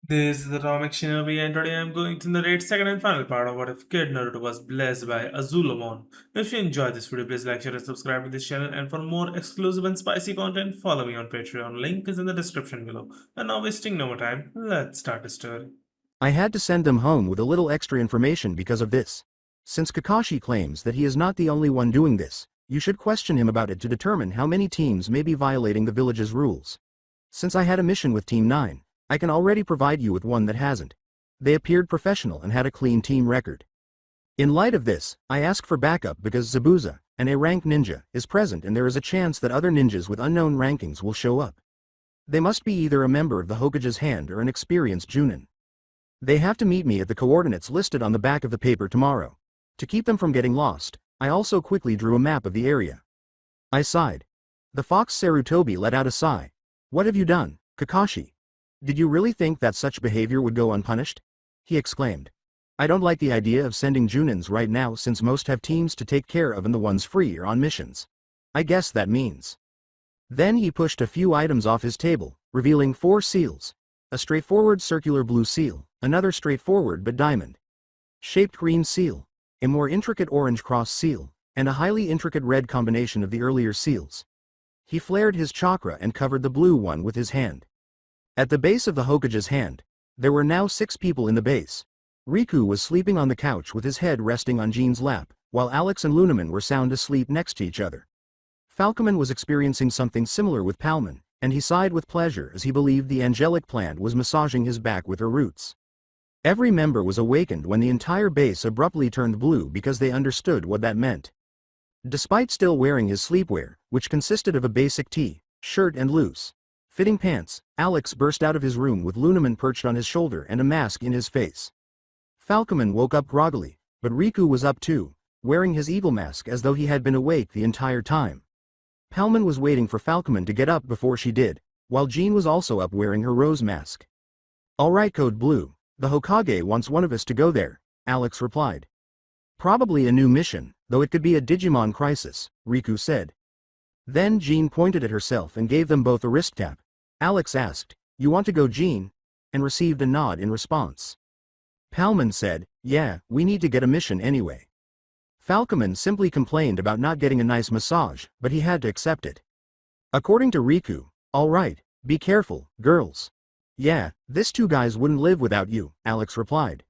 This is the Atomic Shinobi, and today I'm going to narrate second and final part of What If Kid Naruto Was Blessed by Azulongmon. If you enjoyed this video, please like, share, and subscribe to this channel. And for more exclusive and spicy content, follow me on Patreon. Link is in the description below. And now, wasting no more time, let's start the story. I had to send them home with a little extra information because of this. Since Kakashi claims that he is not the only one doing this, you should question him about it to determine how many teams may be violating the village's rules. Since I had a mission with Team 9, I can already provide you with one that hasn't. They appeared professional and had a clean team record. In light of this, I ask for backup because Zabuza, an A-rank ninja, is present and there is a chance that other ninjas with unknown rankings will show up. They must be either a member of the Hokage's hand or an experienced Junin. They have to meet me at the coordinates listed on the back of the paper tomorrow. To keep them from getting lost, I also quickly drew a map of the area. I sighed. The fox Sarutobi let out a sigh. What have you done, Kakashi? Did you really think that such behavior would go unpunished? He exclaimed. I don't like the idea of sending Junins right now since most have teams to take care of and the ones free are on missions. I guess that means. Then he pushed a few items off his table, revealing 4 seals. A straightforward circular blue seal, another straightforward but diamond-shaped green seal, a more intricate orange cross seal, and a highly intricate red combination of the earlier seals. He flared his chakra and covered the blue one with his hand. At the base of the Hokage's hand, there were now 6 people in the base. Riku was sleeping on the couch with his head resting on Jean's lap, while Alex and Lunaman were sound asleep next to each other. Falcoman was experiencing something similar with Palman, and he sighed with pleasure as he believed the angelic plant was massaging his back with her roots. Every member was awakened when the entire base abruptly turned blue because they understood what that meant. Despite still wearing his sleepwear, which consisted of a basic tee, shirt and loose-fitting pants, Alex burst out of his room with Lunaman perched on his shoulder and a mask in his face. Falcoman woke up groggily, but Riku was up too, wearing his evil mask as though he had been awake the entire time. Palman was waiting for Falcoman to get up before she did, while Jean was also up wearing her rose mask. Alright, Code Blue, the Hokage wants one of us to go there, Alex replied. Probably a new mission, though it could be a Digimon crisis, Riku said. Then Jean pointed at herself and gave them both a wrist tap. Alex asked, You want to go, Jean? And received a nod in response. Palman said, Yeah, we need to get a mission anyway. Falcoman simply complained about not getting a nice massage, but he had to accept it. According to Riku, alright, be careful, girls. Yeah, this 2 guys wouldn't live without you, Alex replied.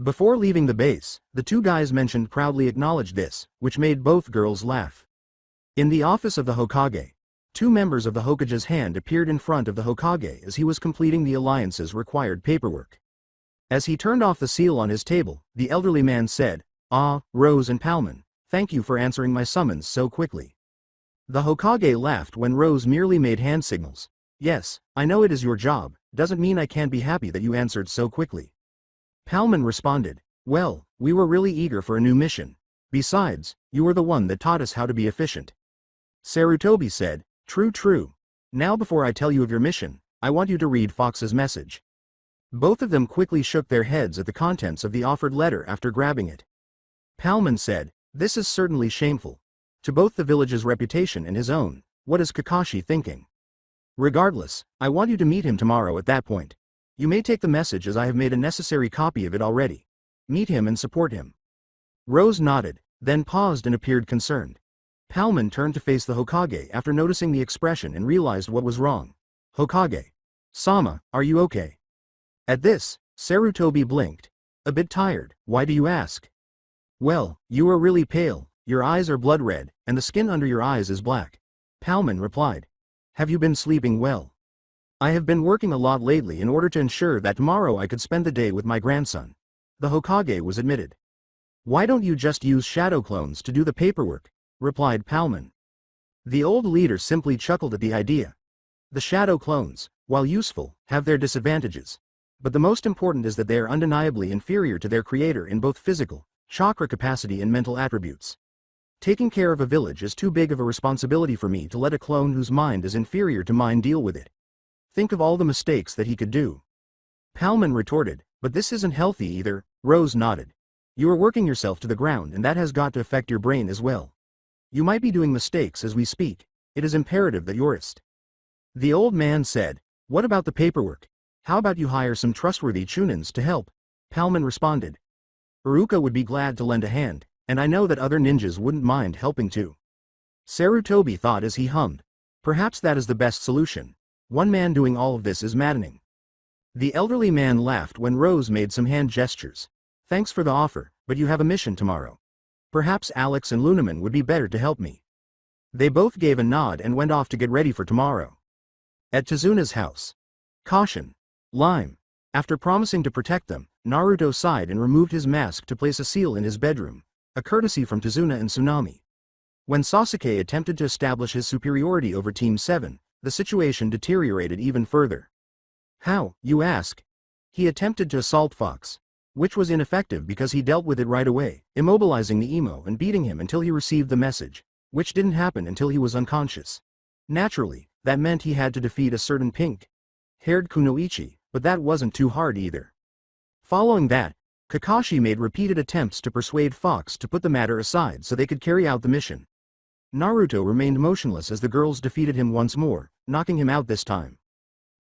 Before leaving the base, the 2 guys mentioned proudly acknowledged this, which made both girls laugh. In the office of the Hokage, 2 members of the Hokage's hand appeared in front of the Hokage as he was completing the alliance's required paperwork. As he turned off the seal on his table, the elderly man said, Rose and Palman, thank you for answering my summons so quickly. The Hokage laughed when Rose merely made hand signals. Yes, I know it is your job, doesn't mean I can't be happy that you answered so quickly. Palman responded, Well, we were really eager for a new mission. Besides, you were the one that taught us how to be efficient. Sarutobi said, True. Now before I tell you of your mission, I want you to read Fox's message. Both of them quickly shook their heads at the contents of the offered letter after grabbing it. Palman said, This is certainly shameful. To both the village's reputation and his own, what is Kakashi thinking? Regardless, I want you to meet him tomorrow at that point. You may take the message as I have made a necessary copy of it already. Meet him and support him. Rose nodded, then paused and appeared concerned. Palman turned to face the Hokage after noticing the expression and realized what was wrong. Hokage. Sama, are you okay? At this, Sarutobi blinked. A bit tired, why do you ask? Well, you are really pale, your eyes are blood red, and the skin under your eyes is black. Palman replied. Have you been sleeping well? I have been working a lot lately in order to ensure that tomorrow I could spend the day with my grandson. The Hokage was admitted. Why don't you just use shadow clones to do the paperwork? Replied Palman. The old leader simply chuckled at the idea. The shadow clones, while useful, have their disadvantages. But the most important is that they are undeniably inferior to their creator in both physical, chakra capacity and mental attributes. Taking care of a village is too big of a responsibility for me to let a clone whose mind is inferior to mine deal with it. Think of all the mistakes that he could do. Palman retorted, but this isn't healthy either. Rose nodded. You are working yourself to the ground and that has got to affect your brain as well. You might be doing mistakes as we speak. It is imperative that you're. The old man said, What about the paperwork? How about you hire some trustworthy chunins to help? Palman responded. Uruka would be glad to lend a hand, and I know that other ninjas wouldn't mind helping too. Sarutobi thought as he hummed. Perhaps that is the best solution. One man doing all of this is maddening. The elderly man laughed when Rose made some hand gestures. Thanks for the offer, but you have a mission tomorrow. Perhaps Alex and Lunaman would be better to help me. They both gave a nod and went off to get ready for tomorrow. At Tazuna's house. Caution. Lime. After promising to protect them, Naruto sighed and removed his mask to place a seal in his bedroom, a courtesy from Tazuna and Tsunami. When Sasuke attempted to establish his superiority over Team 7, the situation deteriorated even further. How, you ask? He attempted to assault Fox, which was ineffective because he dealt with it right away, immobilizing the emo and beating him until he received the message, which didn't happen until he was unconscious. Naturally, that meant he had to defeat a certain pink-haired Kunoichi, but that wasn't too hard either. Following that, Kakashi made repeated attempts to persuade Fox to put the matter aside so they could carry out the mission. Naruto remained motionless as the girls defeated him once more, knocking him out this time.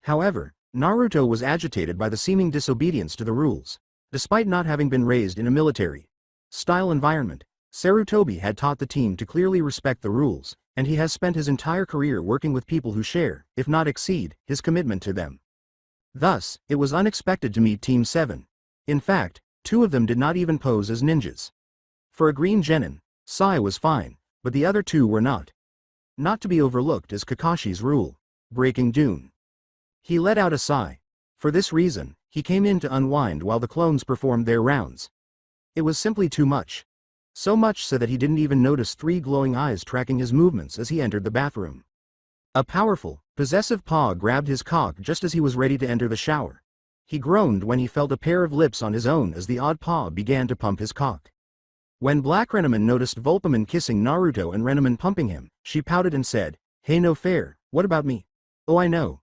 However, Naruto was agitated by the seeming disobedience to the rules. Despite not having been raised in a military-style environment, Sarutobi had taught the team to clearly respect the rules, and he has spent his entire career working with people who share, if not exceed, his commitment to them. Thus, it was unexpected to meet Team 7. In fact, 2 of them did not even pose as ninjas. For a green genin, Sai was fine, but the other 2 were not. Not to be overlooked is Kakashi's rule, breaking Dune. He let out a sigh. For this reason, he came in to unwind while the clones performed their rounds. It was simply too much. So much so that he didn't even notice 3 glowing eyes tracking his movements as he entered the bathroom. A powerful, possessive paw grabbed his cock just as he was ready to enter the shower. He groaned when he felt a pair of lips on his own as the odd paw began to pump his cock. When Black Renamon noticed Volpaman kissing Naruto and Renamon pumping him, she pouted and said, "Hey, no fair, what about me? Oh, I know."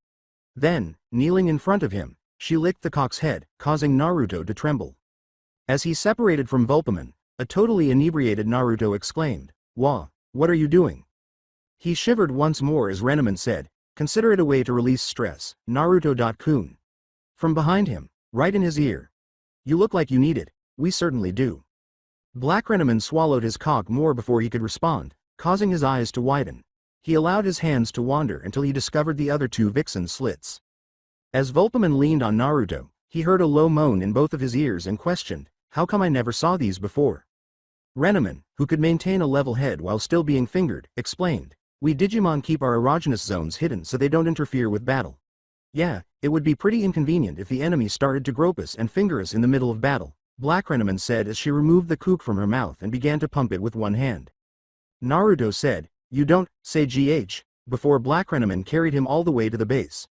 Then, kneeling in front of him, she licked the cock's head, causing Naruto to tremble. As he separated from Volpaman, a totally inebriated Naruto exclaimed, "Wah, what are you doing?" He shivered once more as Renamon said, "Consider it a way to release stress, Naruto-kun." From behind him, right in his ear. "You look like you need it, we certainly do." Black Renamon swallowed his cock more before he could respond, causing his eyes to widen. He allowed his hands to wander until he discovered the other 2 vixen slits. As Volpaman leaned on Naruto, he heard a low moan in both of his ears and questioned, "How come I never saw these before?" Renamon, who could maintain a level head while still being fingered, explained, "We Digimon keep our erogenous zones hidden so they don't interfere with battle. Yeah, it would be pretty inconvenient if the enemy started to grope us and finger us in the middle of battle," Black Renamon said as she removed the kook from her mouth and began to pump it with one hand. Naruto said, "You don't say GH," before Black Renamon carried him all the way to the base.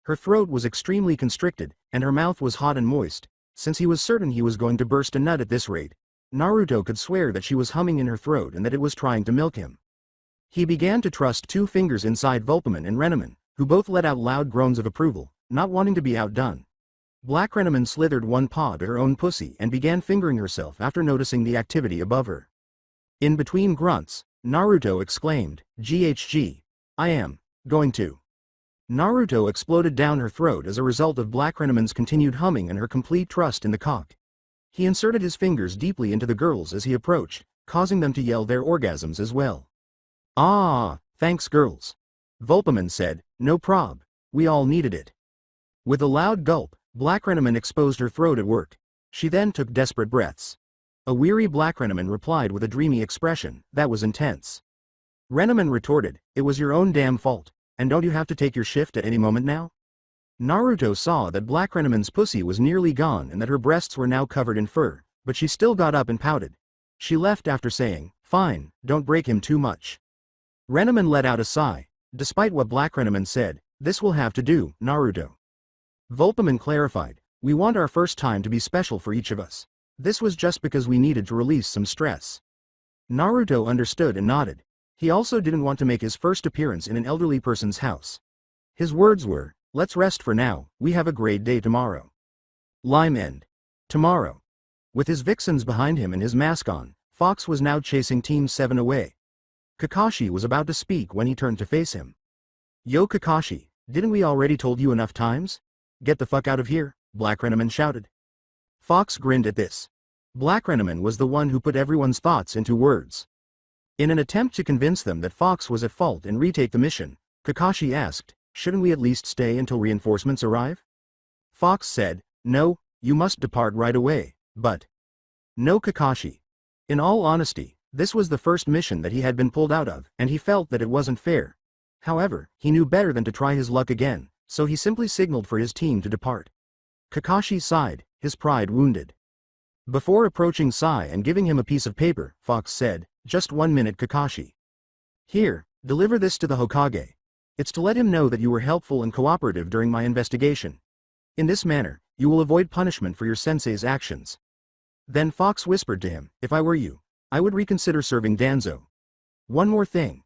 Her throat was extremely constricted, and her mouth was hot and moist. Since he was certain he was going to burst a nut at this rate, Naruto could swear that she was humming in her throat and that it was trying to milk him. He began to thrust 2 fingers inside Volpaman and Renamon, who both let out loud groans of approval, not wanting to be outdone. Black Renamon slithered one paw to her own pussy and began fingering herself after noticing the activity above her. In between grunts, Naruto exclaimed, "GHG. I am going to." Naruto exploded down her throat as a result of Black Renamon's continued humming and her complete trust in the cock. He inserted his fingers deeply into the girls as he approached, causing them to yell their orgasms as well. "Ah, thanks girls," Volpaman said, "no prob, we all needed it." With a loud gulp, Black Renamon exposed her throat at work. She then took desperate breaths. A weary Black Renamon replied with a dreamy expression that was intense. Renamon retorted, "It was your own damn fault, and don't you have to take your shift at any moment now?" Naruto saw that Black Renamon's pussy was nearly gone and that her breasts were now covered in fur, but she still got up and pouted. She left after saying, "Fine, don't break him too much." Renamon let out a sigh. Despite what Black Renamon said, "This will have to do, Naruto." Volpaman clarified, "We want our first time to be special for each of us. This was just because we needed to release some stress." Naruto understood and nodded. He also didn't want to make his first appearance in an elderly person's house. His words were, "Let's rest for now, we have a great day tomorrow." Lime end. Tomorrow. With his vixens behind him and his mask on, Fox was now chasing Team 7 away. Kakashi was about to speak when he turned to face him. "Yo Kakashi, didn't we already told you enough times? Get the fuck out of here, Black Renneman shouted. Fox grinned at this. Black Renneman was the one who put everyone's thoughts into words. In an attempt to convince them that Fox was at fault and retake the mission, Kakashi asked, shouldn't we at least stay until reinforcements arrive? Fox said, no, you must depart right away, but... No, Kakashi. In all honesty, this was the first mission that he had been pulled out of, and he felt that it wasn't fair. However, he knew better than to try his luck again, so he simply signaled for his team to depart. Kakashi sighed, his pride wounded. Before approaching Sai and giving him a piece of paper, Fox said, just 1 minute, Kakashi. Here, deliver this to the Hokage. It's to let him know that you were helpful and cooperative during my investigation. In this manner, you will avoid punishment for your sensei's actions. Then Fox whispered to him, if I were you, I would reconsider serving Danzo. One more thing.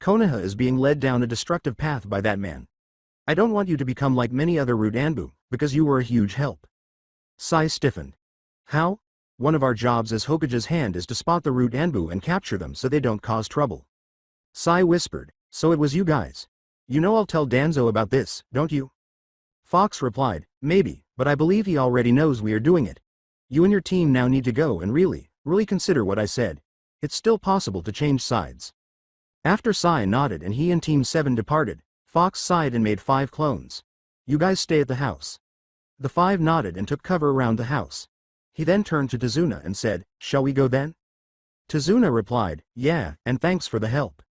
Konoha is being led down a destructive path by that man. I don't want you to become like many other root Anbu, because you were a huge help. Sai stiffened. How? One of our jobs as Hokage's hand is to spot the root Anbu and capture them so they don't cause trouble. Sai whispered, so it was you guys. You know I'll tell Danzo about this, don't you? Fox replied, maybe, but I believe he already knows we are doing it. You and your team now need to go and really consider what I said. It's still possible to change sides. After Sai nodded and he and Team 7 departed, Fox sighed and made 5 clones. You guys stay at the house. The 5 nodded and took cover around the house. He then turned to Tazuna and said, shall we go then? Tazuna replied, yeah, and thanks for the help.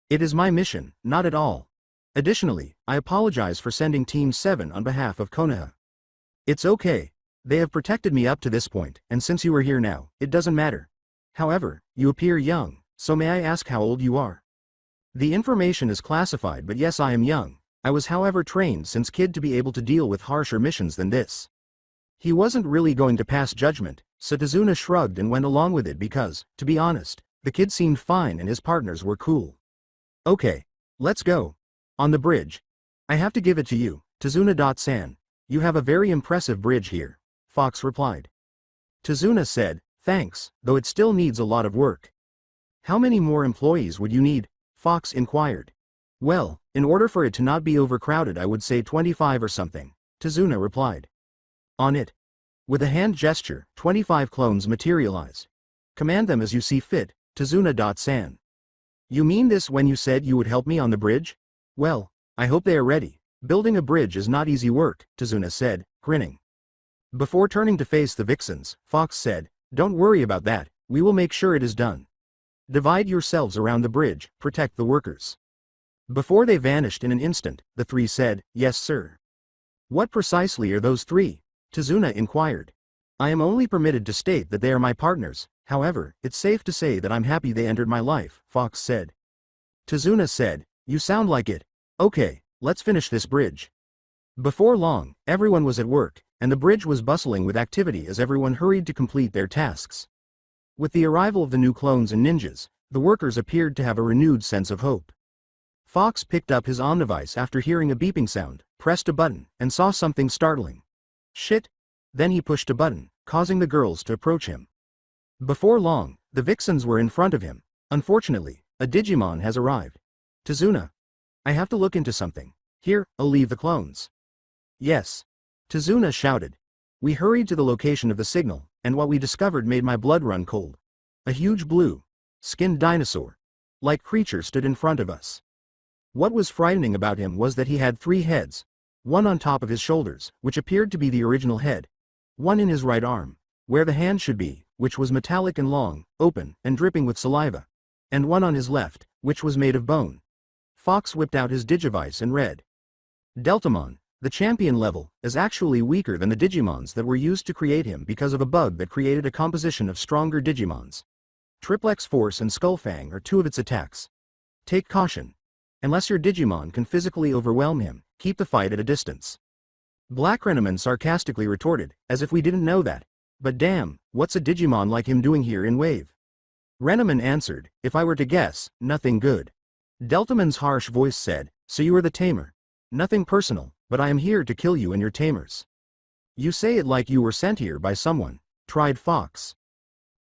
It is my mission, not at all. Additionally, I apologize for sending Team 7 on behalf of Konoha. It's okay. They have protected me up to this point, and since you are here now, it doesn't matter. However, you appear young, so may I ask how old you are? The information is classified, but yes, I am young. I was however trained since kid to be able to deal with harsher missions than this. He wasn't really going to pass judgment, so Tazuna shrugged and went along with it because, to be honest, the kid seemed fine and his partners were cool. Okay, let's go. On the bridge. I have to give it to you, Tazuna-san. You have a very impressive bridge here, Fox replied. Tazuna said, thanks, though it still needs a lot of work. How many more employees would you need? Fox inquired. Well, in order for it to not be overcrowded I would say 25 or something, Tazuna replied. On it. With a hand gesture, 25 clones materialized. Command them as you see fit, Tazuna-san. You mean this when you said you would help me on the bridge? Well, I hope they are ready. Building a bridge is not easy work, Tazuna said, grinning. Before turning to face the Vixens, Fox said, don't worry about that, we will make sure it is done. Divide yourselves around the bridge, protect the workers. Before they vanished in an instant, the 3 said, yes sir. What precisely are those 3? Tazuna inquired. I am only permitted to state that they are my partners, however, it's safe to say that I'm happy they entered my life, Fox said. Tazuna said, you sound like it. Okay, let's finish this bridge. Before long, everyone was at work, and the bridge was bustling with activity as everyone hurried to complete their tasks. With the arrival of the new clones and ninjas, the workers appeared to have a renewed sense of hope. Fox picked up his omnivice after hearing a beeping sound, pressed a button, and saw something startling. Shit! Then he pushed a button, causing the girls to approach him. Before long, the Vixens were in front of him. Unfortunately, a Digimon has arrived. Tazuna. I have to look into something. Here, I'll leave the clones. Yes. Tazuna shouted. We hurried to the location of the signal, and what we discovered made my blood run cold. A huge blue-skinned dinosaur-like creature stood in front of us. What was frightening about him was that he had 3 heads, one on top of his shoulders, which appeared to be the original head, one in his right arm, where the hand should be, which was metallic and long, open, and dripping with saliva, and one on his left, which was made of bone. Fox whipped out his Digivice and read. Deltamon, the champion level, is actually weaker than the Digimons that were used to create him because of a bug that created a composition of stronger Digimons. Triplex Force and Skullfang are 2 of its attacks. Take caution. Unless your Digimon can physically overwhelm him, keep the fight at a distance. Black Renneman sarcastically retorted, as if we didn't know that. But damn, what's a Digimon like him doing here in Wave? Renneman answered, if I were to guess, nothing good. Deltaman's harsh voice said, so you are the tamer. Nothing personal, but I am here to kill you and your tamers. You say it like you were sent here by someone, tried Fox.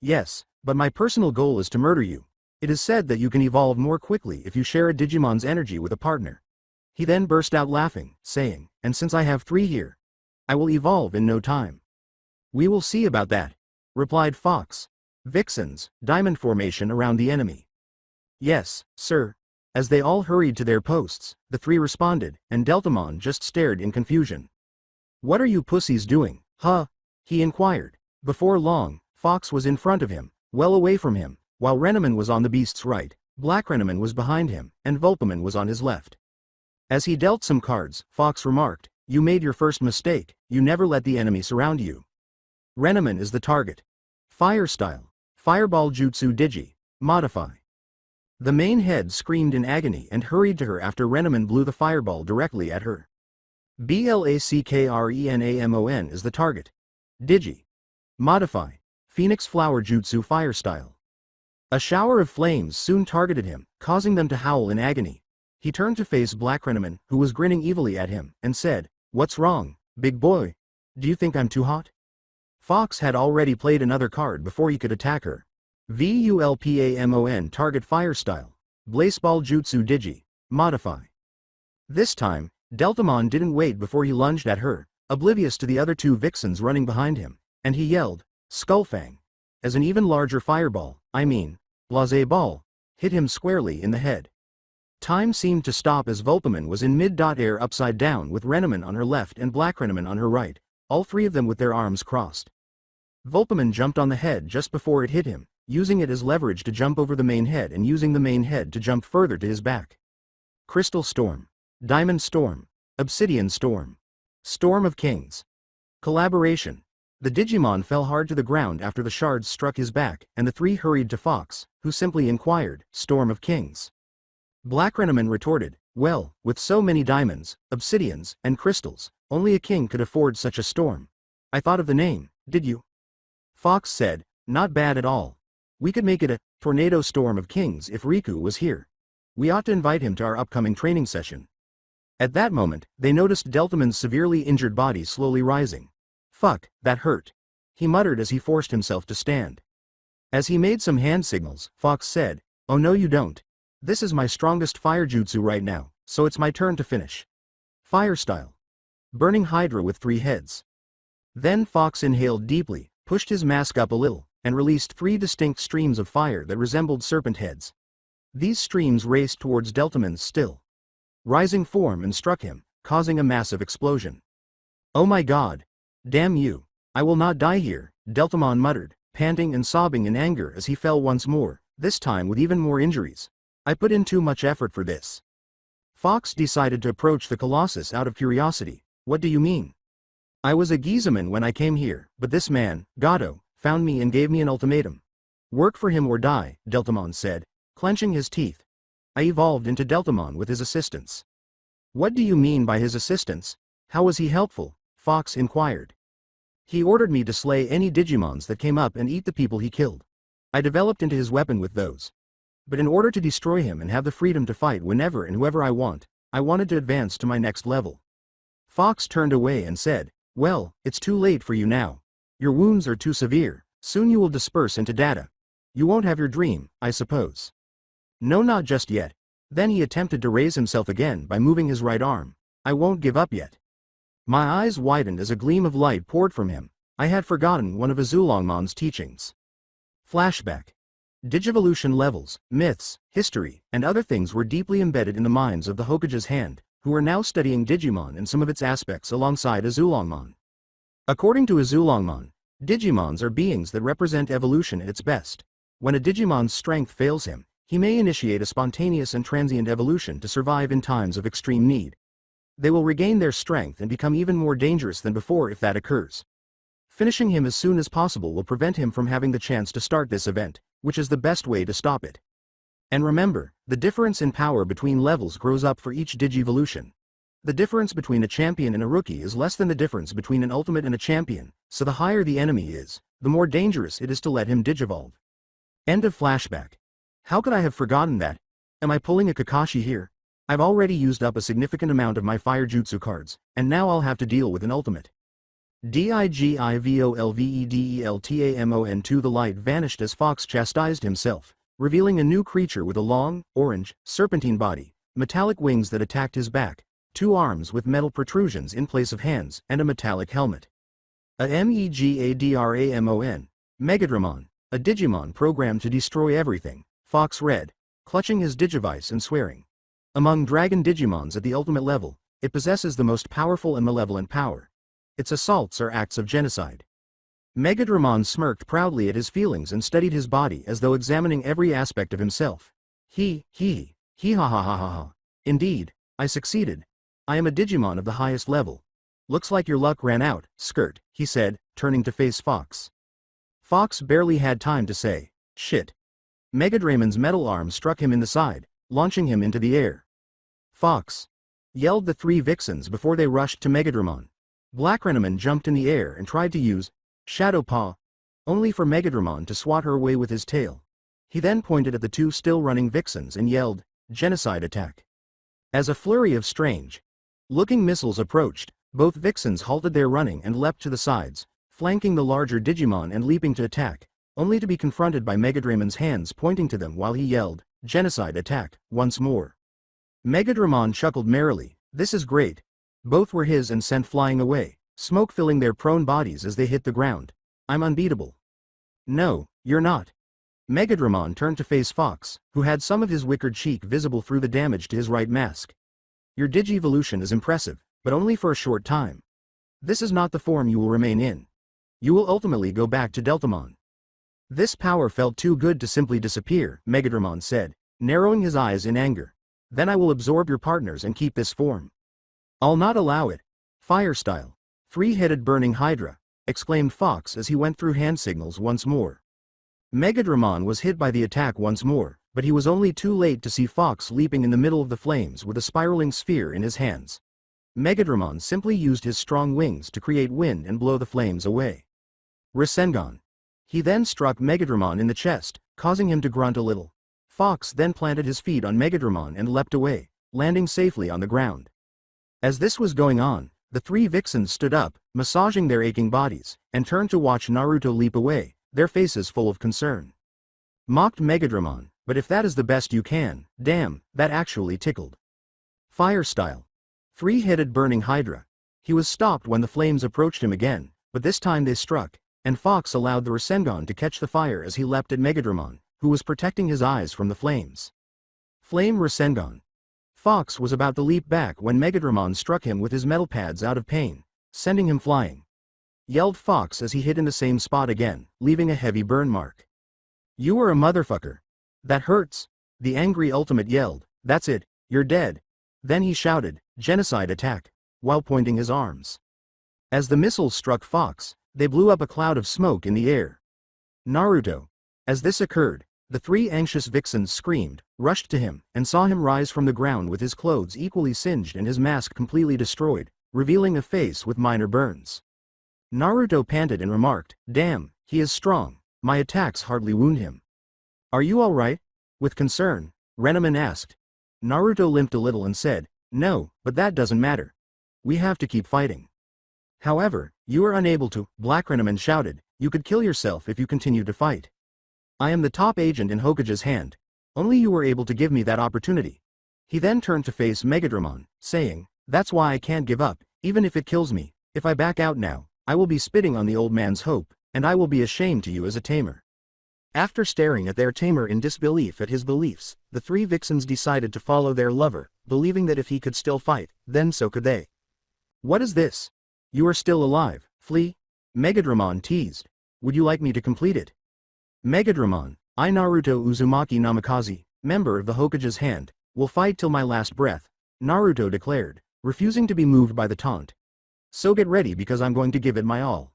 Yes, but my personal goal is to murder you. It is said that you can evolve more quickly if you share a Digimon's energy with a partner. He then burst out laughing, saying, and since I have 3 here, I will evolve in no time. We will see about that, replied Fox. Vixens, diamond formation around the enemy. Yes, sir. As they all hurried to their posts, the three responded, and Deltamon just stared in confusion. What are you pussies doing, huh? He inquired. Before long, Fox was in front of him, well away from him, while Renamon was on the beast's right, Black Renamon was behind him, and Vulpamon was on his left. As he dealt some cards, Fox remarked, "You made your first mistake, you never let the enemy surround you. Renamon is the target. Fire style. Fireball Jutsu Digi. Modify." The main head screamed in agony and hurried to her after Renamon blew the fireball directly at her. Blackrenamon is the target. Digi. Modify. Phoenix Flower Jutsu Fire style. A shower of flames soon targeted him, causing them to howl in agony. He turned to face Black Renamon, who was grinning evilly at him, and said, "What's wrong, big boy? Do you think I'm too hot?" Fox had already played another card before he could attack her. Vulpamon target fire style. Blaseball Jutsu Digi. Modify. This time, Deltamon didn't wait before he lunged at her, oblivious to the other two vixens running behind him, and he yelled, "Skullfang!" As an even larger fireball, Blase Ball, hit him squarely in the head. Time seemed to stop as Vulpamon was in mid-air upside down with Renamon on her left and Black Renamon on her right, all three of them with their arms crossed. Vulpamon jumped on the head just before it hit him, using it as leverage to jump over the main head and using the main head to jump further to his back. Crystal Storm. Diamond Storm. Obsidian Storm. Storm of Kings. Collaboration. The Digimon fell hard to the ground after the shards struck his back, and the three hurried to Fox, who simply inquired, "Storm of Kings?" Black Renamon retorted, "Well, with so many diamonds, obsidians, and crystals, only a king could afford such a storm. I thought of the name, did you?" Fox said, "Not bad at all. We could make it a Tornado Storm of Kings if Riku was here. We ought to invite him to our upcoming training session." At that moment, they noticed Deltamon's severely injured body slowly rising. "Fuck, that hurt," he muttered as he forced himself to stand. As he made some hand signals, Fox said, "Oh no you don't. This is my strongest fire jutsu right now, so it's my turn to finish. Fire style. Burning Hydra with 3 heads." Then Fox inhaled deeply, pushed his mask up a little, and released 3 distinct streams of fire that resembled serpent heads. These streams raced towards Deltamon's still rising form and struck him, causing a massive explosion. "Oh my god. Damn you. I will not die here," Deltamon muttered, panting and sobbing in anger as he fell once more, this time with even more injuries. "I put in too much effort for this." Fox decided to approach the Colossus out of curiosity. "What do you mean?" "I was a Gizamon when I came here, but this man, Gato, found me and gave me an ultimatum. Work for him or die," Deltamon said, clenching his teeth. "I evolved into Deltamon with his assistance." "What do you mean by his assistance? How was he helpful?" Fox inquired. "He ordered me to slay any Digimons that came up and eat the people he killed. I developed into his weapon with those. But in order to destroy him and have the freedom to fight whenever and whoever I wanted to advance to my next level." Fox turned away and said, "Well, it's too late for you now. Your wounds are too severe, soon you will disperse into data. You won't have your dream, I suppose." "No, not just yet." Then he attempted to raise himself again by moving his right arm. "I won't give up yet." My eyes widened as a gleam of light poured from him. I had forgotten one of Azulongmon's teachings. Flashback. Digivolution levels, myths, history, and other things were deeply embedded in the minds of the Hokage's Hand, who were now studying Digimon and some of its aspects alongside Azulongmon. According to Azulongmon, Digimons are beings that represent evolution at its best. When a Digimon's strength fails him, he may initiate a spontaneous and transient evolution to survive in times of extreme need. They will regain their strength and become even more dangerous than before if that occurs. Finishing him as soon as possible will prevent him from having the chance to start this event, which is the best way to stop it. And remember, the difference in power between levels grows up for each Digivolution. The difference between a champion and a rookie is less than the difference between an ultimate and a champion, so the higher the enemy is, the more dangerous it is to let him digivolve. End of flashback. How could I have forgotten that? Am I pulling a Kakashi here? I've already used up a significant amount of my fire jutsu cards, and now I'll have to deal with an ultimate. Digivolveddeltamon. The light vanished as Fox chastised himself, revealing a new creature with a long, orange, serpentine body, metallic wings that attacked his back, 2 arms with metal protrusions in place of hands, and a metallic helmet. A Megadramon, Megadramon, a Digimon programmed to destroy everything, Fox read, clutching his Digivice and swearing. Among Dragon Digimons at the ultimate level, it possesses the most powerful and malevolent power. Its assaults are acts of genocide. Megadramon smirked proudly at his feelings and studied his body as though examining every aspect of himself. He ha ha ha ha ha. Indeed, I succeeded. I am a Digimon of the highest level. Looks like your luck ran out, Skirt, he said, turning to face Fox. Fox barely had time to say, shit. Megadramon's metal arm struck him in the side, launching him into the air. Fox! Yelled the 3 vixens before they rushed to Megadramon. Blackrenaman jumped in the air and tried to use Shadow Paw, only for Megadramon to swat her away with his tail. He then pointed at the 2 still running vixens and yelled, Genocide attack. As a flurry of strange-looking missiles approached, both vixens halted their running and leapt to the sides, flanking the larger Digimon and leaping to attack, only to be confronted by Megadramon's hands pointing to them while he yelled, Genocide attack, once more. Megadramon chuckled merrily, this is great. Both were his and sent flying away, smoke filling their prone bodies as they hit the ground. I'm unbeatable. No, you're not. Megadramon turned to face Fox, who had some of his wicker cheek visible through the damage to his right mask. Your Digivolution is impressive, but only for a short time. This is not the form you will remain in. You will ultimately go back to Deltamon. This power felt too good to simply disappear, Megadramon said, narrowing his eyes in anger. Then I will absorb your partners and keep this form. I'll not allow it. Fire style. 3-headed burning Hydra, exclaimed Fox as he went through hand signals once more. Megadramon was hit by the attack once more, but he was only too late to see Fox leaping in the middle of the flames with a spiraling sphere in his hands. Megadramon simply used his strong wings to create wind and blow the flames away. Rasengan. He then struck Megadramon in the chest, causing him to grunt a little. Fox then planted his feet on Megadramon and leapt away, landing safely on the ground. As this was going on, the 3 vixens stood up, massaging their aching bodies, and turned to watch Naruto leap away, their faces full of concern. Mocked Megadramon, but if that is the best you can, damn, that actually tickled. Fire style. 3-headed burning Hydra. He was stopped when the flames approached him again, but this time they struck, and Fox allowed the Rasengan to catch the fire as he leapt at Megadramon, who was protecting his eyes from the flames. Flame Rasengan. Fox was about to leap back when Megadramon struck him with his metal pads out of pain, sending him flying. Yelled Fox as he hit in the same spot again, leaving a heavy burn mark. You are a motherfucker. That hurts. The angry Ultimate yelled, that's it, you're dead. Then he shouted, Genocide attack, while pointing his arms. As the missiles struck Fox, they blew up a cloud of smoke in the air. Naruto. As this occurred, the 3 anxious vixens screamed, rushed to him, and saw him rise from the ground with his clothes equally singed and his mask completely destroyed, revealing a face with minor burns. Naruto panted and remarked, damn, he is strong, my attacks hardly wound him. Are you alright? With concern, Renaman asked. Naruto limped a little and said, no, but that doesn't matter. We have to keep fighting. However, you are unable to, Black Renaman shouted, you could kill yourself if you continue to fight. I am the top agent in Hokage's hand. Only you were able to give me that opportunity. He then turned to face Megadramon, saying, that's why I can't give up, even if it kills me. If I back out now, I will be spitting on the old man's hope, and I will be ashamed to you as a tamer. After staring at their tamer in disbelief at his beliefs, the 3 vixens decided to follow their lover, believing that if he could still fight, then so could they. What is this? You are still alive, Flea? Megadramon teased. Would you like me to complete it? Megadramon, I Naruto Uzumaki Namikaze, member of the Hokage's hand, will fight till my last breath, Naruto declared, refusing to be moved by the taunt. So get ready because I'm going to give it my all.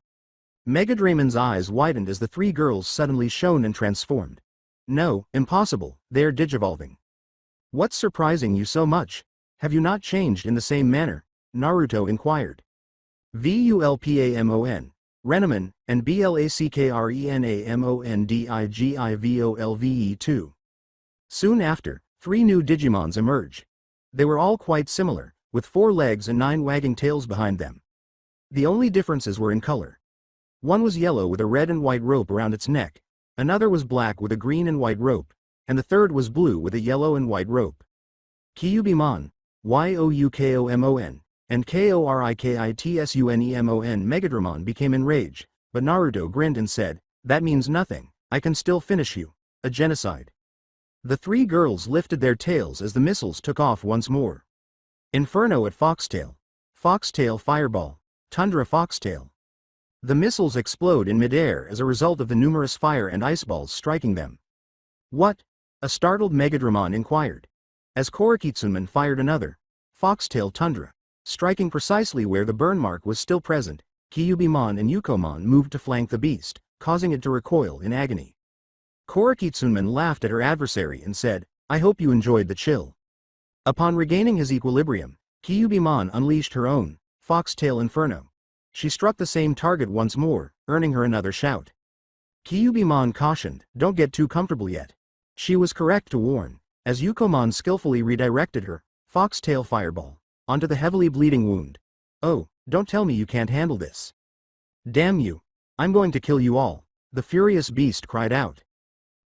Megadramon's eyes widened as the 3 girls suddenly shone and transformed. No, impossible, they are digivolving. What's surprising you so much? Have you not changed in the same manner? Naruto inquired. Vulpamon, Renaman, and Blackrenamondigivolve2. Soon after, 3 new Digimons emerged. They were all quite similar, with 4 legs and 9 wagging tails behind them. The only differences were in color. One was yellow with a red and white rope around its neck, another was black with a green and white rope, and the third was blue with a yellow and white rope. Kyubimon, Youkomon, and Korikitsunemon. Megadramon became enraged, but Naruto grinned and said, "That means nothing, I can still finish you. A genocide." The three girls lifted their tails as the missiles took off once more. Inferno at Foxtail. Foxtail Fireball. Tundra Foxtail. The missiles explode in midair as a result of the numerous fire and ice balls striking them. "What?" a startled Megadramon inquired. As Korikitsumen fired another, Foxtail Tundra, striking precisely where the burn mark was still present, Kyubimon and Yukomon moved to flank the beast, causing it to recoil in agony. Korikitsumen laughed at her adversary and said, "I hope you enjoyed the chill." Upon regaining his equilibrium, Kyubimon unleashed her own Foxtail Inferno. She struck the same target once more, earning her another shout. Kyubimon cautioned, "Don't get too comfortable yet." She was correct to warn, as Yukomon skillfully redirected her Foxtail Fireball onto the heavily bleeding wound. "Oh, don't tell me you can't handle this. Damn you. I'm going to kill you all," the furious beast cried out.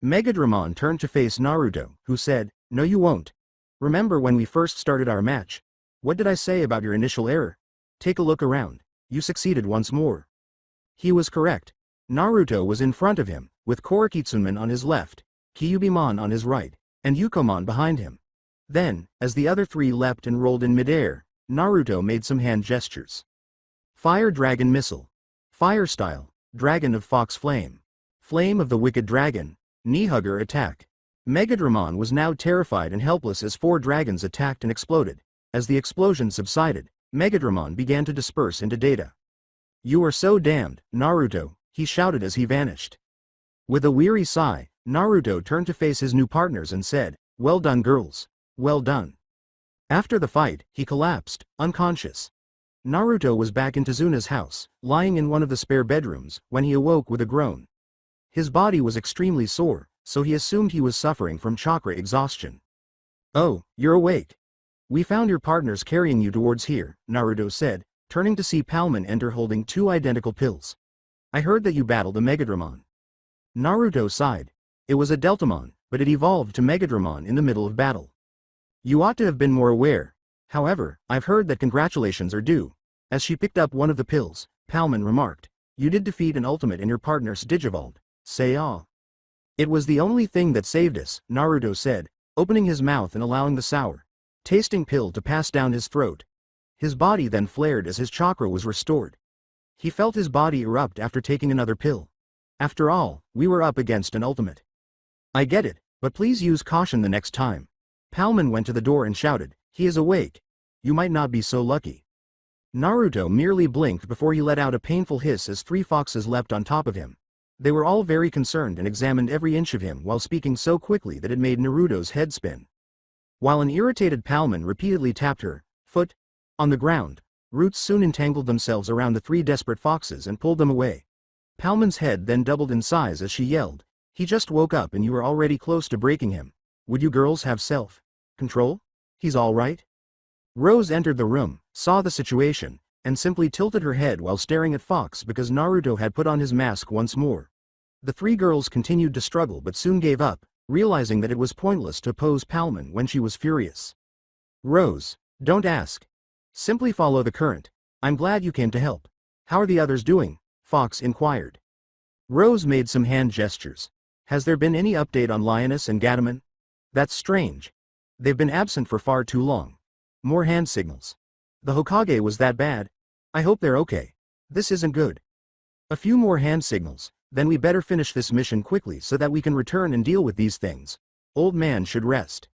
Megadramon turned to face Naruto, who said, "No you won't. Remember when we first started our match? What did I say about your initial error? Take a look around. You succeeded once more." He was correct. Naruto was in front of him, with Korikitsumen on his left, Kyubimon on his right, and Yukomon behind him. Then, as the other three leapt and rolled in midair, Naruto made some hand gestures. Fire Dragon Missile. Fire Style, Dragon of Fox Flame. Flame of the Wicked Dragon, Knee Hugger Attack. Megadramon was now terrified and helpless as four dragons attacked and exploded. As the explosion subsided, Megadramon began to disperse into data. "You are so damned, Naruto," he shouted as he vanished. With a weary sigh, Naruto turned to face his new partners and said, "Well done girls. Well done." After the fight, he collapsed, unconscious. Naruto was back in Tezuna's house, lying in one of the spare bedrooms, when he awoke with a groan. His body was extremely sore, so he assumed he was suffering from chakra exhaustion. "Oh, you're awake. We found your partners carrying you towards here," Naruto said, turning to see Palman enter holding two identical pills. "I heard that you battled a Megadramon." Naruto sighed. It was a Deltamon, but it evolved to Megadramon in the middle of battle. "You ought to have been more aware. However, I've heard that congratulations are due." As she picked up one of the pills, Palman remarked, "You did defeat an ultimate in your partner's Digivolve. Say ah." "It was the only thing that saved us," Naruto said, opening his mouth and allowing the sour tasting pill to pass down his throat. His body then flared as his chakra was restored. He felt his body erupt after taking another pill. "After all, we were up against an ultimate." "I get it, but please use caution the next time." Palman went to the door and shouted, "He is awake. You might not be so lucky." Naruto merely blinked before he let out a painful hiss as three foxes leapt on top of him. They were all very concerned and examined every inch of him while speaking so quickly that it made Naruto's head spin. While an irritated Palman repeatedly tapped her foot on the ground, roots soon entangled themselves around the three desperate foxes and pulled them away. Palman's head then doubled in size as she yelled, "He just woke up and you were already close to breaking him. Would you girls have self-control? He's all right?" Rose entered the room, saw the situation, and simply tilted her head while staring at Fox because Naruto had put on his mask once more. The three girls continued to struggle but soon gave up, realizing that it was pointless to oppose Palman when she was furious. "Rose, don't ask. Simply follow the current. I'm glad you came to help. How are the others doing?" Fox inquired. Rose made some hand gestures. "Has there been any update on Lioness and Gataman? That's strange. They've been absent for far too long." More hand signals. "The Hokage was that bad? I hope they're okay. This isn't good." A few more hand signals. "Then we better finish this mission quickly so that we can return and deal with these things. Old man should rest."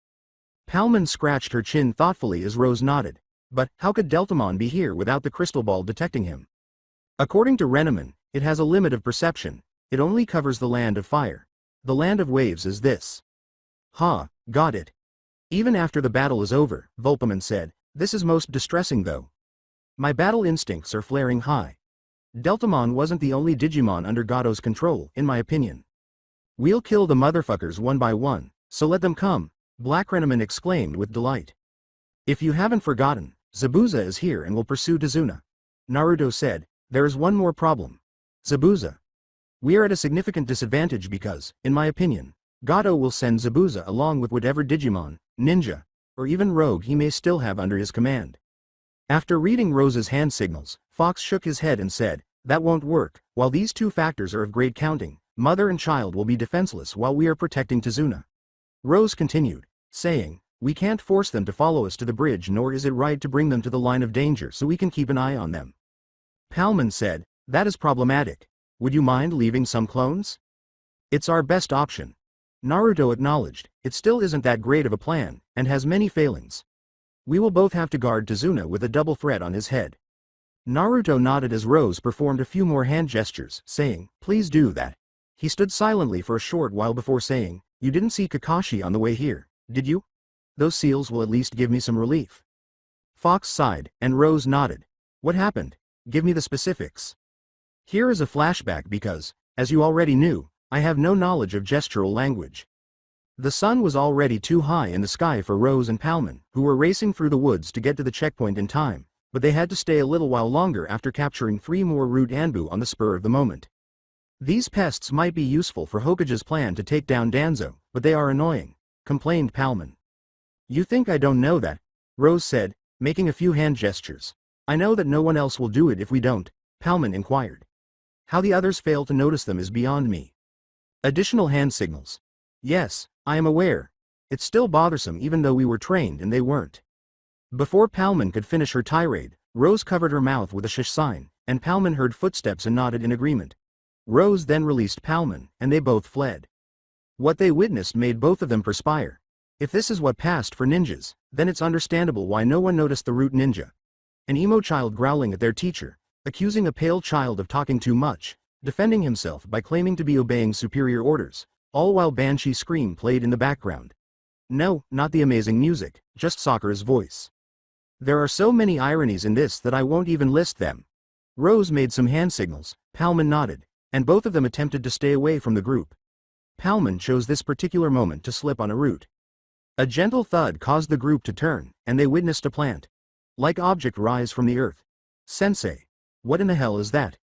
Palman scratched her chin thoughtfully as Rose nodded. "But how could Deltamon be here without the crystal ball detecting him?" "According to Renneman, it has a limit of perception. It only covers the land of fire. The land of waves is this." "Ha, got it. Even after the battle is over," Volpaman said, "this is most distressing though. My battle instincts are flaring high. Deltamon wasn't the only Digimon under Gato's control, in my opinion. We'll kill the motherfuckers one by one, so let them come," Black Renneman exclaimed with delight. "If you haven't forgotten, Zabuza is here and will pursue Tezuna," Naruto said. "There is one more problem. Zabuza. We are at a significant disadvantage because, in my opinion, Gato will send Zabuza along with whatever Digimon, ninja, or even rogue he may still have under his command. After reading Rose's hand signals, Fox shook his head and said, "That won't work. While these two factors are of great counting, mother and child will be defenseless while we are protecting Tazuna." Rose continued, saying, "We can't force them to follow us to the bridge, nor is it right to bring them to the line of danger so we can keep an eye on them." Palman said, "That is problematic. Would you mind leaving some clones?" "It's our best option." Naruto acknowledged, "It still isn't that great of a plan, and has many failings. We will both have to guard Tazuna with a double threat on his head." Naruto nodded as Rose performed a few more hand gestures, saying, "Please do that." He stood silently for a short while before saying, "You didn't see Kakashi on the way here, did you? Those seals will at least give me some relief." Fox sighed, and Rose nodded. "What happened? Give me the specifics." "Here is a flashback because, as you already knew, I have no knowledge of gestural language." The sun was already too high in the sky for Rose and Palman, who were racing through the woods to get to the checkpoint in time, but they had to stay a little while longer after capturing 3 more root Anbu on the spur of the moment. "These pests might be useful for Hokage's plan to take down Danzo, but they are annoying," complained Palman. "You think I don't know that?" Rose said, making a few hand gestures. "I know that no one else will do it if we don't," Palman inquired. "How the others fail to notice them is beyond me." Additional hand signals. "Yes, I am aware. It's still bothersome even though we were trained and they weren't." Before Palman could finish her tirade, Rose covered her mouth with a shush sign, and Palman heard footsteps and nodded in agreement. Rose then released Palman, and they both fled. What they witnessed made both of them perspire. If this is what passed for ninjas, then it's understandable why no one noticed the root ninja. An emo child growling at their teacher, accusing a pale child of talking too much, defending himself by claiming to be obeying superior orders, all while Banshee Scream played in the background. No, not the amazing music, just Sakura's voice. There are so many ironies in this that I won't even list them. Rose made some hand signals, Palman nodded, and both of them attempted to stay away from the group. Palman chose this particular moment to slip on a root. A gentle thud caused the group to turn, and they witnessed a plant-like object rise from the earth. "Sensei, what in the hell is that?"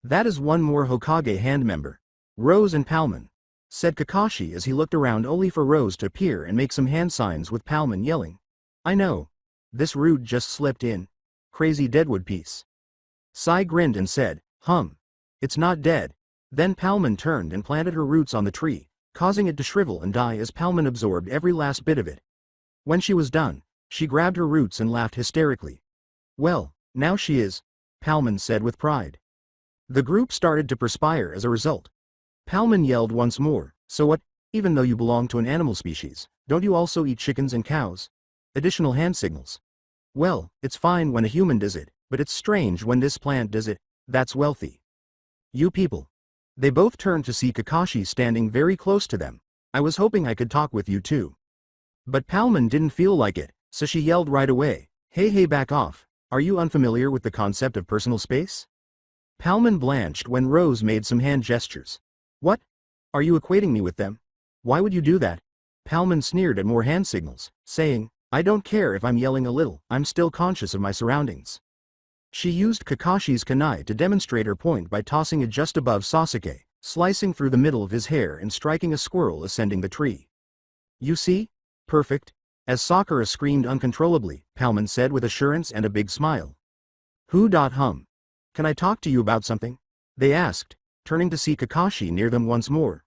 "That is one more Hokage hand member. Rose and Palman," said Kakashi as he looked around only for Rose to appear and make some hand signs with Palman yelling, "I know. This root just slipped in. Crazy deadwood piece." Sai grinned and said, It's not dead." Then Palman turned and planted her roots on the tree, causing it to shrivel and die as Palman absorbed every last bit of it. When she was done, she grabbed her roots and laughed hysterically. "Well, now she is," Palman said with pride. The group started to perspire as a result. Palman yelled once more, "So what, even though you belong to an animal species, don't you also eat chickens and cows?" Additional hand signals. "Well, it's fine when a human does it, but it's strange when this plant does it. That's wealthy. You people." They both turned to see Kakashi standing very close to them. "I was hoping I could talk with you too." But Palman didn't feel like it, so she yelled right away, Hey, back off. Are you unfamiliar with the concept of personal space?" Palman blanched when Rose made some hand gestures. "What? Are you equating me with them? Why would you do that?" Palman sneered at more hand signals, saying, "I don't care if I'm yelling a little, I'm still conscious of my surroundings." She used Kakashi's kunai to demonstrate her point by tossing it just above Sasuke, slicing through the middle of his hair and striking a squirrel ascending the tree. "You see? Perfect." As Sakura screamed uncontrollably, Palman said with assurance and a big smile. "Can I talk to you about something?" they asked, turning to see Kakashi near them once more.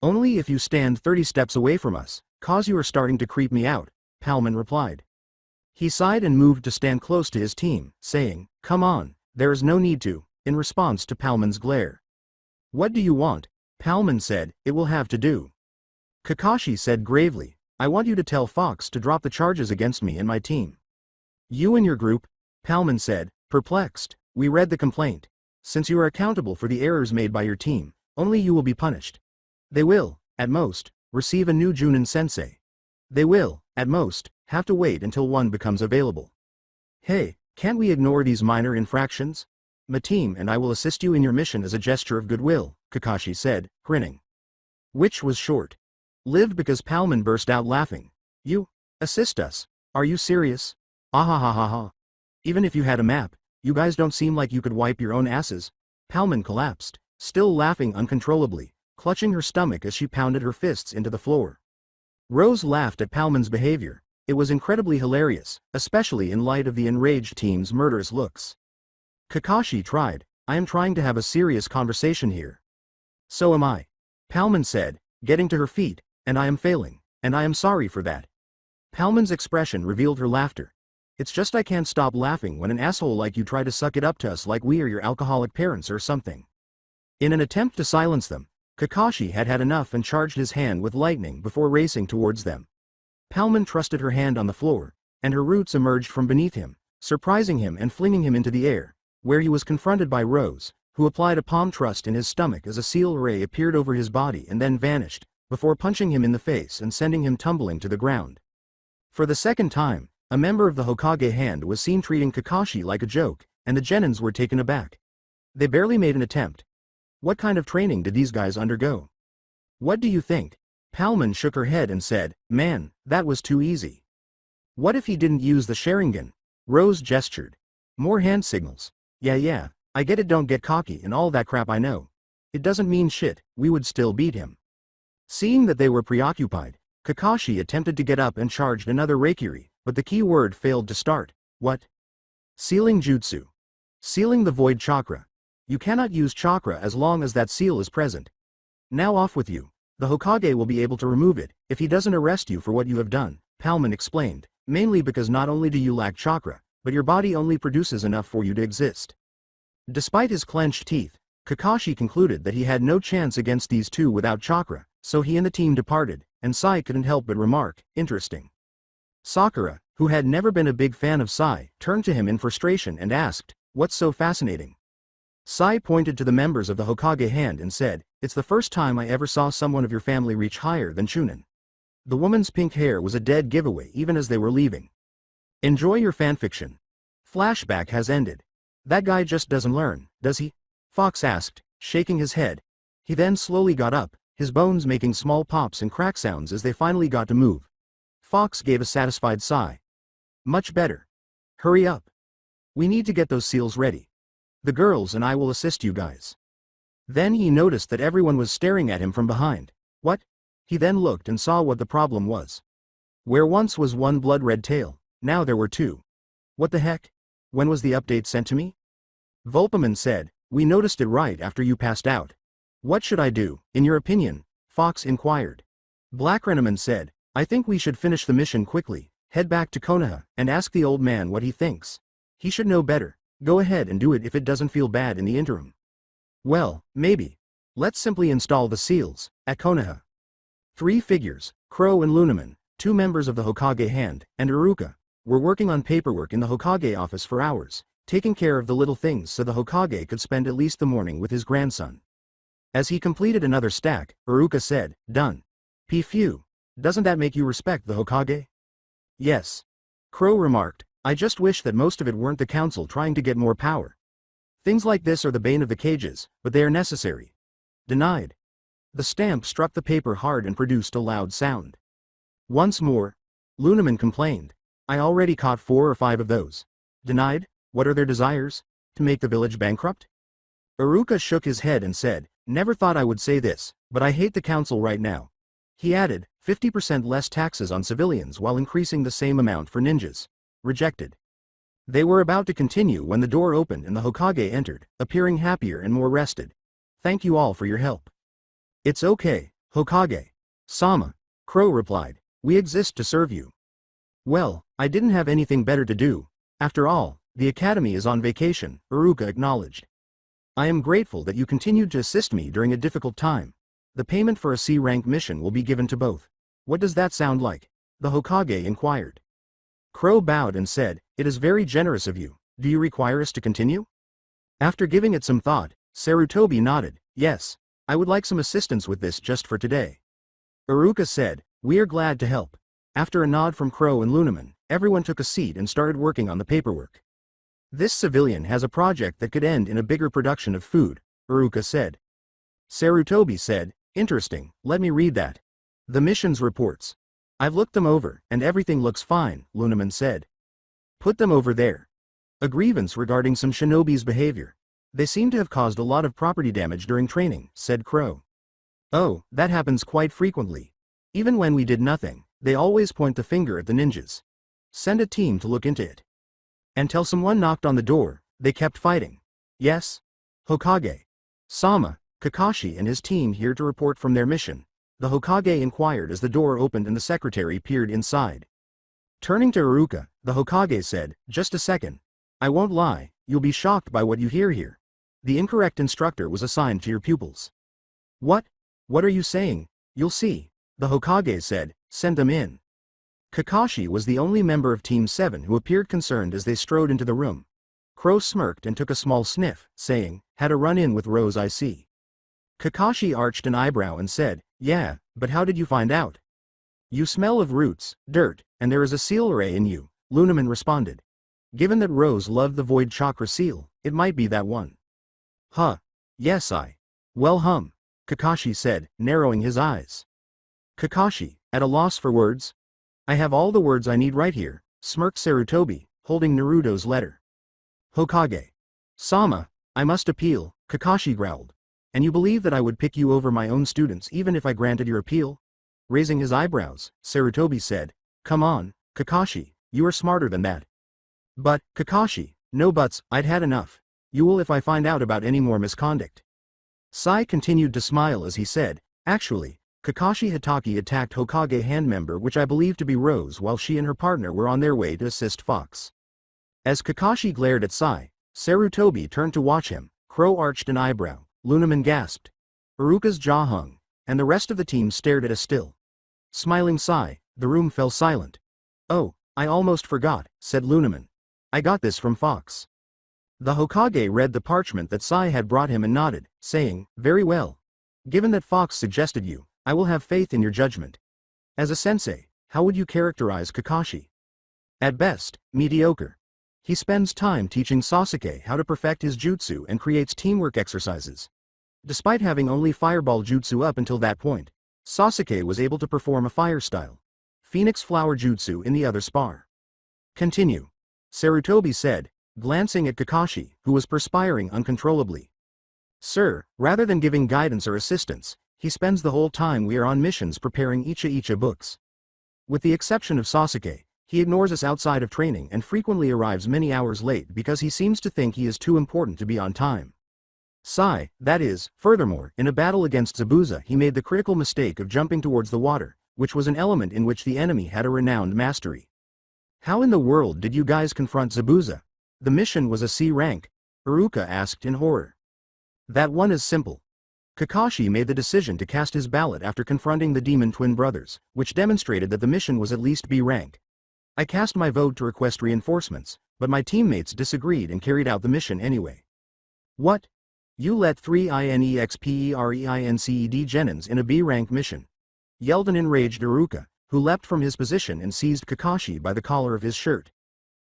"Only if you stand 30 steps away from us, cause you are starting to creep me out," Palman replied. He sighed and moved to stand close to his team, saying, "Come on, there is no need to," in response to Palman's glare. "What do you want?" Palman said, "It will have to do." Kakashi said gravely, "I want you to tell Fox to drop the charges against me and my team." "You and your group?" Palman said, perplexed. "We read the complaint. Since you are accountable for the errors made by your team, only you will be punished. They will, at most, receive a new Junin sensei. They will, at most, have to wait until one becomes available. Hey, can't we ignore these minor infractions? My team and I will assist you in your mission as a gesture of goodwill," Kakashi said, grinning. Which was short-lived because Palman burst out laughing. "You assist us? Are you serious? Ah. Even if you had a map, you guys don't seem like you could wipe your own asses." Palman collapsed, still laughing uncontrollably, clutching her stomach as she pounded her fists into the floor. Rose laughed at Palman's behavior. It was incredibly hilarious, especially in light of the enraged team's murderous looks. Kakashi tried, I am trying to have a serious conversation here. So am I. Palman said, getting to her feet, and I am failing, and I am sorry for that. Palman's expression revealed her laughter. It's just I can't stop laughing when an asshole like you try to suck it up to us like we are your alcoholic parents or something. In an attempt to silence them, Kakashi had had enough and charged his hand with lightning before racing towards them. Palman trusted her hand on the floor, and her roots emerged from beneath him, surprising him and flinging him into the air, where he was confronted by Rose, who applied a palm thrust in his stomach as a seal ray appeared over his body and then vanished, before punching him in the face and sending him tumbling to the ground. For the second time, a member of the Hokage hand was seen treating Kakashi like a joke, and the genins were taken aback. They barely made an attempt. What kind of training did these guys undergo? What do you think? Palman shook her head and said, man, that was too easy. What if he didn't use the Sharingan? Rose gestured. More hand signals. Yeah, I get it, don't get cocky and all that crap, I know. It doesn't mean shit, we would still beat him. Seeing that they were preoccupied, Kakashi attempted to get up and charged another Reikiri, but the key word failed to start. What? Sealing Jutsu. Sealing the void chakra. You cannot use chakra as long as that seal is present. Now off with you. The Hokage will be able to remove it, if he doesn't arrest you for what you have done, Palman explained, mainly because not only do you lack chakra, but your body only produces enough for you to exist. Despite his clenched teeth, Kakashi concluded that he had no chance against these two without chakra, so he and the team departed, and Sai couldn't help but remark, interesting. Sakura, who had never been a big fan of Sai, turned to him in frustration and asked, what's so fascinating? Sai pointed to the members of the Hokage hand and said, it's the first time I ever saw someone of your family reach higher than Chunin. The woman's pink hair was a dead giveaway even as they were leaving. Enjoy your fanfiction. Flashback has ended. That guy just doesn't learn, does he? Fox asked, shaking his head. He then slowly got up, his bones making small pops and crack sounds as they finally got to move. Fox gave a satisfied sigh. Much better. Hurry up. We need to get those seals ready. The girls and I will assist you guys. Then he noticed that everyone was staring at him from behind. What? He then looked and saw what the problem was. Where once was one blood-red tail, now there were two. What the heck? When was the update sent to me? Volpaman said, we noticed it right after you passed out. What should I do, in your opinion? Fox inquired. Blackrenaman said, I think we should finish the mission quickly, head back to Konoha, and ask the old man what he thinks. He should know better. Go ahead and do it if it doesn't feel bad in the interim. Well, maybe. Let's simply install the seals, at Konoha. Three figures, Crow and Lunaman, two members of the Hokage hand, and Iruka, were working on paperwork in the Hokage office for hours, taking care of the little things so the Hokage could spend at least the morning with his grandson. As he completed another stack, Iruka said, done. Phew. Doesn't that make you respect the Hokage? Yes. Crow remarked, I just wish that most of it weren't the council trying to get more power. Things like this are the bane of the cages, but they are necessary. Denied. The stamp struck the paper hard and produced a loud sound. Once more. Lunaman complained. I already caught 4 or 5 of those. Denied? What are their desires? To make the village bankrupt? Iruka shook his head and said, never thought I would say this, but I hate the council right now. He added, 50% less taxes on civilians while increasing the same amount for ninjas. Rejected. They were about to continue when the door opened and the Hokage entered, appearing happier and more rested. Thank you all for your help. It's okay, Hokage. Sama. Crow replied, we exist to serve you. Well, I didn't have anything better to do. After all, the academy is on vacation, Iruka acknowledged. I am grateful that you continued to assist me during a difficult time. The payment for a C-rank mission will be given to both. What does that sound like? The Hokage inquired. Crow bowed and said, it is very generous of you. Do you require us to continue? After giving it some thought, Sarutobi nodded, yes. I would like some assistance with this just for today. Iruka said, we are glad to help. After a nod from Crow and Lunaman, everyone took a seat and started working on the paperwork. This civilian has a project that could end in a bigger production of food, Iruka said. Sarutobi said, interesting, let me read that. The mission's reports. I've looked them over, and everything looks fine, Lunaman said. Put them over there. A grievance regarding some shinobi's behavior. They seem to have caused a lot of property damage during training, said Crow. Oh, that happens quite frequently. Even when we did nothing, They always point the finger at the ninjas. Send a team to look into it. Until someone knocked on the door, they kept fighting. Yes? Hokage. Sama, Kakashi and his team here to report from their mission, the Hokage inquired as the door opened and the secretary peered inside. Turning to Iruka, the Hokage said, "Just a second. I won't lie, you'll be shocked by what you hear here. The incorrect instructor was assigned to your pupils." What? What are you saying? You'll see, the Hokage said, "Send them in." Kakashi was the only member of Team 7 who appeared concerned as they strode into the room. Crow smirked and took a small sniff, saying, "Had a run-in with Rose, I see." Kakashi arched an eyebrow and said, "Yeah, but how did you find out?" "You smell of roots, dirt, and there is a seal ray in you," Lunaman responded. Given that Rose loved the void chakra seal, it might be that one. Huh. Yes Well Kakashi said, narrowing his eyes. Kakashi, at a loss for words? "I have all the words I need right here," smirked Sarutobi, holding Naruto's letter. Hokage. Sama, I must appeal, Kakashi growled. "And you believe that I would pick you over my own students even if I granted your appeal?" Raising his eyebrows, Sarutobi said, "Come on, Kakashi, you are smarter than that." "But, Kakashi, no buts, I'd had enough. You will if I find out about any more misconduct." Sai continued to smile as he said, "Actually, Kakashi Hitaki attacked Hokage hand member which I believe to be Rose while she and her partner were on their way to assist Fox." As Kakashi glared at Sai, Sarutobi turned to watch him. Crow arched an eyebrow, Lunaman gasped. Iruka's jaw hung, and the rest of the team stared at us still. Smiling Sai, the room fell silent. "Oh, I almost forgot," said Lunaman. "I got this from Fox." The Hokage read the parchment that Sai had brought him and nodded, saying, "Very well. Given that Fox suggested you, I will have faith in your judgment. As a sensei, how would you characterize Kakashi?" "At best, mediocre. He spends time teaching Sasuke how to perfect his jutsu and creates teamwork exercises. Despite having only fireball jutsu up until that point, Sasuke was able to perform a fire style Phoenix Flower Jutsu in the other spar." "Continue," Sarutobi said, glancing at Kakashi, who was perspiring uncontrollably. "Sir, rather than giving guidance or assistance, he spends the whole time we are on missions preparing Icha books. With the exception of Sasuke, he ignores us outside of training and frequently arrives many hours late because he seems to think he is too important to be on time. Sai, that is, furthermore, in a battle against Zabuza he made the critical mistake of jumping towards the water, which was an element in which the enemy had a renowned mastery." "How in the world did you guys confront Zabuza? The mission was a C rank," Iruka asked in horror. "That one is simple. Kakashi made the decision to cast his ballot after confronting the demon twin brothers, which demonstrated that the mission was at least B rank. I cast my vote to request reinforcements, but my teammates disagreed and carried out the mission anyway." "What? You let 3 INEXPEREINCED genins in a B-rank mission?" yelled an enraged Iruka, who leapt from his position and seized Kakashi by the collar of his shirt.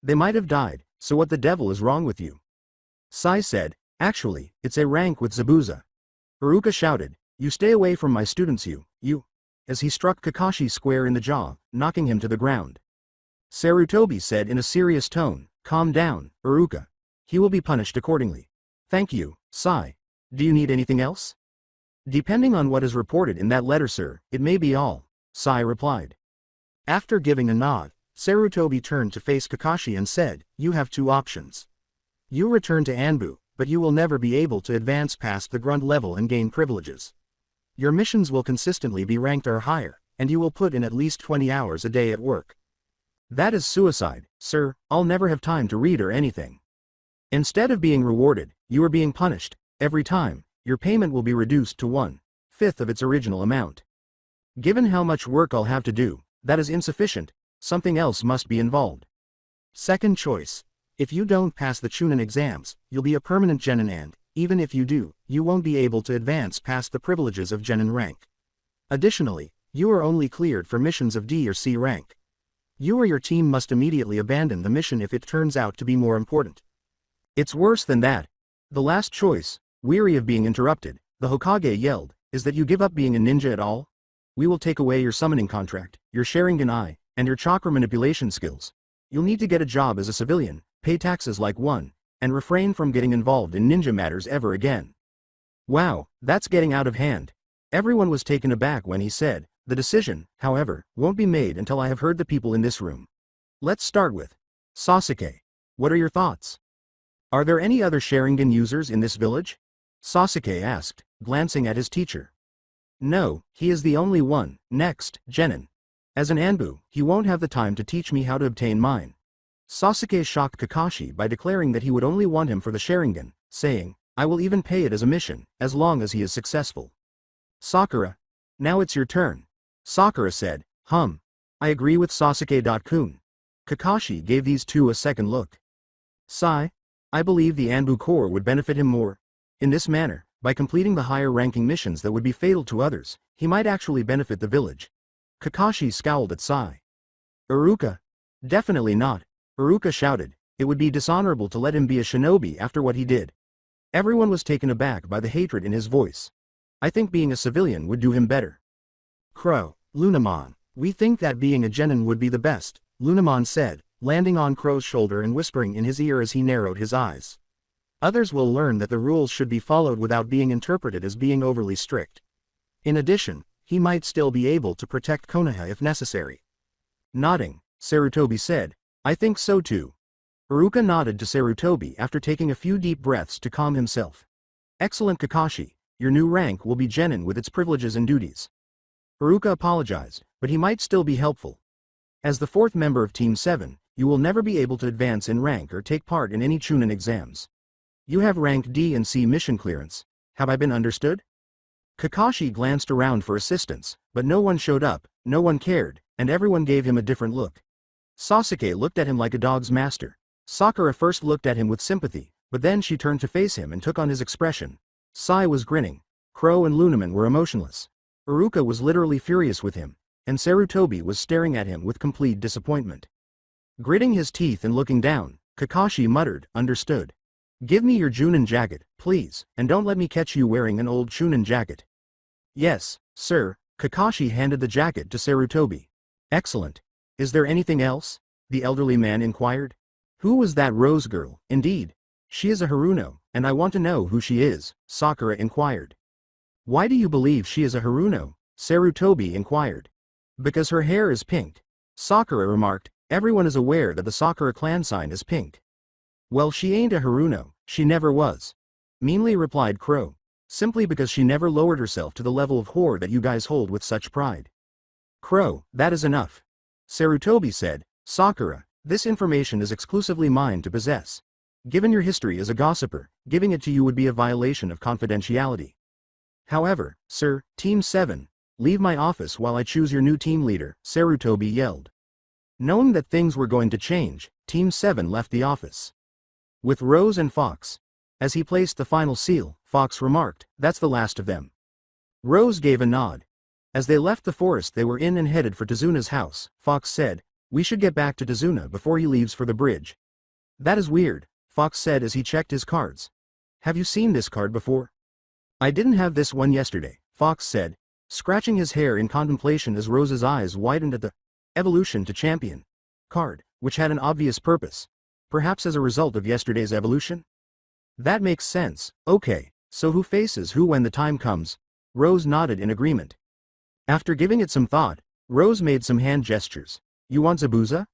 "They might have died, so what the devil is wrong with you?" Sai said, "Actually, it's a rank with Zabuza." Iruka shouted, "You stay away from my students you, as he struck Kakashi square in the jaw, knocking him to the ground. Sarutobi said in a serious tone, "Calm down, Iruka. He will be punished accordingly." "Thank you, Sai. Do you need anything else?" "Depending on what is reported in that letter, sir, it may be all," Sai replied. After giving a nod, Sarutobi turned to face Kakashi and said, "You have two options. You return to Anbu, but you will never be able to advance past the grunt level and gain privileges. Your missions will consistently be ranked or higher, and you will put in at least 20 hours a day at work. That is suicide, sir. I'll never have time to read or anything. Instead of being rewarded, you are being punished. Every time, your payment will be reduced to 1/5 of its original amount. Given how much work I'll have to do, that is insufficient. Something else must be involved. Second choice. If you don't pass the Chunin exams, you'll be a permanent genin and, even if you do, you won't be able to advance past the privileges of genin rank. Additionally, you are only cleared for missions of D or C rank. You or your team must immediately abandon the mission if it turns out to be more important." "It's worse than that. The last choice," weary of being interrupted, the Hokage yelled, "is that you give up being a ninja at all? We will take away your summoning contract, your Sharingan eye, and your chakra manipulation skills. You'll need to get a job as a civilian, pay taxes like one, and refrain from getting involved in ninja matters ever again." "Wow, that's getting out of hand." Everyone was taken aback when he said, The decision, however, won't be made until I have heard the people in this room. Let's start with Sasuke. What are your thoughts? Are there any other Sharingan users in this village? Sasuke asked, glancing at his teacher. No, he is the only one. Next, Genin. As an Anbu, he won't have the time to teach me how to obtain mine. Sasuke shocked Kakashi by declaring that he would only want him for the Sharingan, saying, I will even pay it as a mission, as long as he is successful. Sakura. Now it's your turn. Sakura said, I agree with Sasuke-kun. Kakashi gave these two a second look. Sai. I believe the Anbu Corps would benefit him more. In this manner, by completing the higher-ranking missions that would be fatal to others, he might actually benefit the village. Kakashi scowled at Sai. Iruka. Definitely not. Iruka shouted, it would be dishonorable to let him be a shinobi after what he did. Everyone was taken aback by the hatred in his voice. I think being a civilian would do him better. Crow. Lunamon. We think that being a genin would be the best, Lunamon said, landing on Crow's shoulder and whispering in his ear as he narrowed his eyes. Others will learn that the rules should be followed without being interpreted as being overly strict. In addition, he might still be able to protect Konoha if necessary. Nodding, Sarutobi said, I think so too. Iruka nodded to Sarutobi after taking a few deep breaths to calm himself. Excellent Kakashi, your new rank will be genin with its privileges and duties. Iruka apologized, but he might still be helpful. As the fourth member of Team 7, you will never be able to advance in rank or take part in any Chunin exams. You have rank D and C mission clearance. Have I been understood? Kakashi glanced around for assistance, but no one showed up, no one cared, and everyone gave him a different look. Sasuke looked at him like a dog's master. Sakura first looked at him with sympathy, but then she turned to face him and took on his expression. Sai was grinning. Crow and Lunaman were emotionless. Iruka was literally furious with him, and Sarutobi was staring at him with complete disappointment. Gritting his teeth and looking down, Kakashi muttered, understood. Give me your Junin jacket, please, and don't let me catch you wearing an old Chunin jacket. Yes, sir. Kakashi handed the jacket to Sarutobi. Excellent. Is there anything else? The elderly man inquired. Who was that Rose girl? Indeed. She is a Haruno, and I want to know who she is, Sakura inquired. Why do you believe she is a Haruno? Sarutobi inquired. Because her hair is pink. Sakura remarked, everyone is aware that the Sakura clan sign is pink. Well, she ain't a Haruno, she never was. Meanly replied Crow. Simply because she never lowered herself to the level of whore that you guys hold with such pride. Crow, that is enough. Sarutobi said, Sakura, this information is exclusively mine to possess. Given your history as a gossiper, giving it to you would be a violation of confidentiality. However, sir, Team 7, leave my office while I choose your new team leader, Sarutobi yelled. Knowing that things were going to change, Team 7 left the office. With Rose and Fox. As he placed the final seal, Fox remarked, that's the last of them. Rose gave a nod. As they left the forest they were in and headed for Tazuna's house, Fox said, we should get back to Tazuna before he leaves for the bridge. That is weird, Fox said as he checked his cards. Have you seen this card before? I didn't have this one yesterday, Fox said, scratching his hair in contemplation as Rose's eyes widened at the evolution to champion card, which had an obvious purpose. Perhaps as a result of yesterday's evolution? That makes sense. Okay, so who faces who when the time comes? Rose nodded in agreement. After giving it some thought, Rose made some hand gestures. You want Zabuza?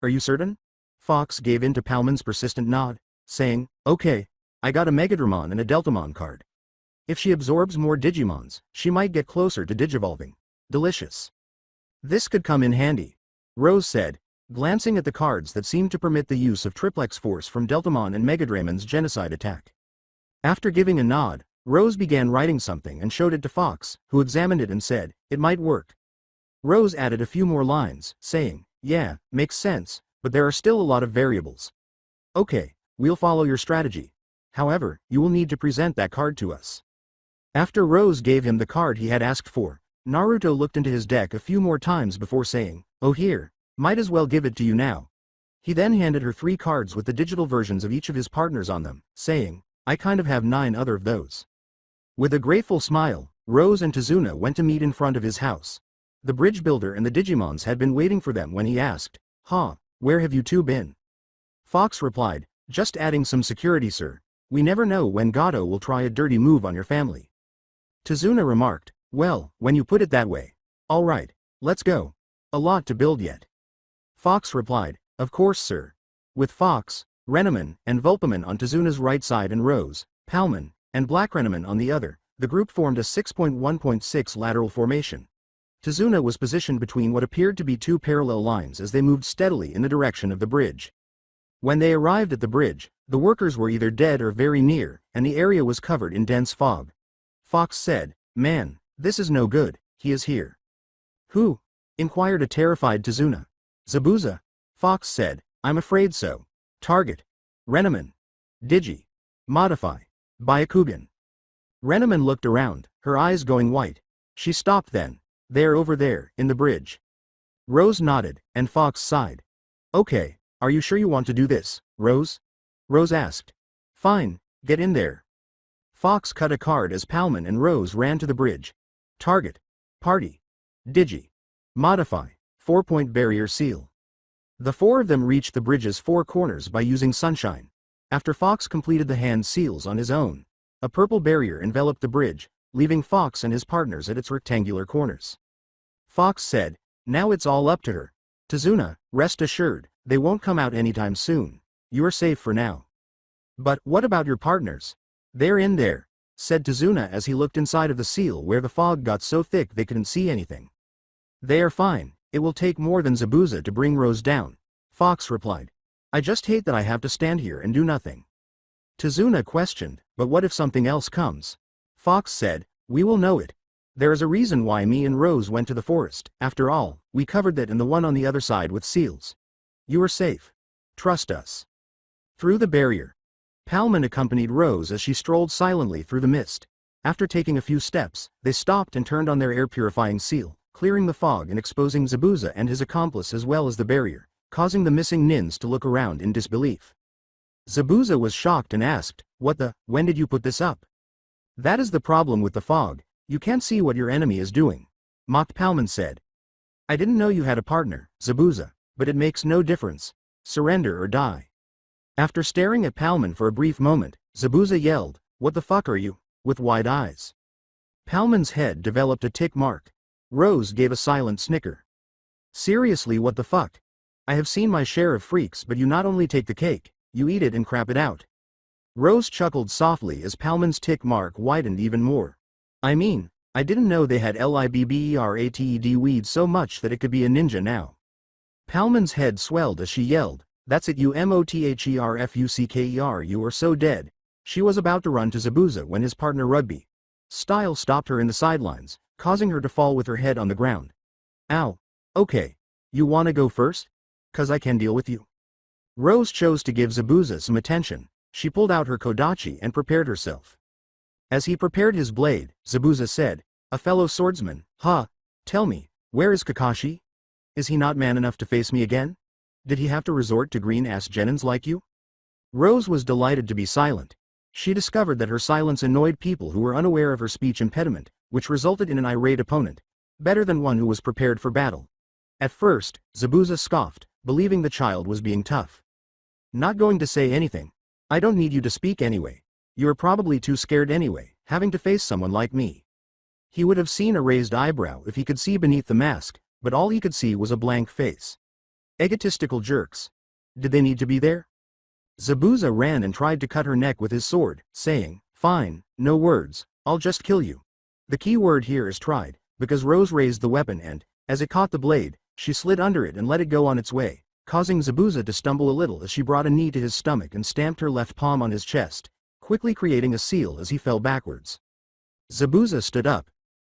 Are you certain? Fox gave in to Palmon's persistent nod, saying, okay, I got a Megadramon and a Deltamon card. If she absorbs more Digimons, she might get closer to digivolving. Delicious. This could come in handy, Rose said, glancing at the cards that seemed to permit the use of Triplex Force from Deltamon and Megadramon's genocide attack. After giving a nod, Rose began writing something and showed it to Fox, who examined it and said, it might work. Rose added a few more lines, saying, yeah, makes sense, but there are still a lot of variables. Okay, we'll follow your strategy. However, you will need to present that card to us. After Rose gave him the card he had asked for, Naruto looked into his deck a few more times before saying, oh here, might as well give it to you now. He then handed her 3 cards with the digital versions of each of his partners on them, saying, I kind of have 9 other of those. With a grateful smile, Rose and Tazuna went to meet in front of his house. The bridge builder and the Digimons had been waiting for them when he asked, where have you two been? Fox replied, just adding some security, sir. We never know when Gato will try a dirty move on your family. Tazuna remarked, well, when you put it that way. Alright, let's go. A lot to build yet. Fox replied, of course sir. With Fox, Renneman, and Vulpamon on Tizuna's right side and Rose, Palman, and Black Renneman on the other, the group formed a 6.1.6 lateral formation. Tizuna was positioned between what appeared to be two parallel lines as they moved steadily in the direction of the bridge. When they arrived at the bridge, the workers were either dead or very near, and the area was covered in dense fog. Fox said, man, this is no good, he is here. Who? Inquired a terrified Tizuna. Zabuza. Fox said, I'm afraid so. Target. Renneman. Digi. Modify. Byakugan. Renneman looked around, her eyes going white. She stopped then. There over there, in the bridge. Rose nodded, and Fox sighed. Okay, are you sure you want to do this, Rose? Rose asked. Fine, get in there. Fox cut a card as Palman and Rose ran to the bridge. Target. Party. Digi. Modify. 4-point barrier seal. The four of them reached the bridge's four corners by using sunshine. After Fox completed the hand seals on his own, a purple barrier enveloped the bridge, leaving Fox and his partners at its rectangular corners. Fox said, now it's all up to her. Tizuna, rest assured, they won't come out anytime soon. You are safe for now. But what about your partners? They're in there, said Tizuna as he looked inside of the seal where the fog got so thick they couldn't see anything. They are fine, it will take more than Zabuza to bring Rose down, Fox replied. I just hate that I have to stand here and do nothing. Tizuna questioned, but what if something else comes? Fox said, we will know it. There is a reason why me and Rose went to the forest. After all, we covered that and the one on the other side with seals. You are safe. Trust us. Through the barrier. Palman accompanied Rose as she strolled silently through the mist. After taking a few steps, they stopped and turned on their air-purifying seal, clearing the fog and exposing Zabuza and his accomplice as well as the barrier, causing the missing nins to look around in disbelief. Zabuza was shocked and asked, when did you put this up? That is the problem with the fog, you can't see what your enemy is doing, mocked Palman said. I didn't know you had a partner, Zabuza, but it makes no difference. Surrender or die. After staring at Palman for a brief moment, Zabuza yelled, what the fuck are you, with wide eyes. Palman's head developed a tick mark. Rose gave a silent snicker. Seriously, what the fuck? I have seen my share of freaks, but you not only take the cake, you eat it and crap it out. Rose chuckled softly as Palman's tick mark widened even more. I mean, I didn't know they had libberatted weed so much that it could be a ninja now. Palman's head swelled as she yelled, that's it you motherfucker, you are so dead. She was about to run to Zabuza when his partner Rugby Style stopped her in the sidelines, causing her to fall with her head on the ground. Ow. Okay. You wanna go first? 'Cause I can deal with you. Rose chose to give Zabuza some attention. She pulled out her Kodachi and prepared herself. As he prepared his blade, Zabuza said, a fellow swordsman, tell me, where is Kakashi? Is he not man enough to face me again? Did he have to resort to green-ass genins like you? Rose was delighted to be silent. She discovered that her silence annoyed people who were unaware of her speech impediment, which resulted in an irate opponent, better than one who was prepared for battle. At first, Zabuza scoffed, believing the child was being tough. Not going to say anything. I don't need you to speak anyway. You are probably too scared anyway, having to face someone like me. He would have seen a raised eyebrow if he could see beneath the mask, but all he could see was a blank face. Egotistical jerks. Did they need to be there? Zabuza ran and tried to cut her neck with his sword, saying, fine, no words, I'll just kill you. The key word here is tried, because Rose raised the weapon and, as it caught the blade, she slid under it and let it go on its way, causing Zabuza to stumble a little as she brought a knee to his stomach and stamped her left palm on his chest, quickly creating a seal as he fell backwards. Zabuza stood up.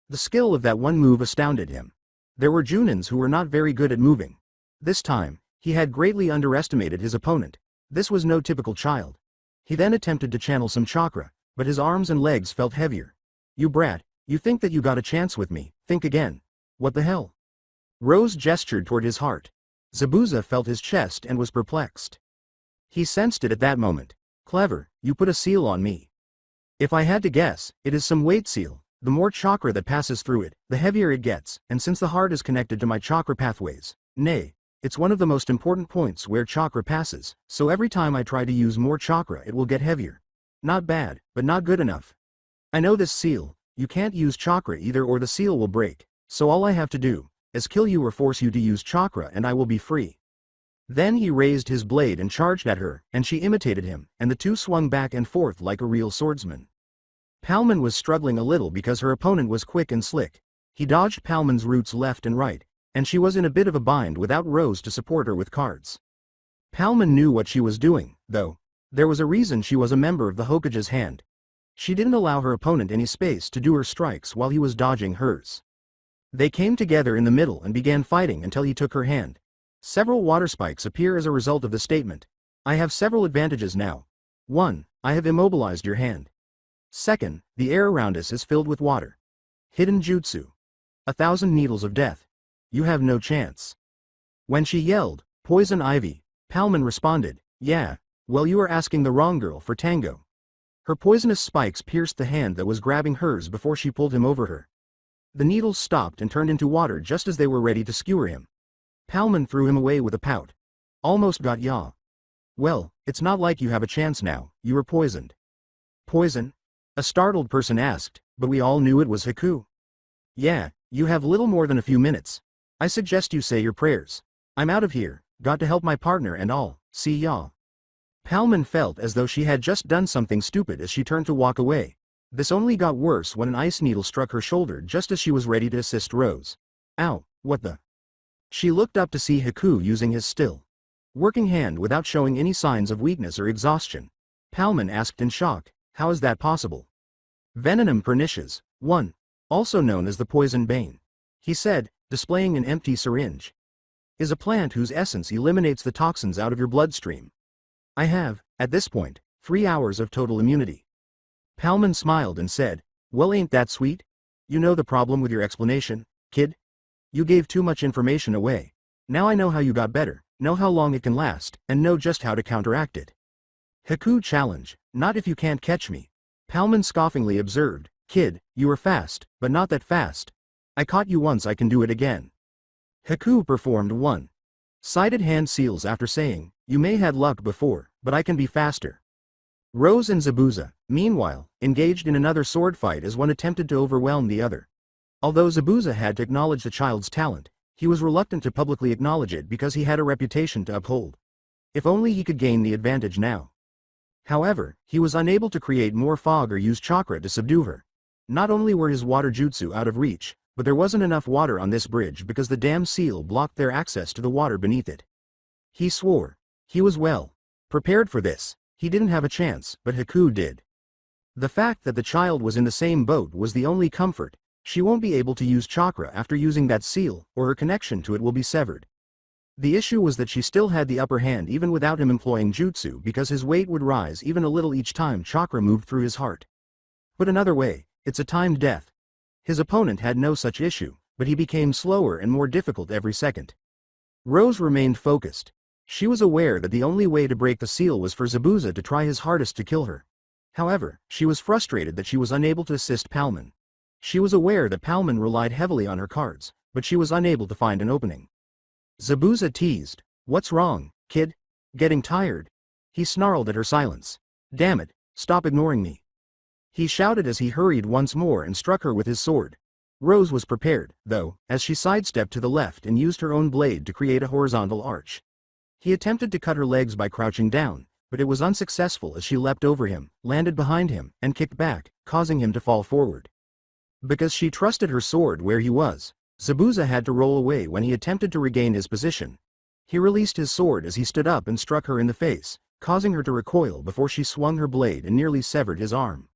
The skill of that one move astounded him. There were Junins who were not very good at moving. This time, he had greatly underestimated his opponent. This was no typical child. He then attempted to channel some chakra, but his arms and legs felt heavier. You brat, you think that you got a chance with me, think again. What the hell? Rose gestured toward his heart. Zabuza felt his chest and was perplexed. He sensed it at that moment. Clever, you put a seal on me. If I had to guess, it is some weight seal. The more chakra that passes through it, the heavier it gets, and since the heart is connected to my chakra pathways, it's one of the most important points where chakra passes, so every time I try to use more chakra it will get heavier. Not bad, but not good enough. I know this seal, you can't use chakra either or the seal will break. So all I have to do is kill you or force you to use chakra and I will be free. Then he raised his blade and charged at her, and she imitated him, and the two swung back and forth like a real swordsman. Palman was struggling a little because her opponent was quick and slick. He dodged Palman's roots left and right, and she was in a bit of a bind without Rose to support her with cards. Palman knew what she was doing, though. There was a reason she was a member of the Hokage's hand. She didn't allow her opponent any space to do her strikes while he was dodging hers. They came together in the middle and began fighting until he took her hand. Several water spikes appear as a result of the statement. I have several advantages now. 1. I have immobilized your hand. 2. The air around us is filled with water. Hidden jutsu. 1,000 needles of death. You have no chance. When she yelled, Poison Ivy, Palman responded, yeah, well you are asking the wrong girl for tango. Her poisonous spikes pierced the hand that was grabbing hers before she pulled him over her. The needles stopped and turned into water just as they were ready to skewer him. Palman threw him away with a pout. Almost got ya. Well, it's not like you have a chance now, you were poisoned. Poison? A startled person asked, but we all knew it was Haku. Yeah, you have little more than a few minutes. I suggest you say your prayers. I'm out of here, got to help my partner and all, see ya. Palman felt as though she had just done something stupid as she turned to walk away. This only got worse when an ice needle struck her shoulder just as she was ready to assist Rose. Ow, what the? She looked up to see Haku using his still working hand without showing any signs of weakness or exhaustion. Palman asked in shock, how is that possible? Venom pernicious, 1, also known as the poison bane, he said, displaying an empty syringe, is a plant whose essence eliminates the toxins out of your bloodstream. I have, at this point, 3 hours of total immunity. Palman smiled and said, well ain't that sweet? You know the problem with your explanation, kid? You gave too much information away. Now I know how you got better, know how long it can last, and know just how to counteract it. Haku challenge, not if you can't catch me. Palman scoffingly observed, kid, you are fast, but not that fast. I caught you once, I can do it again. Haku performed 1-sided hand seals after saying, you may had luck before, but I can be faster. Rose and Zabuza, meanwhile, engaged in another sword fight as one attempted to overwhelm the other. Although Zabuza had to acknowledge the child's talent, he was reluctant to publicly acknowledge it because he had a reputation to uphold. If only he could gain the advantage now. However, he was unable to create more fog or use chakra to subdue her. Not only were his water jutsu out of reach, but there wasn't enough water on this bridge because the dam seal blocked their access to the water beneath it. He swore. He was well prepared for this. He didn't have a chance, but Haku did. The fact that the child was in the same boat was the only comfort. She won't be able to use chakra after using that seal, or her connection to it will be severed. The issue was that she still had the upper hand even without him employing jutsu because his weight would rise even a little each time chakra moved through his heart. Put another way, it's a timed death. His opponent had no such issue, but he became slower and more difficult every second. Rose remained focused. She was aware that the only way to break the seal was for Zabuza to try his hardest to kill her. However, she was frustrated that she was unable to assist Palman. She was aware that Palman relied heavily on her cards, but she was unable to find an opening. Zabuza teased, what's wrong, kid? Getting tired? He snarled at her silence. Damn it, stop ignoring me. He shouted as he hurried once more and struck her with his sword. Rose was prepared, though, as she sidestepped to the left and used her own blade to create a horizontal arch. He attempted to cut her legs by crouching down, but it was unsuccessful as she leapt over him, landed behind him, and kicked back, causing him to fall forward. Because she trusted her sword where he was, Zabuza had to roll away when he attempted to regain his position. He released his sword as he stood up and struck her in the face, causing her to recoil before she swung her blade and nearly severed his arm.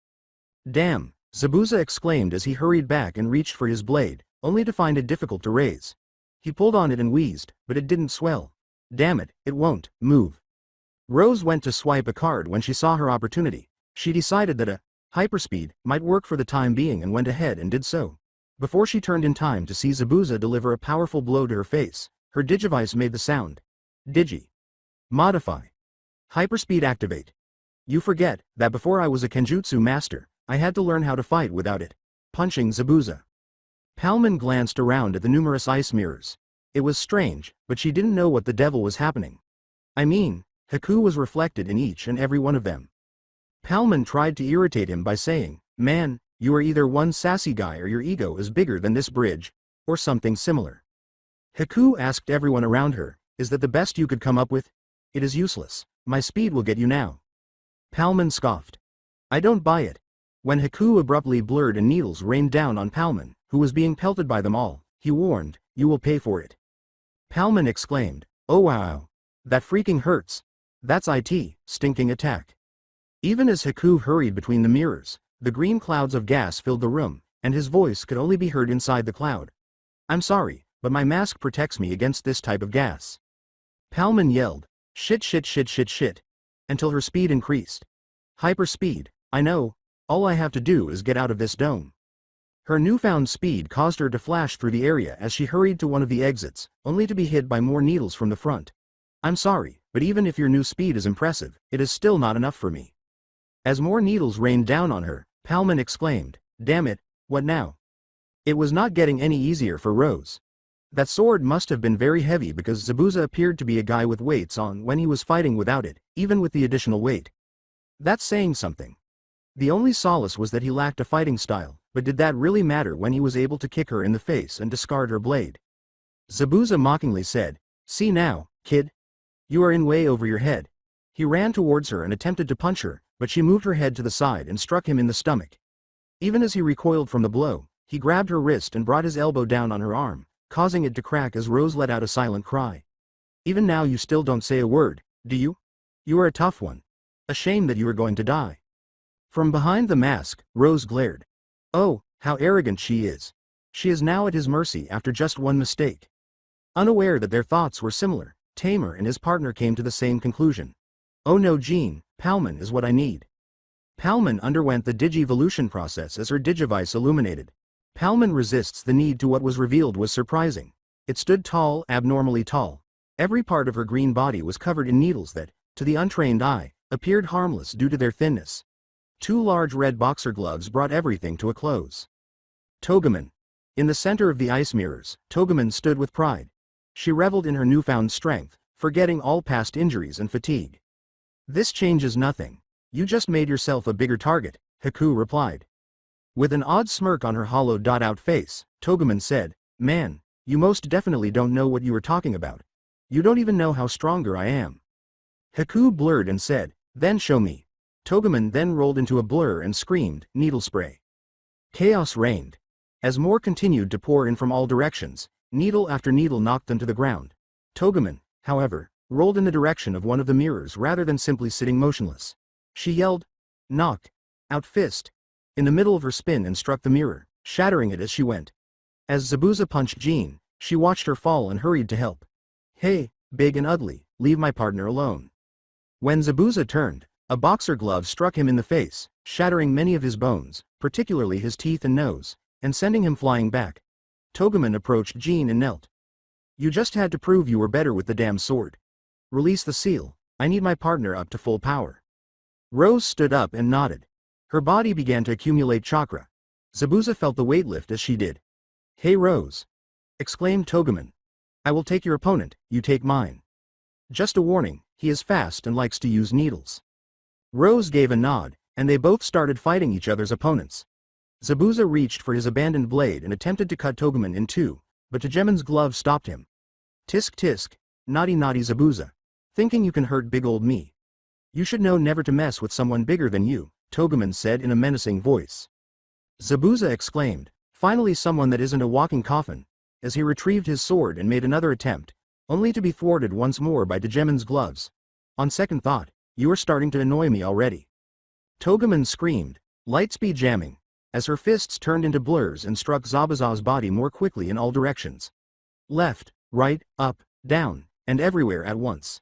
Damn, Zabuza exclaimed as he hurried back and reached for his blade, only to find it difficult to raise. He pulled on it and wheezed, but it didn't swell. Damn it, it won't move. Rose went to swipe a card when she saw her opportunity. She decided that a hyperspeed might work for the time being and went ahead and did so. Before she turned in time to see Zabuza deliver a powerful blow to her face, her digivice made the sound. Digi. Modify. Hyperspeed activate. You forget that before I was a Kenjutsu master, I had to learn how to fight without it. Punching Zabuza. Palman glanced around at the numerous ice mirrors. It was strange, but she didn't know what the devil was happening. I mean, Haku was reflected in each and every one of them. Palman tried to irritate him by saying, man, you are either one sassy guy or your ego is bigger than this bridge. or something similar. Haku asked everyone around her, is that the best you could come up with? It is useless. My speed will get you now. Palman scoffed. I don't buy it. When Haku abruptly blurred and needles rained down on Palman, who was being pelted by them all, he warned, you will pay for it. Palman exclaimed, oh wow. That freaking hurts. That's it, stinking attack. Even as Haku hurried between the mirrors, the green clouds of gas filled the room, and his voice could only be heard inside the cloud. I'm sorry, but my mask protects me against this type of gas. Palman yelled, shit, until her speed increased. Hyper speed, I know, all I have to do is get out of this dome. Her newfound speed caused her to flash through the area as she hurried to one of the exits, only to be hit by more needles from the front. I'm sorry, but even if your new speed is impressive, it is still not enough for me. As more needles rained down on her, Palman exclaimed, damn it, what now? It was not getting any easier for Rose. That sword must have been very heavy because Zabuza appeared to be a guy with weights on when he was fighting without it, even with the additional weight. That's saying something. The only solace was that he lacked a fighting style, but did that really matter when he was able to kick her in the face and discard her blade? Zabuza mockingly said, see now, kid? You are in way over your head. He ran towards her and attempted to punch her, but she moved her head to the side and struck him in the stomach. Even as he recoiled from the blow, he grabbed her wrist and brought his elbow down on her arm, causing it to crack as Rose let out a silent cry. Even now you still don't say a word, do you? You are a tough one. A shame that you are going to die. From behind the mask, Rose glared. Oh, how arrogant she is. She is now at his mercy after just one mistake. Unaware that their thoughts were similar, Tamer and his partner came to the same conclusion. Oh no, Jean, Palman is what I need. Palman underwent the digivolution process as her digivice illuminated. Palman resists the need to what was revealed was surprising. It stood tall, abnormally tall. Every part of her green body was covered in needles that, to the untrained eye, appeared harmless due to their thinness. 2 large red boxer gloves brought everything to a close. Togeman. In the center of the ice mirrors, Togeman stood with pride. She reveled in her newfound strength, forgetting all past injuries and fatigue. This changes nothing. You just made yourself a bigger target, Haku replied. With an odd smirk on her hollowed-out face, Togeman said, man, you most definitely don't know what you are talking about. You don't even know how stronger I am. Haku blurred and said, then show me. Togeman then rolled into a blur and screamed, needle spray. Chaos reigned. As more continued to pour in from all directions, needle after needle knocked them to the ground. Togeman, however, rolled in the direction of one of the mirrors rather than simply sitting motionless. She yelled, knock out fist, in the middle of her spin and struck the mirror, shattering it as she went. As Zabuza punched Jean, she watched her fall and hurried to help. Hey, big and ugly, leave my partner alone. When Zabuza turned, a boxer glove struck him in the face, shattering many of his bones, particularly his teeth and nose, and sending him flying back. Togeman approached Jean and knelt. You just had to prove you were better with the damn sword. Release the seal, I need my partner up to full power. Rose stood up and nodded. Her body began to accumulate chakra. Zabuza felt the weight lift as she did. Hey Rose! Exclaimed Togeman. I will take your opponent, you take mine. Just a warning, he is fast and likes to use needles. Rose gave a nod, and they both started fighting each other's opponents. Zabuza reached for his abandoned blade and attempted to cut Togeman in two, but Togeman's glove stopped him. Tisk tisk, naughty Zabuza. Thinking you can hurt big old me. You should know never to mess with someone bigger than you, Togeman said in a menacing voice. Zabuza exclaimed, finally someone that isn't a walking coffin, as he retrieved his sword and made another attempt, only to be thwarted once more by Togeman's gloves. On second thought, you are starting to annoy me already. Togeman screamed, lightspeed jamming, as her fists turned into blurs and struck Zabuza's body more quickly in all directions. Left, right, up, down, and everywhere at once.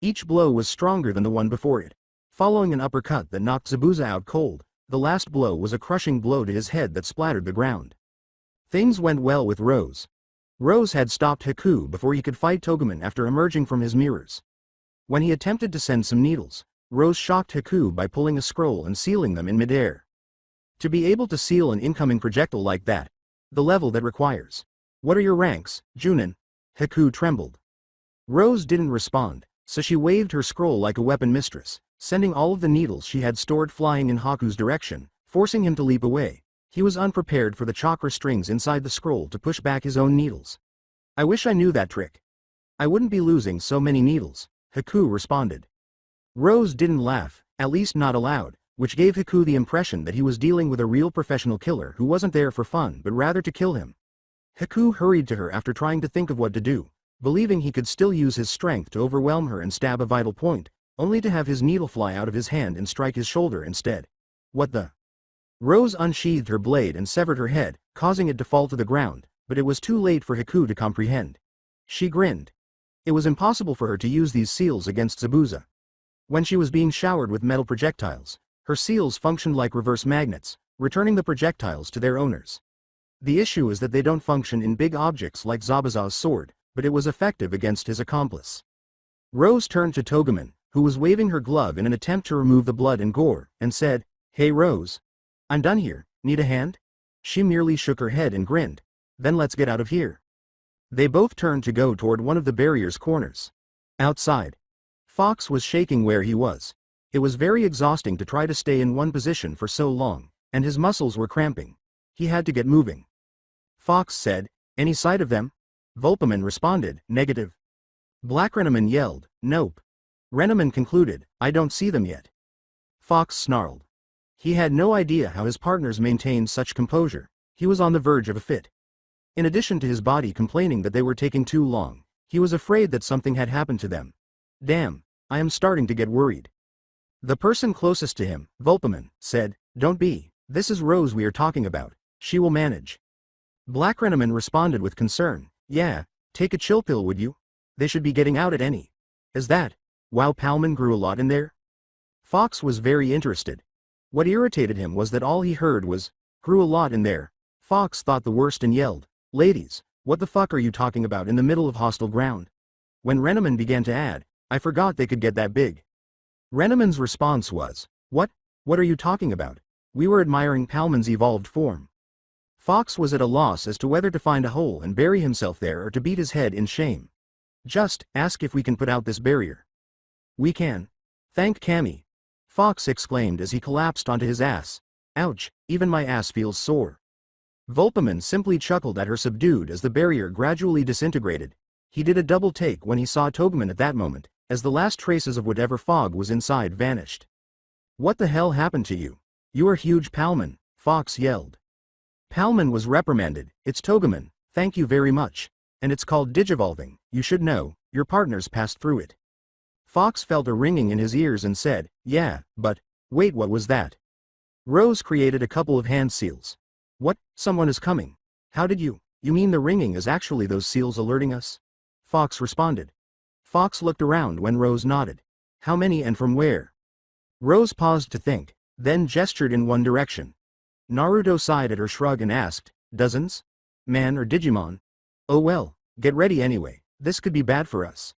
Each blow was stronger than the one before it. Following an uppercut that knocked Zabuza out cold, the last blow was a crushing blow to his head that splattered the ground. Things went well with Rose. Rose had stopped Haku before he could fight Togeman after emerging from his mirrors. When he attempted to send some needles, Rose shocked Haku by pulling a scroll and sealing them in midair. To be able to seal an incoming projectile like that, the level that requires. What are your ranks, Junin? Haku trembled. Rose didn't respond, so she waved her scroll like a weapon mistress, sending all of the needles she had stored flying in Haku's direction, forcing him to leap away. He was unprepared for the chakra strings inside the scroll to push back his own needles. I wish I knew that trick. I wouldn't be losing so many needles, Haku responded. Rose didn't laugh, at least not aloud, which gave Haku the impression that he was dealing with a real professional killer who wasn't there for fun but rather to kill him. Haku hurried to her after trying to think of what to do, believing he could still use his strength to overwhelm her and stab a vital point, only to have his needle fly out of his hand and strike his shoulder instead. What the? Rose unsheathed her blade and severed her head, causing it to fall to the ground, but it was too late for Haku to comprehend. She grinned. It was impossible for her to use these seals against Zabuza. When she was being showered with metal projectiles, her seals functioned like reverse magnets, returning the projectiles to their owners. The issue is that they don't function in big objects like Zabuza's sword, but it was effective against his accomplice. Rose turned to Togeman, who was waving her glove in an attempt to remove the blood and gore, and said, "Hey Rose. I'm done here, need a hand?" She merely shook her head and grinned. "Then let's get out of here." They both turned to go toward one of the barrier's corners. Outside, Fox was shaking where he was. It was very exhausting to try to stay in one position for so long, and his muscles were cramping. He had to get moving. Fox said, "Any sight of them?" Volpaman responded, "Negative." Black Reneman yelled, "Nope." Reneman concluded, "I don't see them yet." Fox snarled. He had no idea how his partners maintained such composure. He was on the verge of a fit. In addition to his body complaining that they were taking too long, he was afraid that something had happened to them. "Damn, I am starting to get worried." The person closest to him, Volpaman, said, "Don't be, this is Rose we are talking about, she will manage." Black Reneman responded with concern, "Yeah, take a chill pill would you? They should be getting out at any. Is that, wow Palman grew a lot in there?" Fox was very interested. What irritated him was that all he heard was, "grew a lot in there." Fox thought the worst and yelled, "Ladies, what the fuck are you talking about in the middle of hostile ground?" When Reneman began to add, "I forgot they could get that big." Reneman's response was, What are you talking about? We were admiring Palman's evolved form." Fox was at a loss as to whether to find a hole and bury himself there or to beat his head in shame. "Just ask if we can put out this barrier." "We can. Thank Cammy," Fox exclaimed as he collapsed onto his ass. "Ouch, even my ass feels sore." Volpaman simply chuckled at her subdued as the barrier gradually disintegrated. He did a double take when he saw Togeman at that moment, as the last traces of whatever fog was inside vanished. "What the hell happened to you? You are huge Palman," Fox yelled. Palman was reprimanded, "It's Togeman, thank you very much. And it's called digivolving, you should know, your partners passed through it." Fox felt a ringing in his ears and said, "Yeah, but, wait what was that?" Rose created a couple of hand seals. "What, someone is coming. How did you mean the ringing is actually those seals alerting us?" Fox responded. Fox looked around when Rose nodded. "How many and from where?" Rose paused to think, then gestured in one direction. Naruto sighed at her shrug and asked, "Dozens? Man or Digimon? Oh well, get ready anyway, this could be bad for us."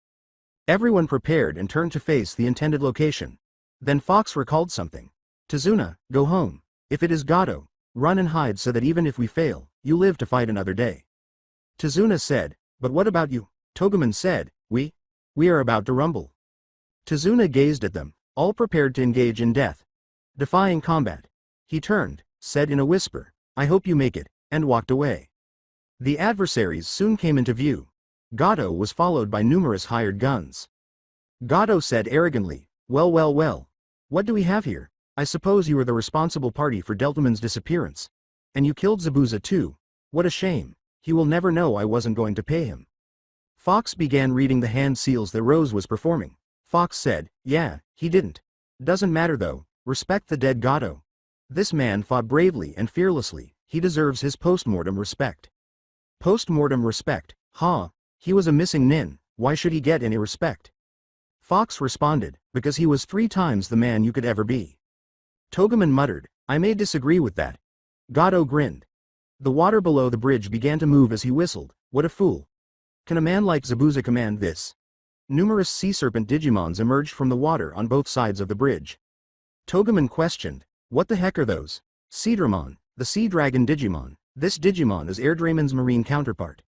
Everyone prepared and turned to face the intended location. Then Fox recalled something. "Tazuna, go home. If it is Gato, run and hide so that even if we fail, you live to fight another day." Tazuna said, "But what about you?" Togeman said, We are about to rumble." Tazuna gazed at them, all prepared to engage in death defying combat. He turned, said in a whisper, "I hope you make it," and walked away. The adversaries soon came into view. Gato was followed by numerous hired guns. Gato said arrogantly, well, what do we have here? I suppose you were the responsible party for Deltaman's disappearance. And you killed Zabuza too. What a shame, he will never know I wasn't going to pay him." Fox began reading the hand seals that Rose was performing. Fox said, "Yeah, he didn't. Doesn't matter though, respect the dead Gato. This man fought bravely and fearlessly, he deserves his post-mortem respect." "Post-mortem respect, huh? He was a missing nin, why should he get any respect?" Fox responded, "Because he was 3 times the man you could ever be." Togeman muttered, "I may disagree with that." Gato grinned. The water below the bridge began to move as he whistled, "What a fool. Can a man like Zabuza command this?" Numerous sea serpent Digimons emerged from the water on both sides of the bridge. Togeman questioned, "What the heck are those?" "Seadramon, the sea dragon Digimon. This Digimon is Airdramon's marine counterpart.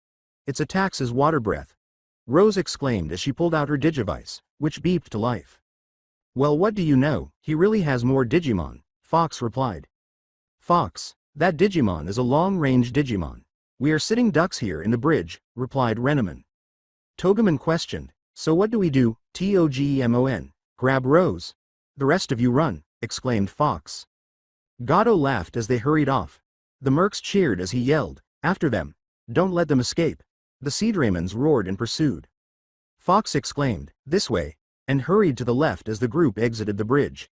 Its attacks is water breath." Rose exclaimed as she pulled out her Digivice, which beeped to life. "Well, what do you know, he really has more Digimon," Fox replied. "Fox, That Digimon is a long-range Digimon. We are sitting ducks here in the bridge, replied Renamon. Togemon questioned, so what do we do, Togemon? Grab Rose. The rest of you run, exclaimed Fox. Gato laughed as they hurried off. The mercs cheered as he yelled, after them. Don't let them escape. The Seadramons roared and pursued. Fox exclaimed, this way, and hurried to the left as the group exited the bridge.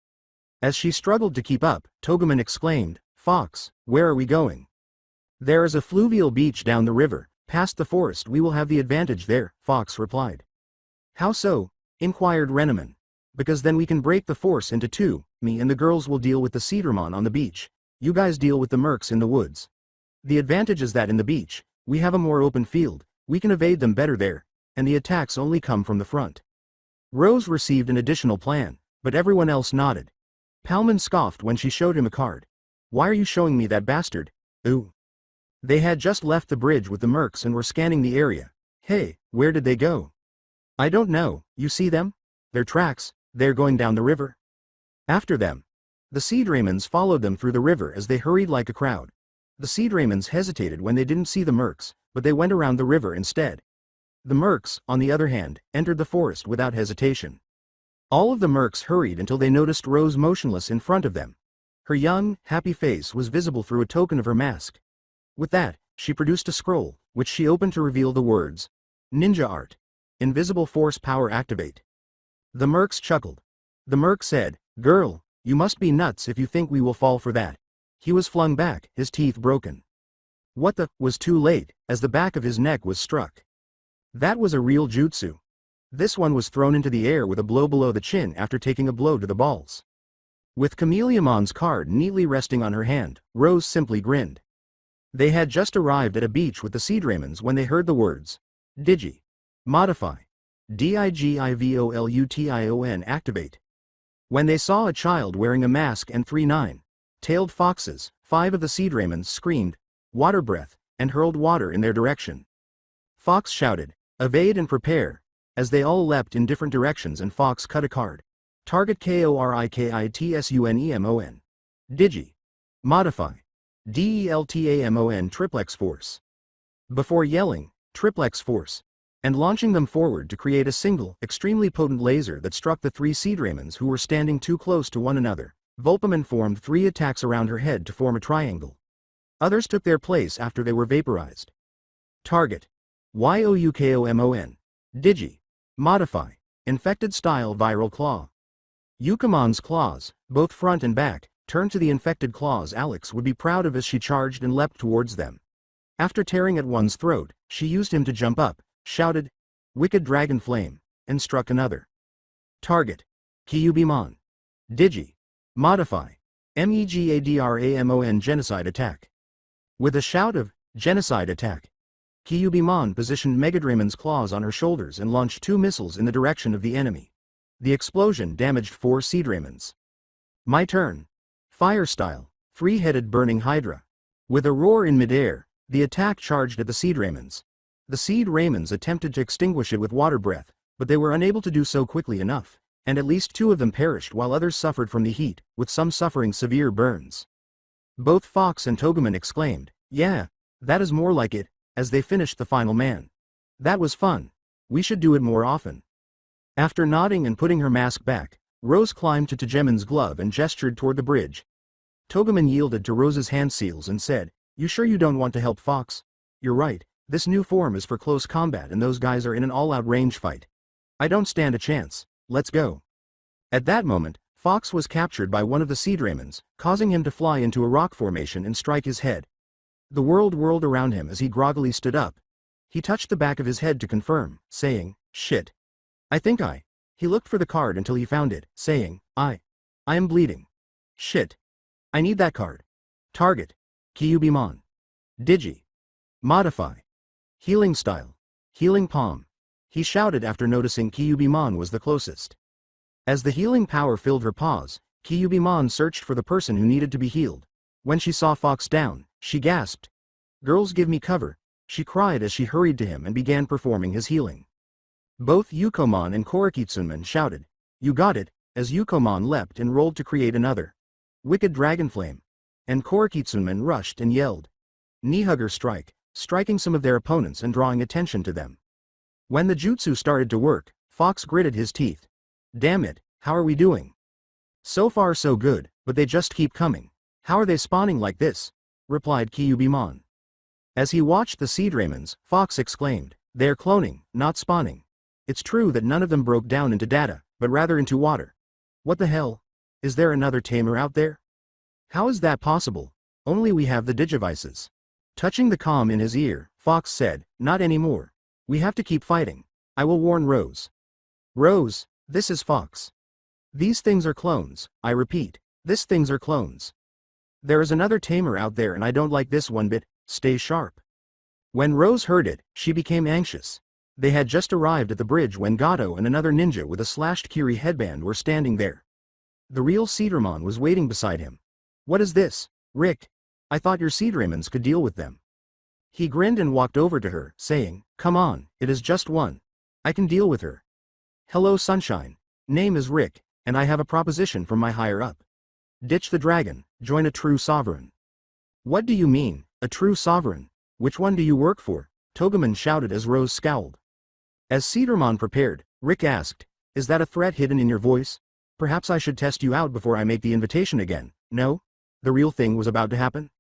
As she struggled to keep up, Togemon exclaimed, Fox, where are we going? There is a fluvial beach down the river, past the forest. We will have the advantage there, Fox replied. How so? Inquired Renamon. Because then we can break the force into two, me and the girls will deal with the Seadramon on the beach, you guys deal with the mercs in the woods. The advantage is that in the beach, we have a more open field, we can evade them better there, and the attacks only come from the front. Rose received an additional plan, but everyone else nodded. Palmon scoffed when she showed him a card. Why are you showing me that bastard? Ooh. They had just left the bridge with the mercs and were scanning the area. Hey, where did they go? I don't know, you see them? Their tracks, they're going down the river. After them. The Seadramons followed them through the river as they hurried like a crowd. The Seadramons hesitated when they didn't see the mercs, but they went around the river instead. The mercs, on the other hand, entered the forest without hesitation. All of the mercs hurried until they noticed Rose motionless in front of them. Her young, happy face was visible through a token of her mask. With that, she produced a scroll, which she opened to reveal the words, Ninja Art. Invisible Force Power Activate. The mercs chuckled. The merc said, Girl, you must be nuts if you think we will fall for that. He was flung back, his teeth broken. What the, was too late, as the back of his neck was struck. That was a real jutsu. This one was thrown into the air with a blow below the chin after taking a blow to the balls. With Chameleon's card neatly resting on her hand, Rose simply grinned. They had just arrived at a beach with the Seadramons when they heard the words, Digi. Modify. Digivolution activate. When they saw a child wearing a mask and 3 9-tailed foxes, 5 of the Seadramons screamed, Water breath, and hurled water in their direction. Fox shouted, Evade and prepare, as they all leapt in different directions and Fox cut a card. Target KORIKITSUNEMON. Digi. Modify. DELTAMON Triplex Force. Before yelling, Triplex Force, and launching them forward to create a single, extremely potent laser that struck the 3 Seadramons who were standing too close to one another, Volpamon formed 3 attacks around her head to form a triangle. Others took their place after they were vaporized. Target. YOUKOMON. Digi. Modify. Infected Style Viral Claw. Yukamon's claws, both front and back, turned to the infected claws Alex would be proud of as she charged and leapt towards them. After tearing at one's throat, she used him to jump up, shouted, Wicked Dragon Flame, and struck another. Target. Kyubimon. Digi. Modify. MEGADRAMON Genocide Attack. With a shout of, Genocide Attack, Kyubimon positioned Megadramon's claws on her shoulders and launched 2 missiles in the direction of the enemy. The explosion damaged 4 Seadramons. My turn. Fire Style, 3-headed Burning Hydra. With a roar in midair, the attack charged at the Seadramons. The Seadramons attempted to extinguish it with water breath, but they were unable to do so quickly enough, and at least 2 of them perished while others suffered from the heat, with some suffering severe burns. Both Fox and Togemon exclaimed, Yeah, that is more like it, as they finished the final man. That was fun. We should do it more often. After nodding and putting her mask back, Rose climbed to Togemon's glove and gestured toward the bridge. Togemon yielded to Rose's hand seals and said, You sure you don't want to help Fox? You're right, this new form is for close combat and those guys are in an all-out range fight. I don't stand a chance, let's go. At that moment, Fox was captured by one of the Seadramons, causing him to fly into a rock formation and strike his head. The world whirled around him as he groggily stood up. He touched the back of his head to confirm, saying, Shit. I think He looked for the card until he found it, saying, I am bleeding. Shit. I need that card. Target. Kyubimon. Digi. Modify. Healing Style. Healing Palm. He shouted after noticing Kyubimon was the closest. As the healing power filled her paws, Kyubimon searched for the person who needed to be healed. When she saw Fox down, she gasped. Girls, give me cover, she cried as she hurried to him and began performing his healing. Both Yukomon and Korikitsunmon shouted, You got it, as Yukomon leapt and rolled to create another. Wicked Dragon Flame. and Korakitsunmen rushed and yelled. Knee-hugger strike, striking some of their opponents and drawing attention to them. When the jutsu started to work, Fox gritted his teeth. Damn it, how are we doing? So far so good, but they just keep coming. How are they spawning like this? Replied Kyubimon. As he watched the Sea Draymons, Fox exclaimed, they're cloning, not spawning. It's true that none of them broke down into data, but rather into water. What the hell? Is there another tamer out there? How is that possible? Only we have the Digivices. Touching the comm in his ear, Fox said, not anymore. We have to keep fighting. I will warn Rose. Rose, this is Fox. These things are clones, I repeat, these things are clones. There is another tamer out there and I don't like this one bit, stay sharp. When Rose heard it, she became anxious. They had just arrived at the bridge when Gato and another ninja with a slashed Kiri headband were standing there. The real Cedarmon was waiting beside him. What is this, Rick? I thought your Cedraymons could deal with them. He grinned and walked over to her, saying, come on, it is just one. I can deal with her. Hello Sunshine. Name is Rick, and I have a proposition from my higher up. Ditch the dragon, join a true sovereign. What do you mean, a true sovereign? Which one do you work for? Togeman shouted as Rose scowled. As Cedarmon prepared, Rick asked, is that a threat hidden in your voice? Perhaps I should test you out before I make the invitation again, no? The real thing was about to happen?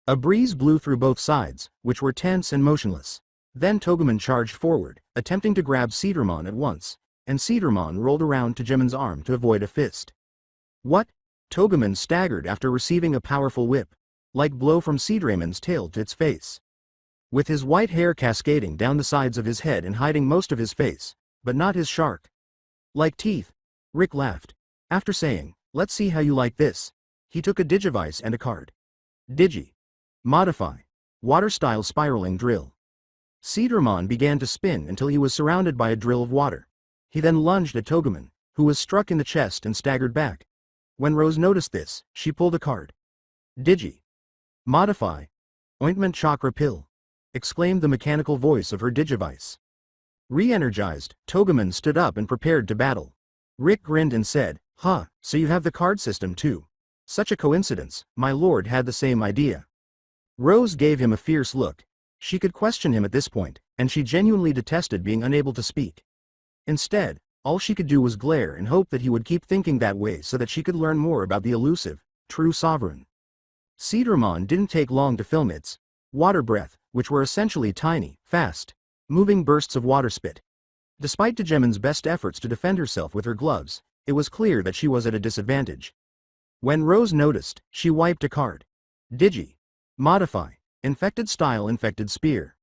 A breeze blew through both sides, which were tense and motionless. Then Togeman charged forward, attempting to grab Cedarmon at once, and Cedarmon rolled around to Togeman's arm to avoid a fist. What? Togeman staggered after receiving a powerful whip-like blow from Cedraymon's tail to its face. With his white hair cascading down the sides of his head and hiding most of his face, but not his shark-like teeth, Rick laughed. After saying, let's see how you like this, he took a Digivice and a card. Digi. Modify. Water-style spiraling drill. Cedarmon began to spin until he was surrounded by a drill of water. He then lunged at Togeman, who was struck in the chest and staggered back. When Rose noticed this, she pulled a card. Digi. Modify. Ointment chakra pill. Exclaimed the mechanical voice of her Digivice. Re-energized, Togeman stood up and prepared to battle. Rick grinned and said, huh, so you have the card system too. Such a coincidence, my lord had the same idea. Rose gave him a fierce look. She could question him at this point, and she genuinely detested being unable to speak. Instead, all she could do was glare and hope that he would keep thinking that way so that she could learn more about the elusive, true sovereign. Cedarmon didn't take long to film its water breath, which were essentially tiny, fast-moving bursts of water spit. Despite Digimon's best efforts to defend herself with her gloves, it was clear that she was at a disadvantage. When Rose noticed, she wiped a card. Digi. Modify. Infected style infected spear.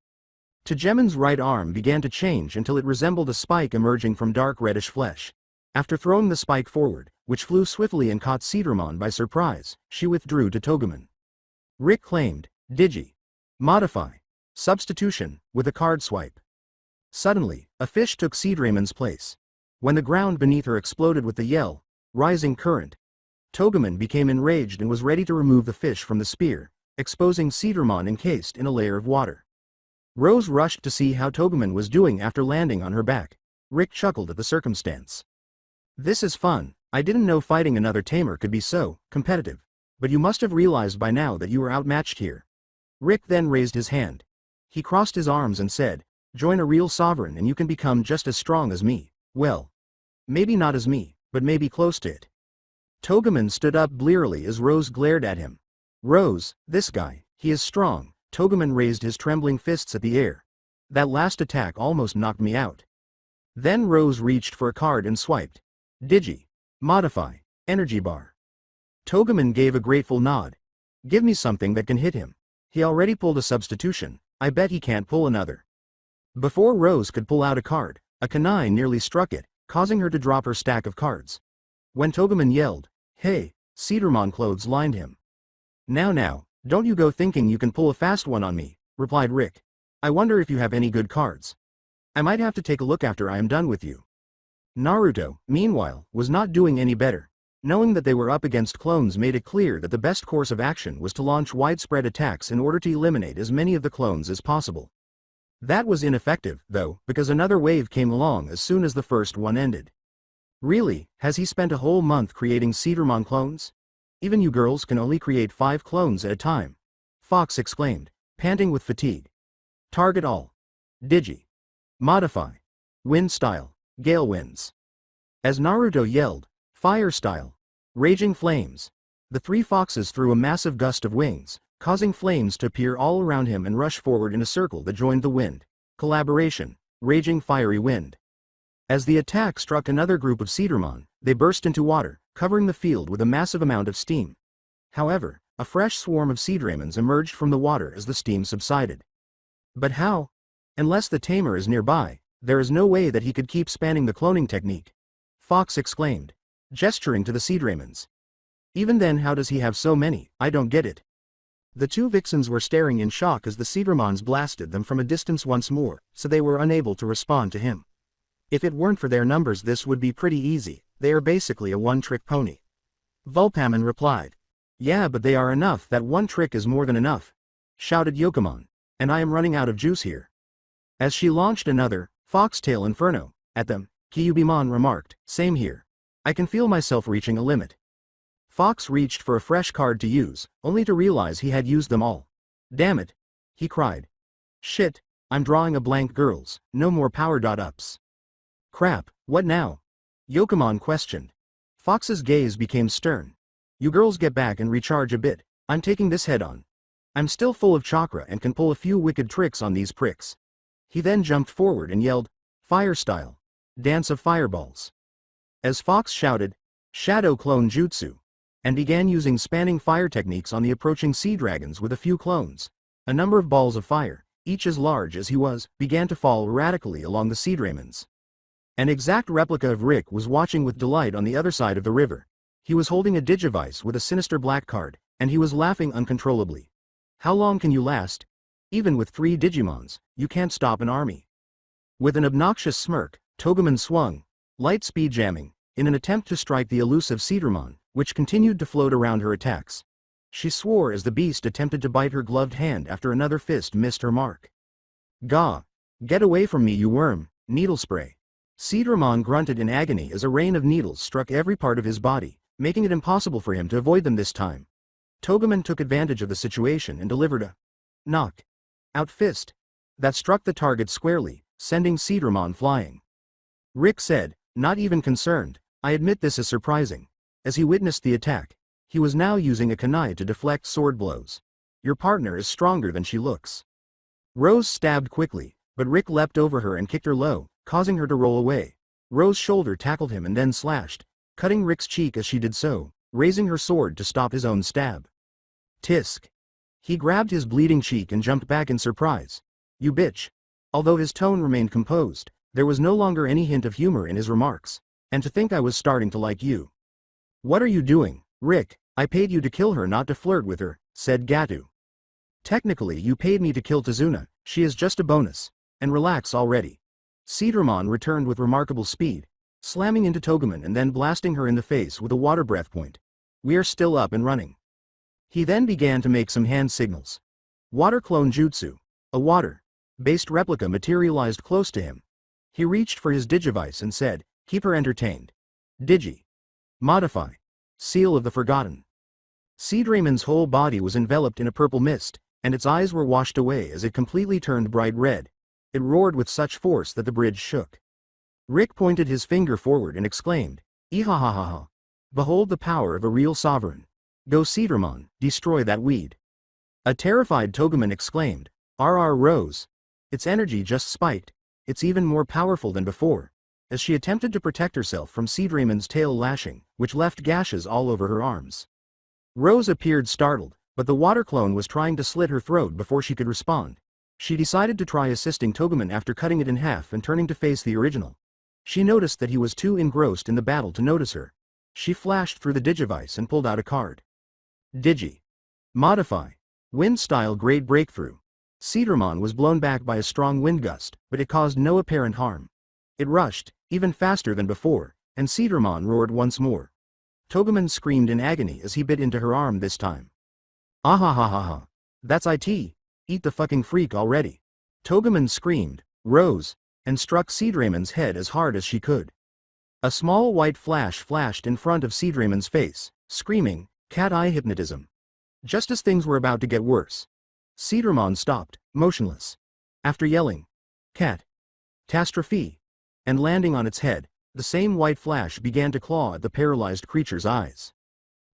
Digimon's right arm began to change until it resembled a spike emerging from dark reddish flesh. After throwing the spike forward, which flew swiftly and caught Cedarmon by surprise, she withdrew to Togeman. Rick claimed, Digi. Modify. Substitution, with a card swipe. Suddenly, a fish took Cedraymon's place. When the ground beneath her exploded with the yell, rising current, Togeman became enraged and was ready to remove the fish from the spear, exposing Cedarmon encased in a layer of water. Rose rushed to see how Togeman was doing after landing on her back. Rick chuckled at the circumstance. This is fun. I didn't know fighting another tamer could be so competitive. But you must have realized by now that you are outmatched here. Rick then raised his hand. He crossed his arms and said, join a real sovereign and you can become just as strong as me. Well, maybe not as me, but maybe close to it. Togeman stood up blearily as Rose glared at him. Rose, this guy, he is strong. Togeman raised his trembling fists at the air. That last attack almost knocked me out. Then Rose reached for a card and swiped. Digi. Modify. Energy bar. Togeman gave a grateful nod. Give me something that can hit him. He already pulled a substitution, I bet he can't pull another. Before Rose could pull out a card, a kunai nearly struck it, causing her to drop her stack of cards. When Togeman yelled, hey, Cedarmon clothes lined him. Now, don't you go thinking you can pull a fast one on me, replied Rick. I wonder if you have any good cards. I might have to take a look after I am done with you. Naruto, meanwhile, was not doing any better. Knowing that they were up against clones made it clear that the best course of action was to launch widespread attacks in order to eliminate as many of the clones as possible. That was ineffective, though, because another wave came along as soon as the first one ended. Really, has he spent a whole month creating Cedarmon clones? Even you girls can only create 5 clones at a time. Fox exclaimed, panting with fatigue. Target all. Digi. Modify. Wind style. Gale winds. As Naruto yelled, fire style. Raging flames. The 3 foxes threw a massive gust of wings, causing flames to appear all around him and rush forward in a circle that joined the wind. Collaboration. Raging fiery wind. As the attack struck another group of Seadramon, they burst into water, covering the field with a massive amount of steam. However, a fresh swarm of Seadramons emerged from the water as the steam subsided. But how? Unless the tamer is nearby, there is no way that he could keep spanning the cloning technique. Fox exclaimed, gesturing to the Seadramons. Even then, how does he have so many? I don't get it. The 2 vixens were staring in shock as the Seadramons blasted them from a distance once more, so they were unable to respond to him. If it weren't for their numbers, this would be pretty easy. They are basically a one-trick pony. Vulpamon replied. Yeah, but they are enough. That one trick is more than enough, shouted Yokomon. And I am running out of juice here. As she launched another, Foxtail Inferno, at them, Kyubimon remarked, same here. I can feel myself reaching a limit. Fox reached for a fresh card to use, only to realize he had used them all. Damn it, he cried. Shit, I'm drawing a blank, girls, no more power-ups. Crap, what now? Yokomon questioned. Fox's gaze became stern. You girls get back and recharge a bit, I'm taking this head on. I'm still full of chakra and can pull a few wicked tricks on these pricks. He then jumped forward and yelled, fire style. Dance of fireballs. As Fox shouted, shadow clone jutsu, and began using spanning fire techniques on the approaching sea dragons with a few clones. A number of balls of fire, each as large as he was, began to fall erratically along the Seadramons. An exact replica of Rick was watching with delight on the other side of the river. He was holding a digivice with a sinister black card, and he was laughing uncontrollably. How long can you last? Even with 3 Digimons, you can't stop an army. With an obnoxious smirk, Togemon swung, light speed jamming, in an attempt to strike the elusive Seadramon, which continued to float around her attacks. She swore as the beast attempted to bite her gloved hand after another fist missed her mark. Gah! Get away from me, you worm, needle spray. Seadramon grunted in agony as a rain of needles struck every part of his body, making it impossible for him to avoid them this time. Togemon took advantage of the situation and delivered a knock-out fist that struck the target squarely, sending Seadramon flying. Rick said, not even concerned, I admit this is surprising. As he witnessed the attack, he was now using a kunai to deflect sword blows. Your partner is stronger than she looks. Rose stabbed quickly, but Rick leapt over her and kicked her low, causing her to roll away. Rose's shoulder tackled him and then slashed, cutting Rick's cheek as she did so, raising her sword to stop his own stab. Tisk. He grabbed his bleeding cheek and jumped back in surprise. You bitch. Although his tone remained composed, there was no longer any hint of humor in his remarks. And to think I was starting to like you. What are you doing, Rick? I paid you to kill her, not to flirt with her, said Gatu. Technically you paid me to kill Tazuna, she is just a bonus. And relax already. Seadramon returned with remarkable speed, slamming into Togemon and then blasting her in the face with a water breath point. We are still up and running. He then began to make some hand signals. Water clone jutsu. A water-based replica materialized close to him. He reached for his digivice and said, keep her entertained. Digi. Modify. Seal of the Forgotten. Seadramon's whole body was enveloped in a purple mist, and its eyes were washed away as it completely turned bright red. It roared with such force that the bridge shook. Rick pointed his finger forward and exclaimed, Ihahaha. Behold the power of a real sovereign. Go Seadramon, destroy that weed. A terrified Togemon exclaimed, RR Rose. Its energy just spiked, it's even more powerful than before. As she attempted to protect herself from Seadramon's tail lashing, which left gashes all over her arms. Rose appeared startled, but the water clone was trying to slit her throat before she could respond. She decided to try assisting Togemon after cutting it in half and turning to face the original. She noticed that he was too engrossed in the battle to notice her. She flashed through the digivice and pulled out a card. Digi. Modify. Wind style grade breakthrough. Seadramon was blown back by a strong wind gust, but it caused no apparent harm. It rushed, even faster than before, and Seadramon roared once more. Togemon screamed in agony as he bit into her arm this time. Ahahaha. That's it. Eat the fucking freak already. Togemon screamed, rose, and struck Seadramon's head as hard as she could. A small white flash flashed in front of Seadramon's face, screaming, Cat-eye hypnotism. Just as things were about to get worse, Cedarmon stopped, motionless. After yelling, "Cat! Catastrophe!" and landing on its head, the same white flash began to claw at the paralyzed creature's eyes.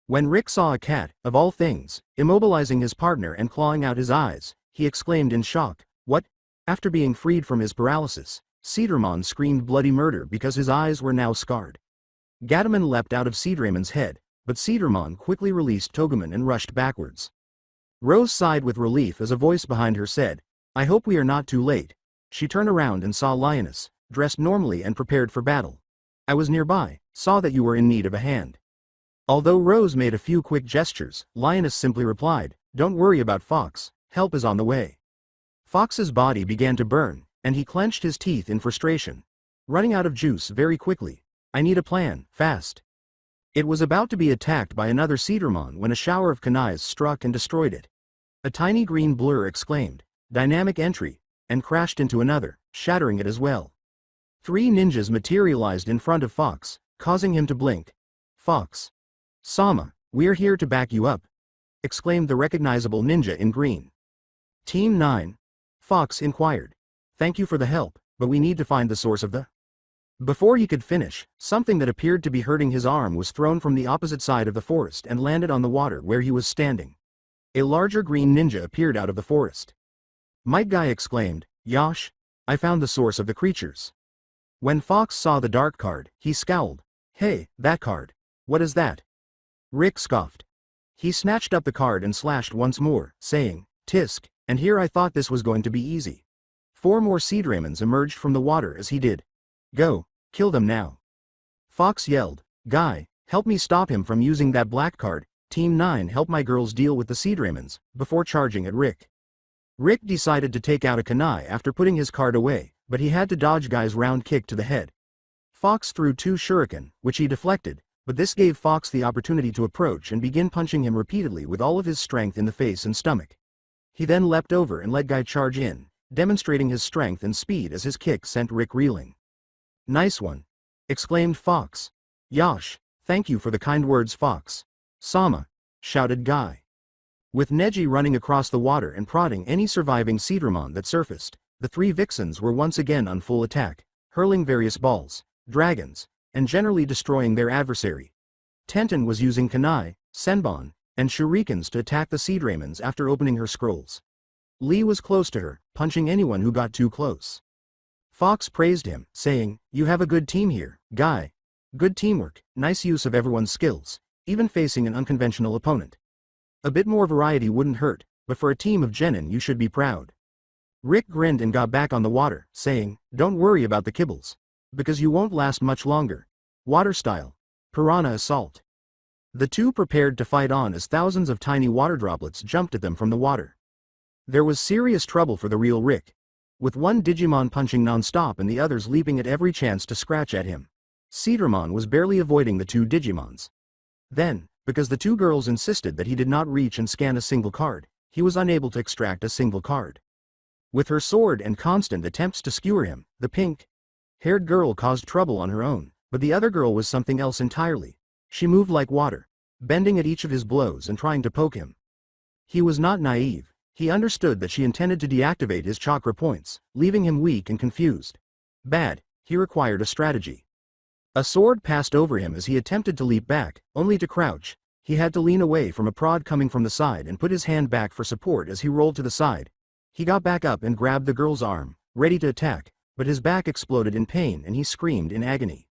When Rick saw a cat, of all things, immobilizing his partner and clawing out his eyes, he exclaimed in shock, "What?" After being freed from his paralysis, Cedarmon screamed bloody murder because his eyes were now scarred. Gataman leapt out of Cedramon's head, but Cedarmon quickly released Togemon and rushed backwards. Rose sighed with relief as a voice behind her said, "I hope we are not too late." She turned around and saw Lioness, dressed normally and prepared for battle. "I was nearby, saw that you were in need of a hand." Although Rose made a few quick gestures, Lioness simply replied, "Don't worry about Fox, help is on the way." Fox's body began to burn, and he clenched his teeth in frustration. "Running out of juice very quickly. I need a plan, fast." It was about to be attacked by another Cedarmon when a shower of kunais struck and destroyed it. A tiny green blur exclaimed, "Dynamic entry," and crashed into another, shattering it as well. 3 ninjas materialized in front of Fox, causing him to blink. "Fox. Sama, we're here to back you up," exclaimed the recognizable ninja in green. "Team 9? Fox inquired. "Thank you for the help, but we need to find the source of the..." Before he could finish, something that appeared to be hurting his arm was thrown from the opposite side of the forest and landed on the water where he was standing. A larger green ninja appeared out of the forest. Might Guy exclaimed, "Yosh! I found the source of the creatures." When Fox saw the dark card, he scowled. "Hey, that card. What is that?" Rick scoffed. He snatched up the card and slashed once more, saying, "Tisk, and here I thought this was going to be easy." 4 more Seadramons emerged from the water as he did. "Go, kill them now." Fox yelled, "Guy, help me stop him from using that black card. Team 9 help my girls deal with the Seadramons," before charging at Rick. Rick decided to take out a kunai after putting his card away, but he had to dodge Guy's round kick to the head. Fox threw 2 shuriken, which he deflected, but this gave Fox the opportunity to approach and begin punching him repeatedly with all of his strength in the face and stomach. He then leapt over and let Guy charge in, demonstrating his strength and speed as his kick sent Rick reeling. "Nice one," exclaimed Fox. "Yosh, thank you for the kind words, Fox. Sama," shouted Guy. With Neji running across the water and prodding any surviving Seadramon that surfaced, the 3 vixens were once again on full attack, hurling various balls, dragons, and generally destroying their adversary. Tenten was using kunai, senbon, and shurikens to attack the Seadramons after opening her scrolls. Lee was close to her, punching anyone who got too close. Fox praised him, saying, "You have a good team here, Guy. Good teamwork, nice use of everyone's skills, even facing an unconventional opponent. A bit more variety wouldn't hurt, but for a team of genin you should be proud." Rick grinned and got back on the water, saying, "Don't worry about the kibbles. Because you won't last much longer. Water style. Piranha assault." The 2 prepared to fight on as thousands of tiny water droplets jumped at them from the water. There was serious trouble for the real Rick, with one Digimon punching non-stop and the others leaping at every chance to scratch at him. Seadramon was barely avoiding the 2 Digimons. Then, because the 2 girls insisted that he did not reach and scan a single card, he was unable to extract a single card. With her sword and constant attempts to skewer him, the pink-haired girl caused trouble on her own, but the other girl was something else entirely. She moved like water, bending at each of his blows and trying to poke him. He was not naive. He understood that she intended to deactivate his chakra points, leaving him weak and confused. Bad, he required a strategy. A sword passed over him as he attempted to leap back, only to crouch. He had to lean away from a prod coming from the side and put his hand back for support as he rolled to the side. He got back up and grabbed the girl's arm, ready to attack, but his back exploded in pain and he screamed in agony.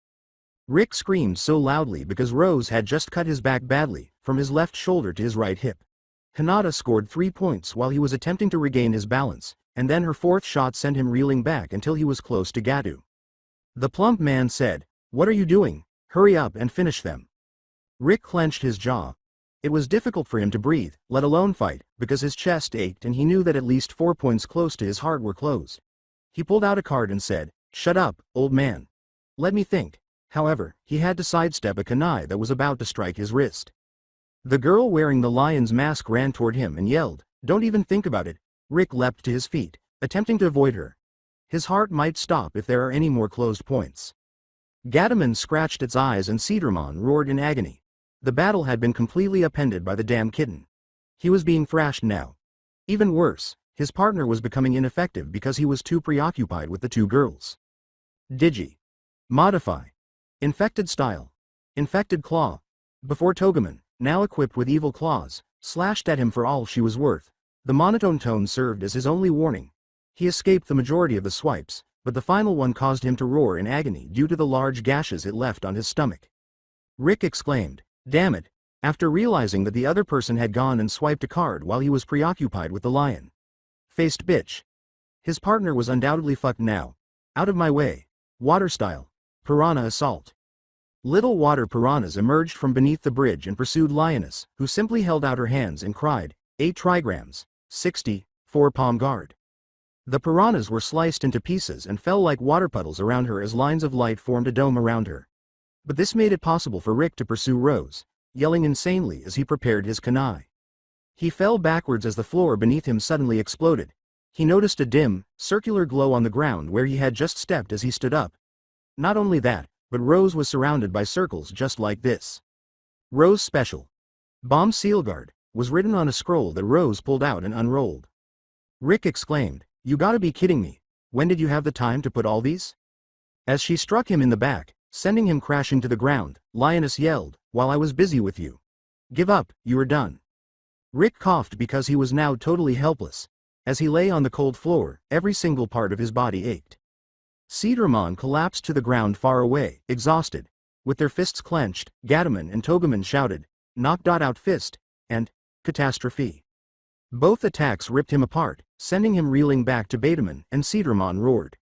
Rick screamed so loudly because Rose had just cut his back badly, from his left shoulder to his right hip. Hinata scored 3 points while he was attempting to regain his balance, and then her 4th shot sent him reeling back until he was close to Gatu. The plump man said, "What are you doing? Hurry up and finish them." Rick clenched his jaw. It was difficult for him to breathe, let alone fight, because his chest ached and he knew that at least 4 points close to his heart were closed. He pulled out a card and said, "Shut up, old man. Let me think." However, he had to sidestep a kunai that was about to strike his wrist. The girl wearing the lion's mask ran toward him and yelled, "Don't even think about it." Rick leapt to his feet, attempting to avoid her. His heart might stop if there are any more closed points. Gataman scratched its eyes and Seadramon roared in agony. The battle had been completely upended by the damn kitten. He was being thrashed now. Even worse, his partner was becoming ineffective because he was too preoccupied with the two girls. Digi. Modify. Infected style. Infected claw. Before Togeman, now equipped with evil claws, slashed at him for all she was worth, the monotone tone served as his only warning. He escaped the majority of the swipes, but the final one caused him to roar in agony due to the large gashes it left on his stomach. Rick exclaimed, "Damn it," after realizing that the other person had gone and swiped a card while he was preoccupied with the lion. Faced bitch. His partner was undoubtedly fucked now. Out of my way. Water style. Piranha assault. Little water piranhas emerged from beneath the bridge and pursued Lioness, who simply held out her hands and cried, 8 trigrams, 60, 4 palm guard. The piranhas were sliced into pieces and fell like water puddles around her as lines of light formed a dome around her. But this made it possible for Rick to pursue Rose, yelling insanely as he prepared his kunai. He fell backwards as the floor beneath him suddenly exploded. He noticed a dim, circular glow on the ground where he had just stepped as he stood up. Not only that, but Rose was surrounded by circles just like this. Rose Special. Bomb Seal Guard, was written on a scroll that Rose pulled out and unrolled. Rick exclaimed, "You gotta be kidding me, when did you have the time to put all these?" As she struck him in the back, sending him crashing to the ground, Lioness yelled, "While I was busy with you. Give up, you are done." Rick coughed because he was now totally helpless. As he lay on the cold floor, every single part of his body ached. Cedarmon collapsed to the ground far away, exhausted. With their fists clenched, Gataman and Togeman shouted, "Knock out fist," and "Catastrophe." Both attacks ripped him apart, sending him reeling back to Betaman, and Cedarmon roared.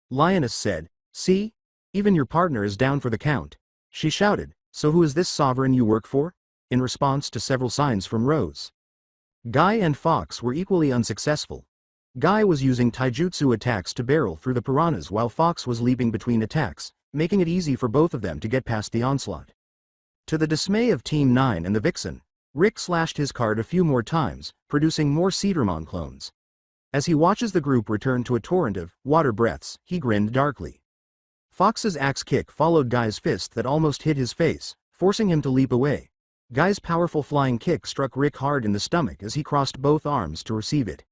Lioness said, "See? Even your partner is down for the count." She shouted, "So who is this sovereign you work for?" in response to several signs from Rose. Guy and Fox were equally unsuccessful. Guy was using taijutsu attacks to barrel through the piranhas while Fox was leaping between attacks, making it easy for both of them to get past the onslaught. To the dismay of Team 9 and the Vixen, Rick slashed his card a few more times, producing more Cedarmon clones. As he watches the group return to a torrent of water breaths, he grinned darkly. Fox's axe kick followed Guy's fist that almost hit his face, forcing him to leap away. Guy's powerful flying kick struck Rick hard in the stomach as he crossed both arms to receive it.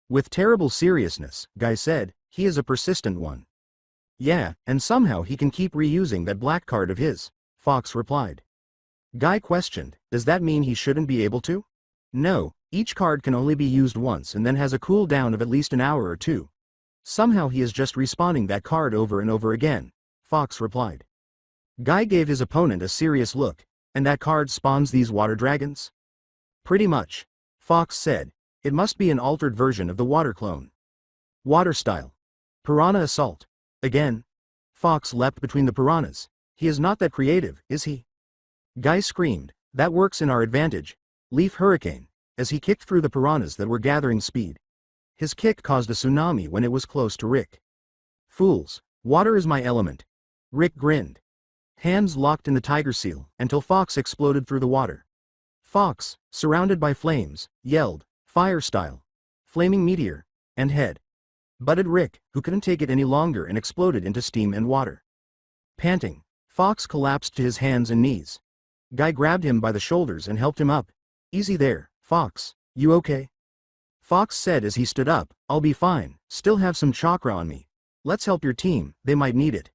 With terrible seriousness, Guy said, "He is a persistent one." "Yeah, and somehow he can keep reusing that black card of his," Fox replied. Guy questioned, "Does that mean he shouldn't be able to?" "No, each card can only be used once and then has a cooldown of at least an hour or two. Somehow he is just respawning that card over and over again," Fox replied. Guy gave his opponent a serious look. "And that card spawns these water dragons?" "Pretty much," Fox said. "It must be an altered version of the water clone." Water style. Piranha assault. Again. Fox leapt between the piranhas. "He is not that creative, is he?" Guy screamed, "That works in our advantage. Leaf hurricane," as he kicked through the piranhas that were gathering speed. His kick caused a tsunami when it was close to Rick. "Fools, water is my element." Rick grinned. Hands locked in the tiger seal, until Fox exploded through the water. Fox, surrounded by flames, yelled, "Fire style. Flaming meteor," and head butted Rick, who couldn't take it any longer and exploded into steam and water. Panting, Fox collapsed to his hands and knees. Guy grabbed him by the shoulders and helped him up. "Easy there, Fox, you okay?" Fox said as he stood up, "I'll be fine, still have some chakra on me. Let's help your team, they might need it."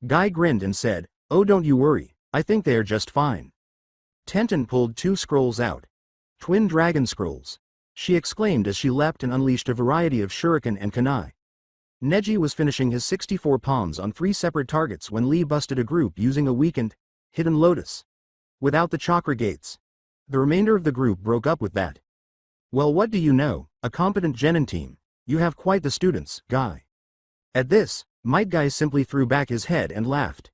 Guy grinned and said, "Oh, don't you worry, I think they are just fine." Tenten pulled 2 scrolls out. "Twin dragon scrolls," she exclaimed as she leapt and unleashed a variety of shuriken and kunai. Neji was finishing his 64 palms on 3 separate targets when Lee busted a group using a weakened, hidden lotus. Without the chakra gates, the remainder of the group broke up with that. "Well, what do you know, a competent genin team, you have quite the students, Guy." At this, Might Guy simply threw back his head and laughed.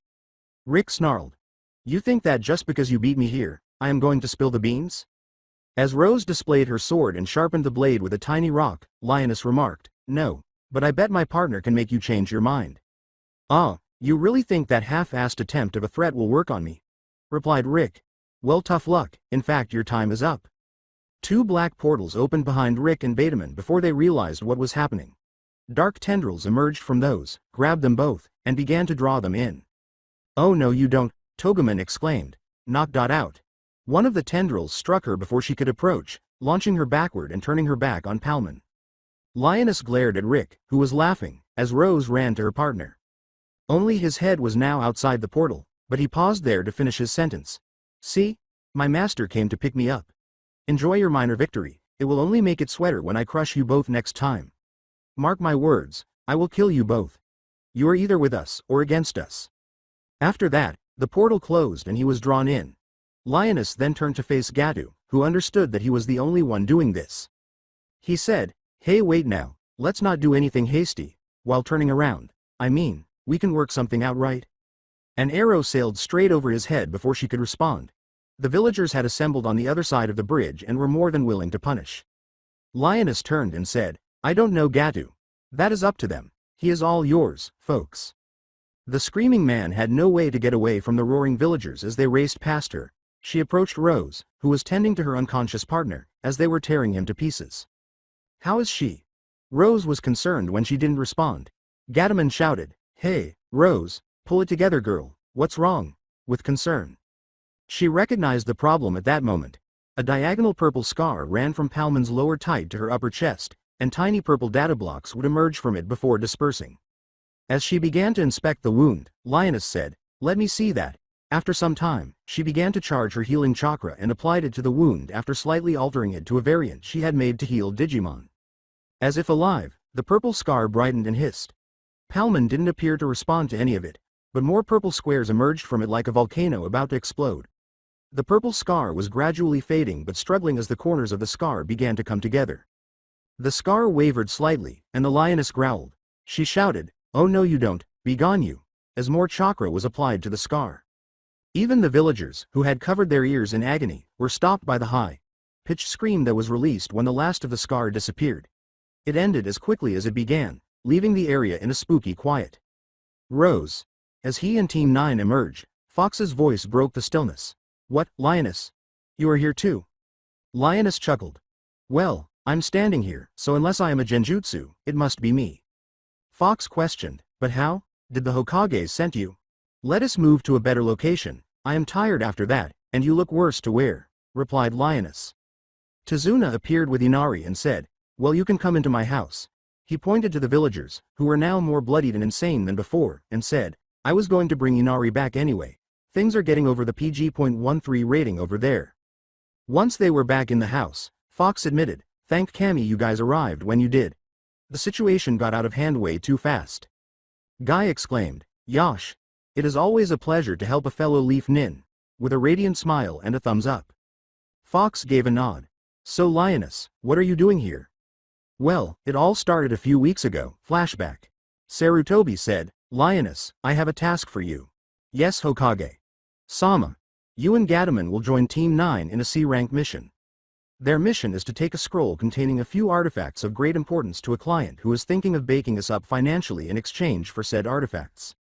Rick snarled, "You think that just because you beat me here, I am going to spill the beans?" As Rose displayed her sword and sharpened the blade with a tiny rock, Lioness remarked, "No, but I bet my partner can make you change your mind." "Ah, you really think that half-assed attempt of a threat will work on me?" replied Rick. "Well, tough luck, in fact your time is up." 2 black portals opened behind Rick and Betaman before they realized what was happening. Dark tendrils emerged from those, grabbed them both, and began to draw them in. "Oh no you don't," Togeman exclaimed. "Knock out." One of the tendrils struck her before she could approach, launching her backward and turning her back on Palman. Lioness glared at Rick, who was laughing, as Rose ran to her partner. Only his head was now outside the portal, but he paused there to finish his sentence. See? My master came to pick me up. Enjoy your minor victory, it will only make it sweater when I crush you both next time. Mark my words, I will kill you both. You are either with us or against us. After that, the portal closed and he was drawn in. Lioness then turned to face Gadu, who understood that he was the only one doing this. He said, hey wait now, let's not do anything hasty, while turning around, I mean, we can work something out right? An arrow sailed straight over his head before she could respond. The villagers had assembled on the other side of the bridge and were more than willing to punish. Lioness turned and said, I don't know Gadu. That is up to them, he is all yours, folks. The screaming man had no way to get away from the roaring villagers as they raced past her. She approached Rose, who was tending to her unconscious partner, as they were tearing him to pieces. How is she? Rose was concerned when she didn't respond. Gadaman shouted, hey, Rose, pull it together girl, what's wrong? With concern. She recognized the problem at that moment. A diagonal purple scar ran from Palman's lower tight to her upper chest, and tiny purple data blocks would emerge from it before dispersing. As she began to inspect the wound, Lioness said, let me see that. After some time, she began to charge her healing chakra and applied it to the wound after slightly altering it to a variant she had made to heal Digimon. As if alive, the purple scar brightened and hissed. Palman didn't appear to respond to any of it, but more purple squares emerged from it like a volcano about to explode. The purple scar was gradually fading but struggling as the corners of the scar began to come together. The scar wavered slightly, and the lioness growled. She shouted, oh no you don't, begone you, as more chakra was applied to the scar. Even the villagers, who had covered their ears in agony, were stopped by the high-pitched scream that was released when the last of the scar disappeared. It ended as quickly as it began, leaving the area in a spooky quiet. Rose. As he and Team 9 emerged, Fox's voice broke the stillness. What, Lioness? You are here too? Lioness chuckled. Well, I'm standing here, so unless I am a genjutsu, it must be me. Fox questioned, but how? Did the Hokage send you? Let us move to a better location, I am tired after that, and you look worse to wear, replied Lioness. Tazuna appeared with Inari and said, well you can come into my house. He pointed to the villagers, who were now more bloodied and insane than before, and said, I was going to bring Inari back anyway. Things are getting over the PG.13 rating over there. Once they were back in the house, Fox admitted, thank Kami you guys arrived when you did. The situation got out of hand way too fast. Guy exclaimed, Yosh. It is always a pleasure to help a fellow Leaf Nin, with a radiant smile and a thumbs up. Fox gave a nod. So Lioness, what are you doing here? Well, it all started a few weeks ago, flashback. Sarutobi said, Lioness, I have a task for you. Yes Hokage. Sama. You and Gadaman will join Team 9 in a C-rank mission. Their mission is to take a scroll containing a few artifacts of great importance to a client who is thinking of baking us up financially in exchange for said artifacts.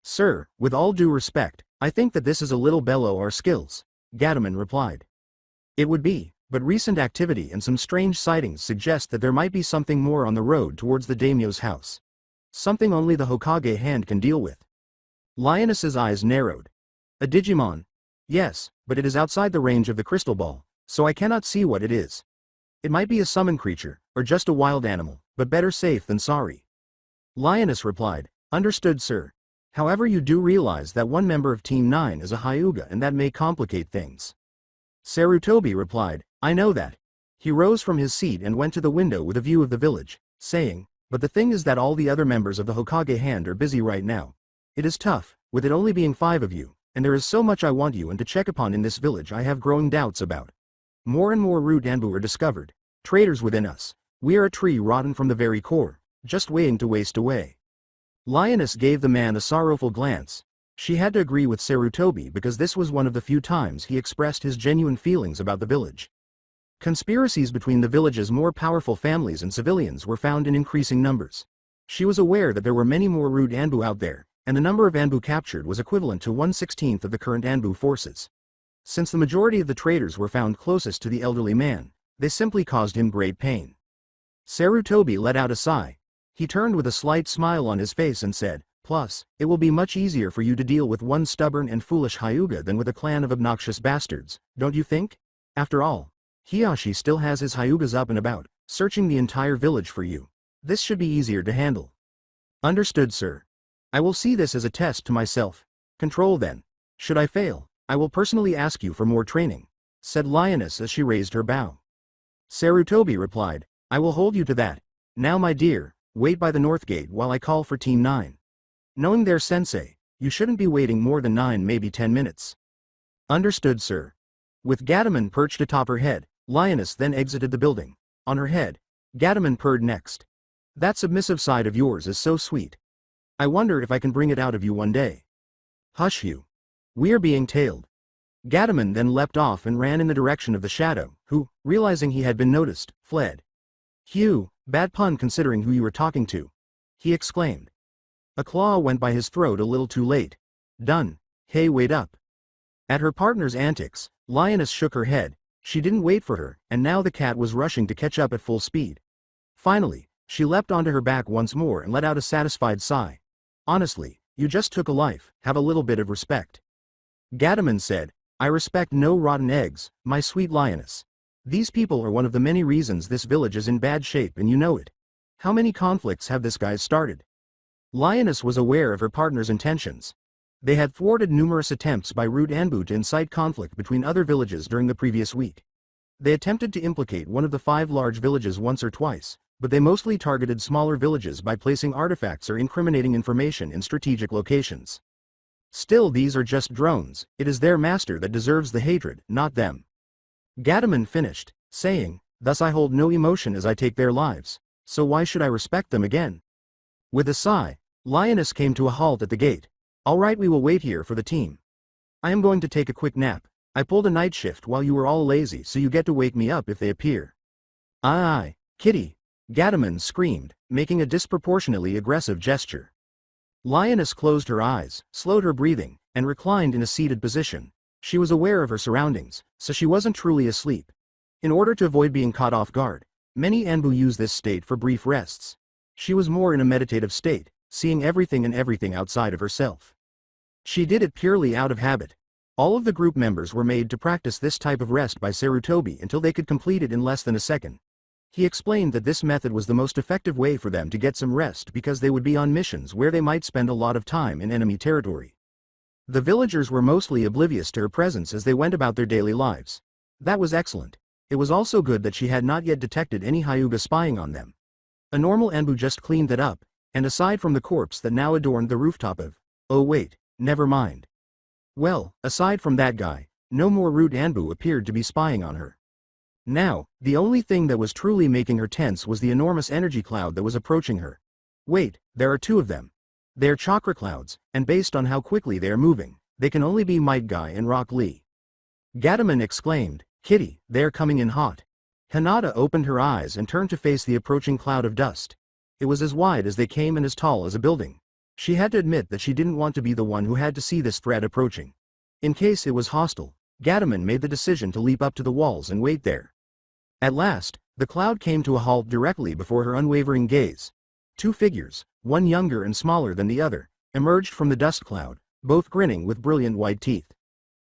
Sir, with all due respect, I think that this is a little below our skills, Gadaman replied. It would be, but recent activity and some strange sightings suggest that there might be something more on the road towards the daimyo's house. Something only the Hokage hand can deal with. Lioness's eyes narrowed. A Digimon? Yes, but it is outside the range of the crystal ball, so I cannot see what it is. It might be a summon creature, or just a wild animal, but better safe than sorry. Lioness replied, understood sir. However you do realize that one member of Team 9 is a Hyuga and that may complicate things. Sarutobi replied, I know that. He rose from his seat and went to the window with a view of the village, saying, but the thing is that all the other members of the Hokage hand are busy right now. It is tough, with it only being 5 of you, and there is so much I want you and to check upon in this village I have growing doubts about. More and more root Anbu are discovered, traitors within us. We are a tree rotten from the very core, just waiting to waste away. Lioness gave the man a sorrowful glance. She had to agree with Sarutobi because this was one of the few times he expressed his genuine feelings about the village. Conspiracies between the village's more powerful families and civilians were found in increasing numbers. She was aware that there were many more root Anbu out there, and the number of Anbu captured was equivalent to 1/16 of the current Anbu forces. Since the majority of the traitors were found closest to the elderly man, they simply caused him great pain. Sarutobi let out a sigh. He turned with a slight smile on his face and said, Plus, it will be much easier for you to deal with one stubborn and foolish Hyuga than with a clan of obnoxious bastards, don't you think? After all, Hiyashi still has his Hyugas up and about, searching the entire village for you. This should be easier to handle. Understood, sir. I will see this as a test to myself. Control then. Should I fail, I will personally ask you for more training, said Lioness as she raised her bow. Sarutobi replied, I will hold you to that. Now my dear, wait by the north gate while I call for Team 9. Knowing their sensei, you shouldn't be waiting more than 9 maybe 10 minutes. Understood, sir. With Gataman perched atop her head, Lioness then exited the building. On her head, Gataman purred next. That submissive side of yours is so sweet. I wonder if I can bring it out of you one day. Hush you. We're being tailed. Gataman then leapt off and ran in the direction of the shadow, who, realizing he had been noticed, fled. Hugh, bad pun considering who you were talking to, he exclaimed. A claw went by his throat a little too late. Done. Hey, wait up. At her partner's antics, Lioness shook her head. She didn't wait for her, and now the cat was rushing to catch up at full speed. Finally, she leapt onto her back once more and let out a satisfied sigh. Honestly, you just took a life, have a little bit of respect. Gataman said, I respect no rotten eggs, my sweet Lioness. These people are one of the many reasons this village is in bad shape and you know it. How many conflicts have this guy started? Lioness was aware of her partner's intentions. They had thwarted numerous attempts by Root Anbu to incite conflict between other villages during the previous week. They attempted to implicate one of the 5 large villages once or twice, but they mostly targeted smaller villages by placing artifacts or incriminating information in strategic locations. Still, these are just drones, it is their master that deserves the hatred, not them. Gataman finished, saying, thus I hold no emotion as I take their lives, so why should I respect them again? With a sigh, Lioness came to a halt at the gate. Alright, we will wait here for the team. I am going to take a quick nap. I pulled a night shift while you were all lazy, so you get to wake me up if they appear. Aye, kitty, Gataman screamed, making a disproportionately aggressive gesture. Lioness closed her eyes, slowed her breathing, and reclined in a seated position. She was aware of her surroundings, so she wasn't truly asleep. In order to avoid being caught off guard, many Anbu use this state for brief rests. She was more in a meditative state, seeing everything and everything outside of herself. She did it purely out of habit. All of the group members were made to practice this type of rest by Sarutobi until they could complete it in less than a second. He explained that this method was the most effective way for them to get some rest because they would be on missions where they might spend a lot of time in enemy territory. The villagers were mostly oblivious to her presence as they went about their daily lives. That was excellent. It was also good that she had not yet detected any Hyuga spying on them. A normal Anbu just cleaned that up, and aside from the corpse that now adorned the rooftop of, oh wait, never mind. Well, aside from that guy, no more Root Anbu appeared to be spying on her. Now, the only thing that was truly making her tense was the enormous energy cloud that was approaching her. Wait, there are 2 of them. They are chakra clouds, and based on how quickly they are moving, they can only be Might Guy and Rock Lee. Gataman exclaimed, Kitty, they are coming in hot. Hinata opened her eyes and turned to face the approaching cloud of dust. It was as wide as they came and as tall as a building. She had to admit that she didn't want to be the one who had to see this threat approaching. In case it was hostile, Gataman made the decision to leap up to the walls and wait there. At last, the cloud came to a halt directly before her unwavering gaze. 2 figures, one younger and smaller than the other, emerged from the dust cloud, both grinning with brilliant white teeth.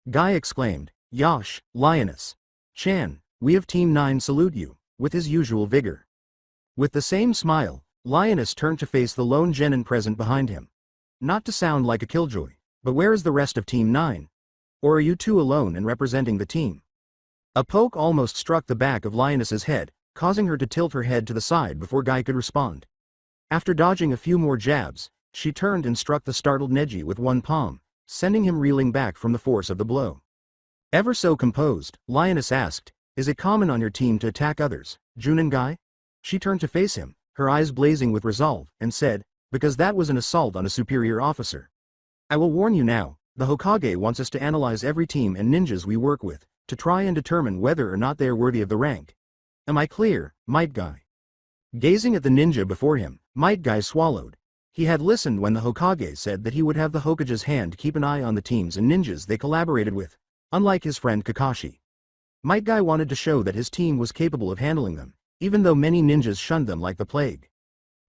Guy exclaimed, Yosh, Lioness. Chan, we of Team 9 salute you, with his usual vigor. With the same smile, Lioness turned to face the lone genin present behind him. Not to sound like a killjoy, but where is the rest of Team 9? Or are you 2 alone and representing the team? A poke almost struck the back of Lioness's head, causing her to tilt her head to the side before Guy could respond. After dodging a few more jabs, she turned and struck the startled Neji with one palm, sending him reeling back from the force of the blow. Ever so composed, Lioness asked, is it common on your team to attack others, Junin Guy? She turned to face him, her eyes blazing with resolve, and said, because that was an assault on a superior officer. I will warn you now, the Hokage wants us to analyze every team and ninjas we work with, to try and determine whether or not they are worthy of the rank. Am I clear, Might Guy? Gazing at the ninja before him, Might Guy swallowed. He had listened when the Hokage said that he would have the Hokage's hand keep an eye on the teams and ninjas they collaborated with, unlike his friend Kakashi. Might Guy wanted to show that his team was capable of handling them, even though many ninjas shunned them like the plague.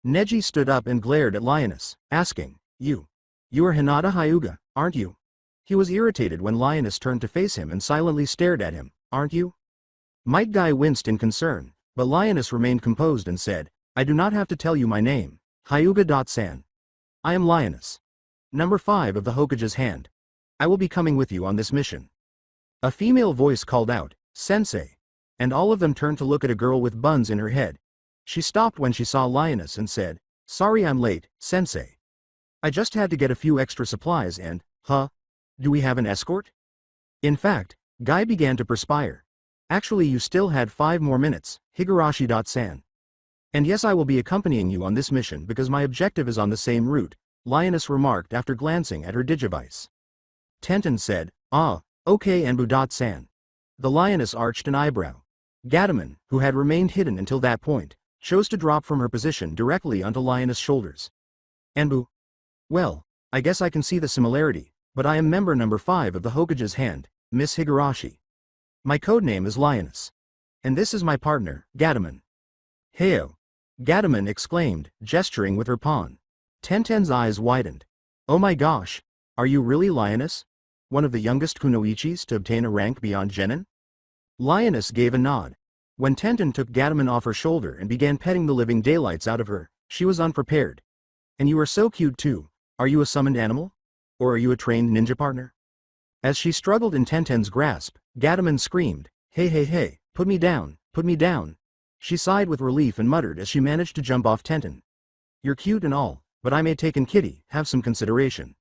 Neji stood up and glared at Lioness, asking, You are Hinata Hyuga, aren't you? He was irritated when Lioness turned to face him and silently stared at him, aren't you? Might Guy winced in concern, but Lioness remained composed and said, I do not have to tell you my name, Hyuga-san. I am Lioness. Number 5 of the Hokage's hand. I will be coming with you on this mission. A female voice called out, Sensei. And all of them turned to look at a girl with buns in her head. She stopped when she saw Lioness and said, Sorry I'm late, Sensei. I just had to get a few extra supplies and, do we have an escort? In fact, Guy began to perspire. Actually you still had 5 more minutes, Higurashi-san. And yes I will be accompanying you on this mission because my objective is on the same route, Lioness remarked after glancing at her digivice. Tenten said, okay Anbu-san. The Lioness arched an eyebrow. Gatomon, who had remained hidden until that point, chose to drop from her position directly onto Lioness' shoulders. Anbu? Well, I guess I can see the similarity, but I am member number 5 of the Hokage's hand, Miss Higurashi. My codename is Lioness. And this is my partner, Gatomon. Heyo! Gatomon exclaimed, gesturing with her pawn. Tenten's eyes widened. Oh my gosh! Are you really Lioness? One of the youngest kunoichis to obtain a rank beyond Genin? Lioness gave a nod. When Tenten took Gatomon off her shoulder and began petting the living daylights out of her, she was unprepared. And you are so cute too. Are you a summoned animal? Or are you a trained ninja partner? As she struggled in Tenten's grasp, Gatomon screamed, Hey, put me down, put me down. She sighed with relief and muttered as she managed to jump off Tenten. You're cute and all, but I may take in kitty, have some consideration.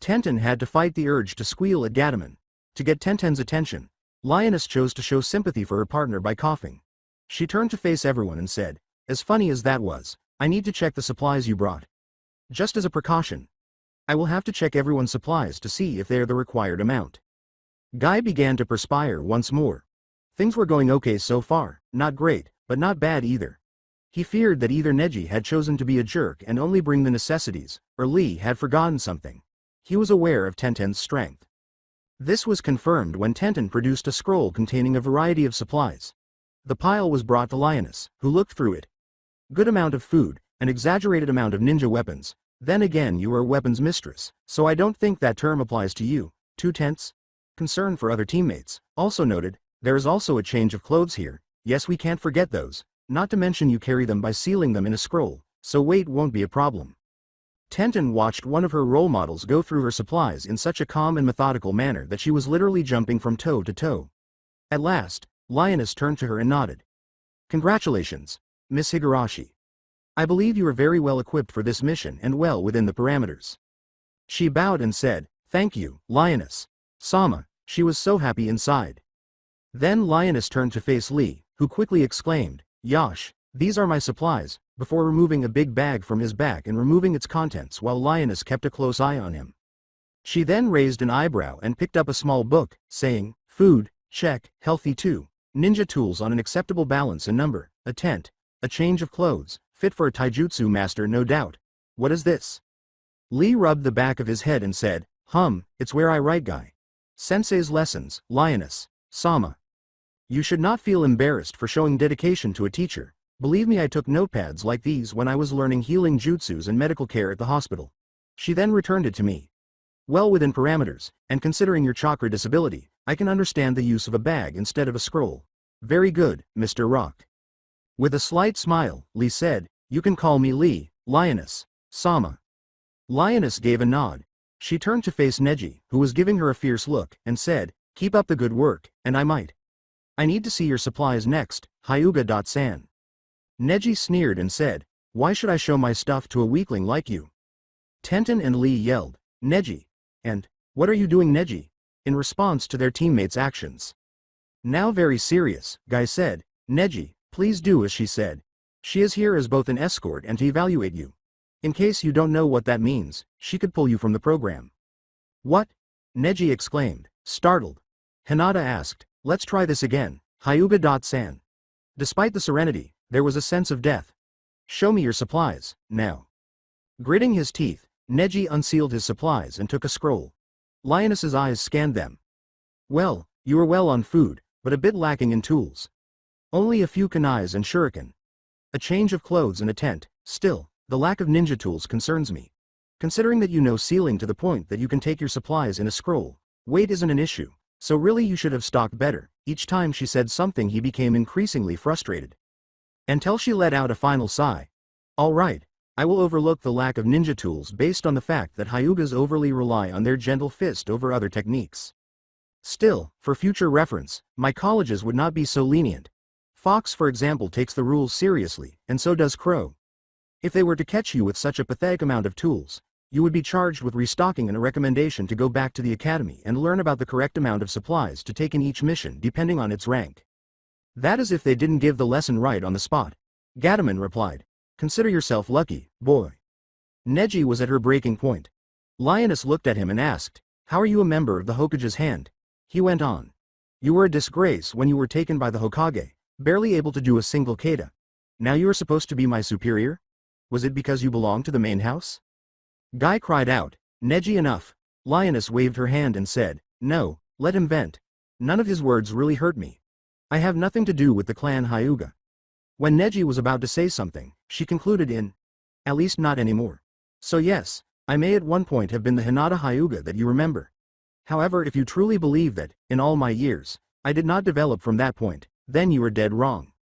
Tenten had to fight the urge to squeal at Gatomon. To get Tenten's attention, Lioness chose to show sympathy for her partner by coughing. She turned to face everyone and said, As funny as that was, I need to check the supplies you brought. Just as a precaution. I will have to check everyone's supplies to see if they are the required amount. Guy began to perspire once more. Things were going okay so far, not great, but not bad either. He feared that either Neji had chosen to be a jerk and only bring the necessities, or Lee had forgotten something. He was aware of Tenten's strength. This was confirmed when Tenten produced a scroll containing a variety of supplies. The pile was brought to Lioness, who looked through it. Good amount of food, an exaggerated amount of ninja weapons. Then again you are a weapons mistress, so I don't think that term applies to you. 2 tenths? Concern for other teammates. Also noted, there is also a change of clothes here. Yes we can't forget those. Not to mention you carry them by sealing them in a scroll, so weight won't be a problem. Tenten watched one of her role models go through her supplies in such a calm and methodical manner that she was literally jumping from toe to toe. At last, Lioness turned to her and nodded. Congratulations, Miss Higurashi. I believe you are very well equipped for this mission and well within the parameters. She bowed and said, Thank you, Lioness. Sama, she was so happy inside. Then Lioness turned to face Lee, who quickly exclaimed, Yosh, these are my supplies, before removing a big bag from his back and removing its contents while Lioness kept a close eye on him. She then raised an eyebrow and picked up a small book, saying, Food, check, healthy too, ninja tools on an acceptable balance and number, a tent, a change of clothes, fit for a taijutsu master no doubt. What is this? Lee rubbed the back of his head and said, It's where I write Guy. Sensei's lessons, Lioness, Sama. You should not feel embarrassed for showing dedication to a teacher. Believe me I took notepads like these when I was learning healing jutsus and medical care at the hospital. She then returned it to me. Well within parameters, and considering your chakra disability, I can understand the use of a bag instead of a scroll. Very good, Mr. Rock. With a slight smile, Lee said, You can call me Lee, Lioness, Sama. Lioness gave a nod. She turned to face Neji, who was giving her a fierce look, and said, Keep up the good work, and I might. I need to see your supplies next, Hyuga-san. Neji sneered and said, Why should I show my stuff to a weakling like you? Tenten and Lee yelled, Neji, and, What are you doing Neji? In response to their teammates' actions. Now very serious, Guy said, Neji, please do as she said. She is here as both an escort and to evaluate you. In case you don't know what that means, she could pull you from the program. What? Neji exclaimed, startled. Hinata asked, Let's try this again, Hyuga-san. Despite the serenity, there was a sense of death. Show me your supplies, now. Gritting his teeth, Neji unsealed his supplies and took a scroll. Lioness's eyes scanned them. Well, you are well on food, but a bit lacking in tools. Only a few kunais and shuriken. A change of clothes and a tent, still, the lack of ninja tools concerns me. Considering that you know sealing to the point that you can take your supplies in a scroll, weight isn't an issue, so really you should have stocked better. Each time she said something he became increasingly frustrated. Until she let out a final sigh. Alright, I will overlook the lack of ninja tools based on the fact that Hyugas overly rely on their gentle fist over other techniques. Still, for future reference, my colleges would not be so lenient. Fox, for example, takes the rules seriously, and so does Crow. If they were to catch you with such a pathetic amount of tools, you would be charged with restocking and a recommendation to go back to the academy and learn about the correct amount of supplies to take in each mission depending on its rank. That is if they didn't give the lesson right on the spot. Gadaman replied. Consider yourself lucky, boy. Neji was at her breaking point. Lioness looked at him and asked, how are you a member of the Hokage's hand? He went on. You were a disgrace when you were taken by the Hokage, barely able to do a single kata. Now you are supposed to be my superior? Was it because you belong to the main house? Guy cried out, Neji, enough. Lioness waved her hand and said, no, let him vent. None of his words really hurt me. I have nothing to do with the clan Hyuga. When Neji was about to say something, she concluded in, at least not anymore. So yes, I may at one point have been the Hinata Hyuga that you remember. However, if you truly believe that, in all my years, I did not develop from that point, then you are dead wrong.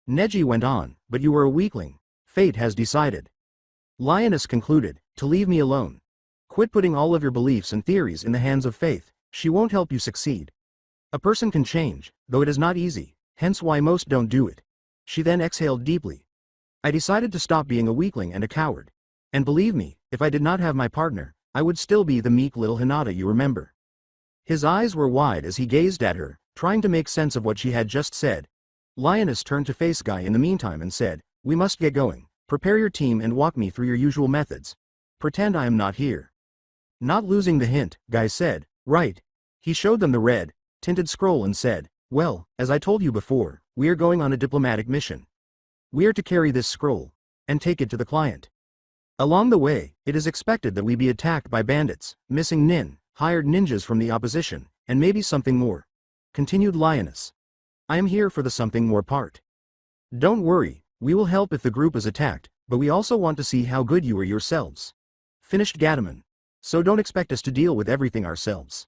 Neji went on, but you were a weakling. Fate has decided. Lioness concluded, to leave me alone. Quit putting all of your beliefs and theories in the hands of Faith, she won't help you succeed. A person can change, though it is not easy, hence why most don't do it. She then exhaled deeply. I decided to stop being a weakling and a coward. And believe me, if I did not have my partner, I would still be the meek little Hinata you remember. His eyes were wide as he gazed at her, trying to make sense of what she had just said. Lioness turned to face Guy in the meantime and said, we must get going. Prepare your team and walk me through your usual methods. Pretend I am not here. Not losing the hint, Guy said, right. He showed them the red, tinted scroll and said, well, as I told you before, we are going on a diplomatic mission. We are to carry this scroll, and take it to the client. Along the way, it is expected that we be attacked by bandits, missing hired ninjas from the opposition, and maybe something more. Continued Lioness. I am here for the something more part. Don't worry, we will help if the group is attacked, but we also want to see how good you are yourselves. Finished Gadaman. So don't expect us to deal with everything ourselves.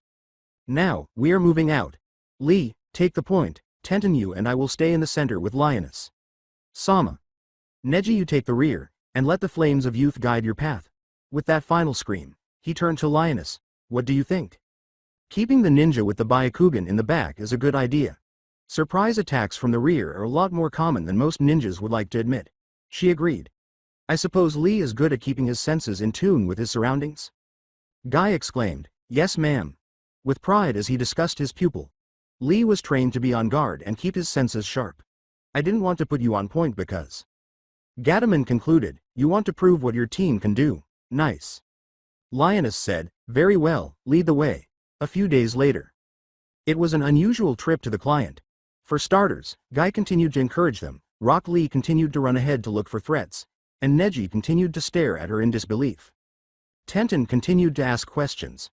Now, we are moving out. Lee, take the point, Tenten you and I will stay in the center with Lioness. Sama. Neji you take the rear, and let the flames of youth guide your path. With that final scream, he turned to Lioness. What do you think? Keeping the ninja with the Byakugan in the back is a good idea. Surprise attacks from the rear are a lot more common than most ninjas would like to admit. She agreed. I suppose Lee is good at keeping his senses in tune with his surroundings? Guy exclaimed, yes ma'am. With pride as he discussed his pupil. Lee was trained to be on guard and keep his senses sharp. I didn't want to put you on point because. Gadaman concluded, you want to prove what your team can do. Nice. Lioness said, very well, lead the way. A few days later. It was an unusual trip to the client. For starters, Guy continued to encourage them, Rock Lee continued to run ahead to look for threats, and Neji continued to stare at her in disbelief. Tenten continued to ask questions.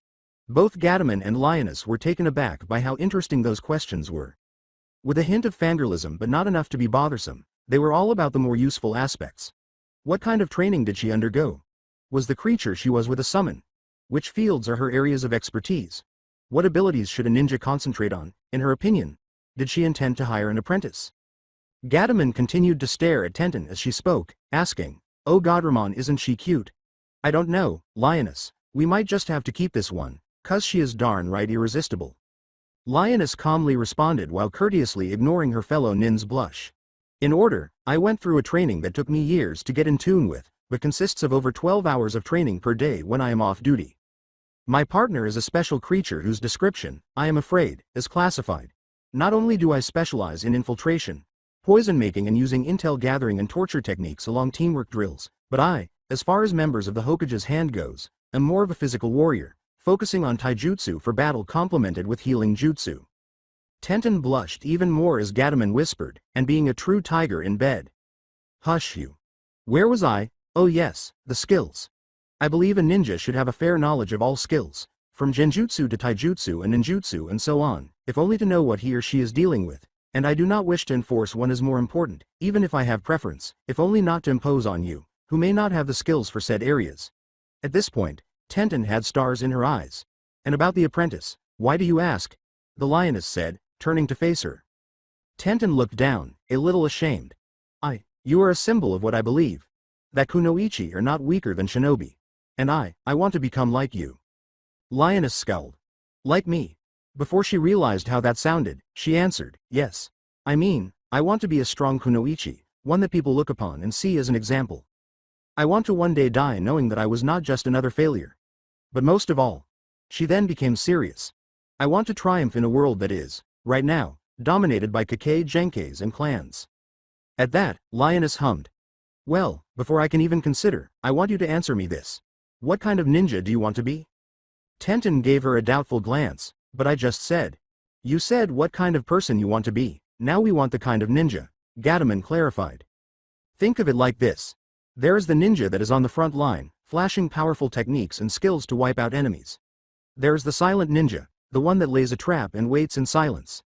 Both Gadaman and Lioness were taken aback by how interesting those questions were. With a hint of fangirlism but not enough to be bothersome, they were all about the more useful aspects. What kind of training did she undergo? Was the creature she was with a summon? Which fields are her areas of expertise? What abilities should a ninja concentrate on, in her opinion? Did she intend to hire an apprentice? Gadaman continued to stare at Tenten as she spoke, asking, oh Godramon, isn't she cute? I don't know, Lioness, we might just have to keep this one, 'cause she is darn right irresistible. Lioness calmly responded while courteously ignoring her fellow nin's blush. In order, I went through a training that took me years to get in tune with, but consists of over 12 hours of training per day when I am off duty. My partner is a special creature whose description, I am afraid, is classified. Not only do I specialize in infiltration, poison making and using intel gathering and torture techniques along teamwork drills, but I, as far as members of the Hokage's hand goes, am more of a physical warrior, focusing on taijutsu for battle complemented with healing jutsu. Tenten blushed even more as Gadaman whispered, and being a true tiger in bed. Hush you. Where was I? Oh yes, the skills. I believe a ninja should have a fair knowledge of all skills, from genjutsu to taijutsu and ninjutsu and so on, if only to know what he or she is dealing with, and I do not wish to enforce one is more important, even if I have preference, if only not to impose on you, who may not have the skills for said areas. At this point, Tenten had stars in her eyes. And about the apprentice, why do you ask? The lioness said, turning to face her. Tenten looked down, a little ashamed. You are a symbol of what I believe. That kunoichi are not weaker than shinobi. And I want to become like you. Lioness scowled. Like me. Before she realized how that sounded, she answered, yes. I mean, I want to be a strong kunoichi, one that people look upon and see as an example. I want to one day die knowing that I was not just another failure. But most of all, she then became serious. I want to triumph in a world that is, right now, dominated by Kakei Genkais and clans. At that, Lioness hummed. Well, before I can even consider, I want you to answer me this. What kind of ninja do you want to be? Tenten gave her a doubtful glance, but I just said. You said what kind of person you want to be, now we want the kind of ninja, Gadaman clarified. Think of it like this. There is the ninja that is on the front line, flashing powerful techniques and skills to wipe out enemies. There is the silent ninja, the one that lays a trap and waits in silence.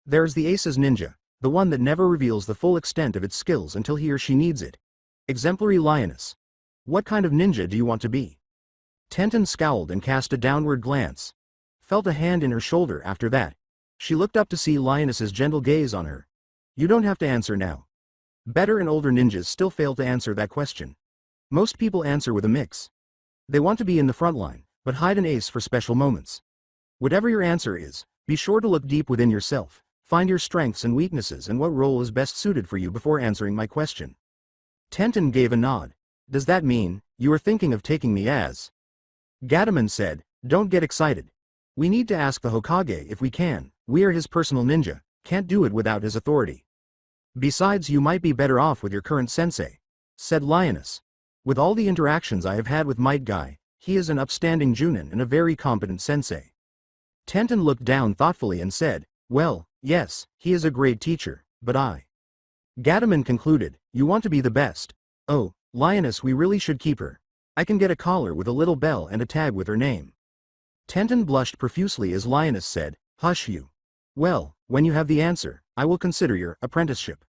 There is the aces ninja, the one that never reveals the full extent of its skills until he or she needs it. Exemplary lioness. What kind of ninja do you want to be? Tenten scowled and cast a downward glance. Felt a hand in her shoulder after that. She looked up to see Lioness's gentle gaze on her. You don't have to answer now. Better and older ninjas still fail to answer that question. Most people answer with a mix. They want to be in the front line, but hide an ace for special moments. Whatever your answer is, be sure to look deep within yourself, find your strengths and weaknesses and what role is best suited for you before answering my question. Tenten gave a nod. Does that mean, you are thinking of taking me as? Gadaman said, don't get excited. We need to ask the Hokage if we can, we are his personal ninja, can't do it without his authority. Besides you might be better off with your current sensei, said Lioness. With all the interactions I have had with Might Guy, he is an upstanding Junin and a very competent sensei. Tenten looked down thoughtfully and said, well, yes, he is a great teacher, but I. Gadaman concluded, you want to be the best. Oh, Lioness, we really should keep her. I can get a collar with a little bell and a tag with her name. Tenten blushed profusely as Lioness said, hush you. Well, when you have the answer, I will consider your apprenticeship.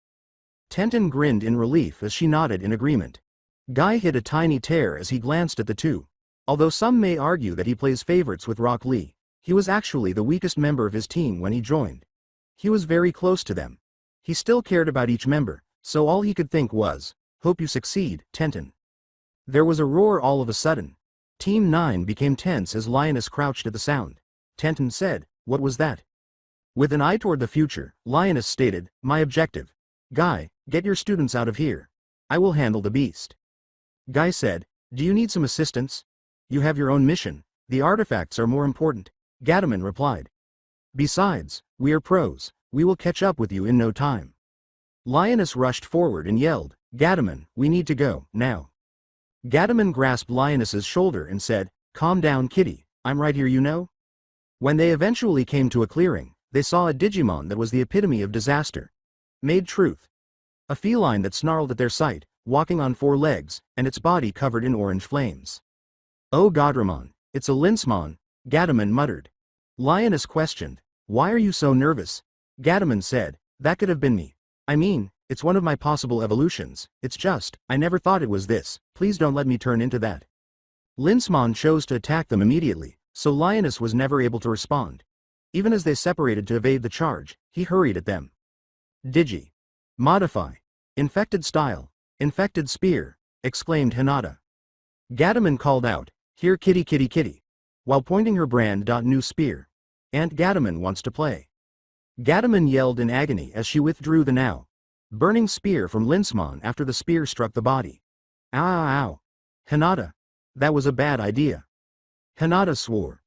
Tenten grinned in relief as she nodded in agreement. Guy hit a tiny tear as he glanced at the two. Although some may argue that he plays favorites with Rock Lee, he was actually the weakest member of his team when he joined. He was very close to them. He still cared about each member, so all he could think was, hope you succeed, Tenten. There was a roar all of a sudden. Team 9 became tense as Lioness crouched at the sound. Tenten said, what was that? With an eye toward the future, Lioness stated, my objective. Guy, get your students out of here. I will handle the beast. Guy said, do you need some assistance? You have your own mission, the artifacts are more important, Gadaman replied. Besides, we are pros, we will catch up with you in no time. Lioness rushed forward and yelled, Gadaman, we need to go, now. Gadaman grasped Lioness's shoulder and said, calm down kitty, I'm right here you know? When they eventually came to a clearing, they saw a Digimon that was the epitome of disaster. Made truth. A feline that snarled at their sight, walking on 4 legs, and its body covered in orange flames. Oh Godramon, it's a Linsmon, Gadaman muttered. Lioness questioned, why are you so nervous? Gadaman said, that could have been me. I mean, it's one of my possible evolutions, it's just, I never thought it was this, please don't let me turn into that. Linsmon chose to attack them immediately, so Lioness was never able to respond. Even as they separated to evade the charge, he hurried at them. Digi. Modify. Infected style. Infected spear, exclaimed Hinata. Gadaman called out, here kitty kitty kitty, while pointing her brand new spear. Aunt Gadaman wants to play. Gadaman yelled in agony as she withdrew the now burning spear from Linsmon after the spear struck the body. Ow ow ow. Hinata. That was a bad idea. Hinata swore.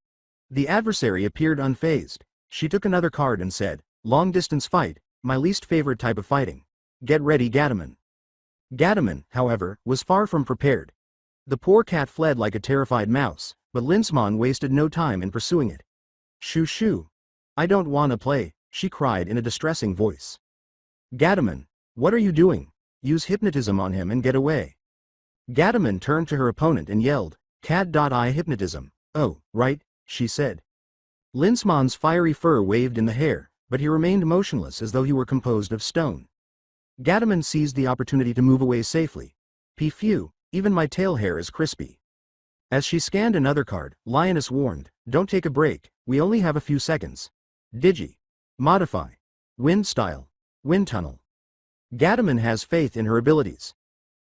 The adversary appeared unfazed. She took another card and said, long-distance fight, my least favorite type of fighting. Get ready Gadaman. Gadaman, however, was far from prepared. The poor cat fled like a terrified mouse, but Linsmon wasted no time in pursuing it. Shoo shoo. I don't wanna play, she cried in a distressing voice. Gadaman, what are you doing? Use hypnotism on him and get away. Gadaman turned to her opponent and yelled, Cat.I hypnotism. Oh, right, she said. Linsmon's fiery fur waved in the hair, but he remained motionless as though he were composed of stone. Gadaman seized the opportunity to move away safely. Phew, even my tail hair is crispy. As she scanned another card, Lioness warned, "Don't take a break, we only have a few seconds." Digi. Modify. Wind style. Wind tunnel. Gadaman has faith in her abilities.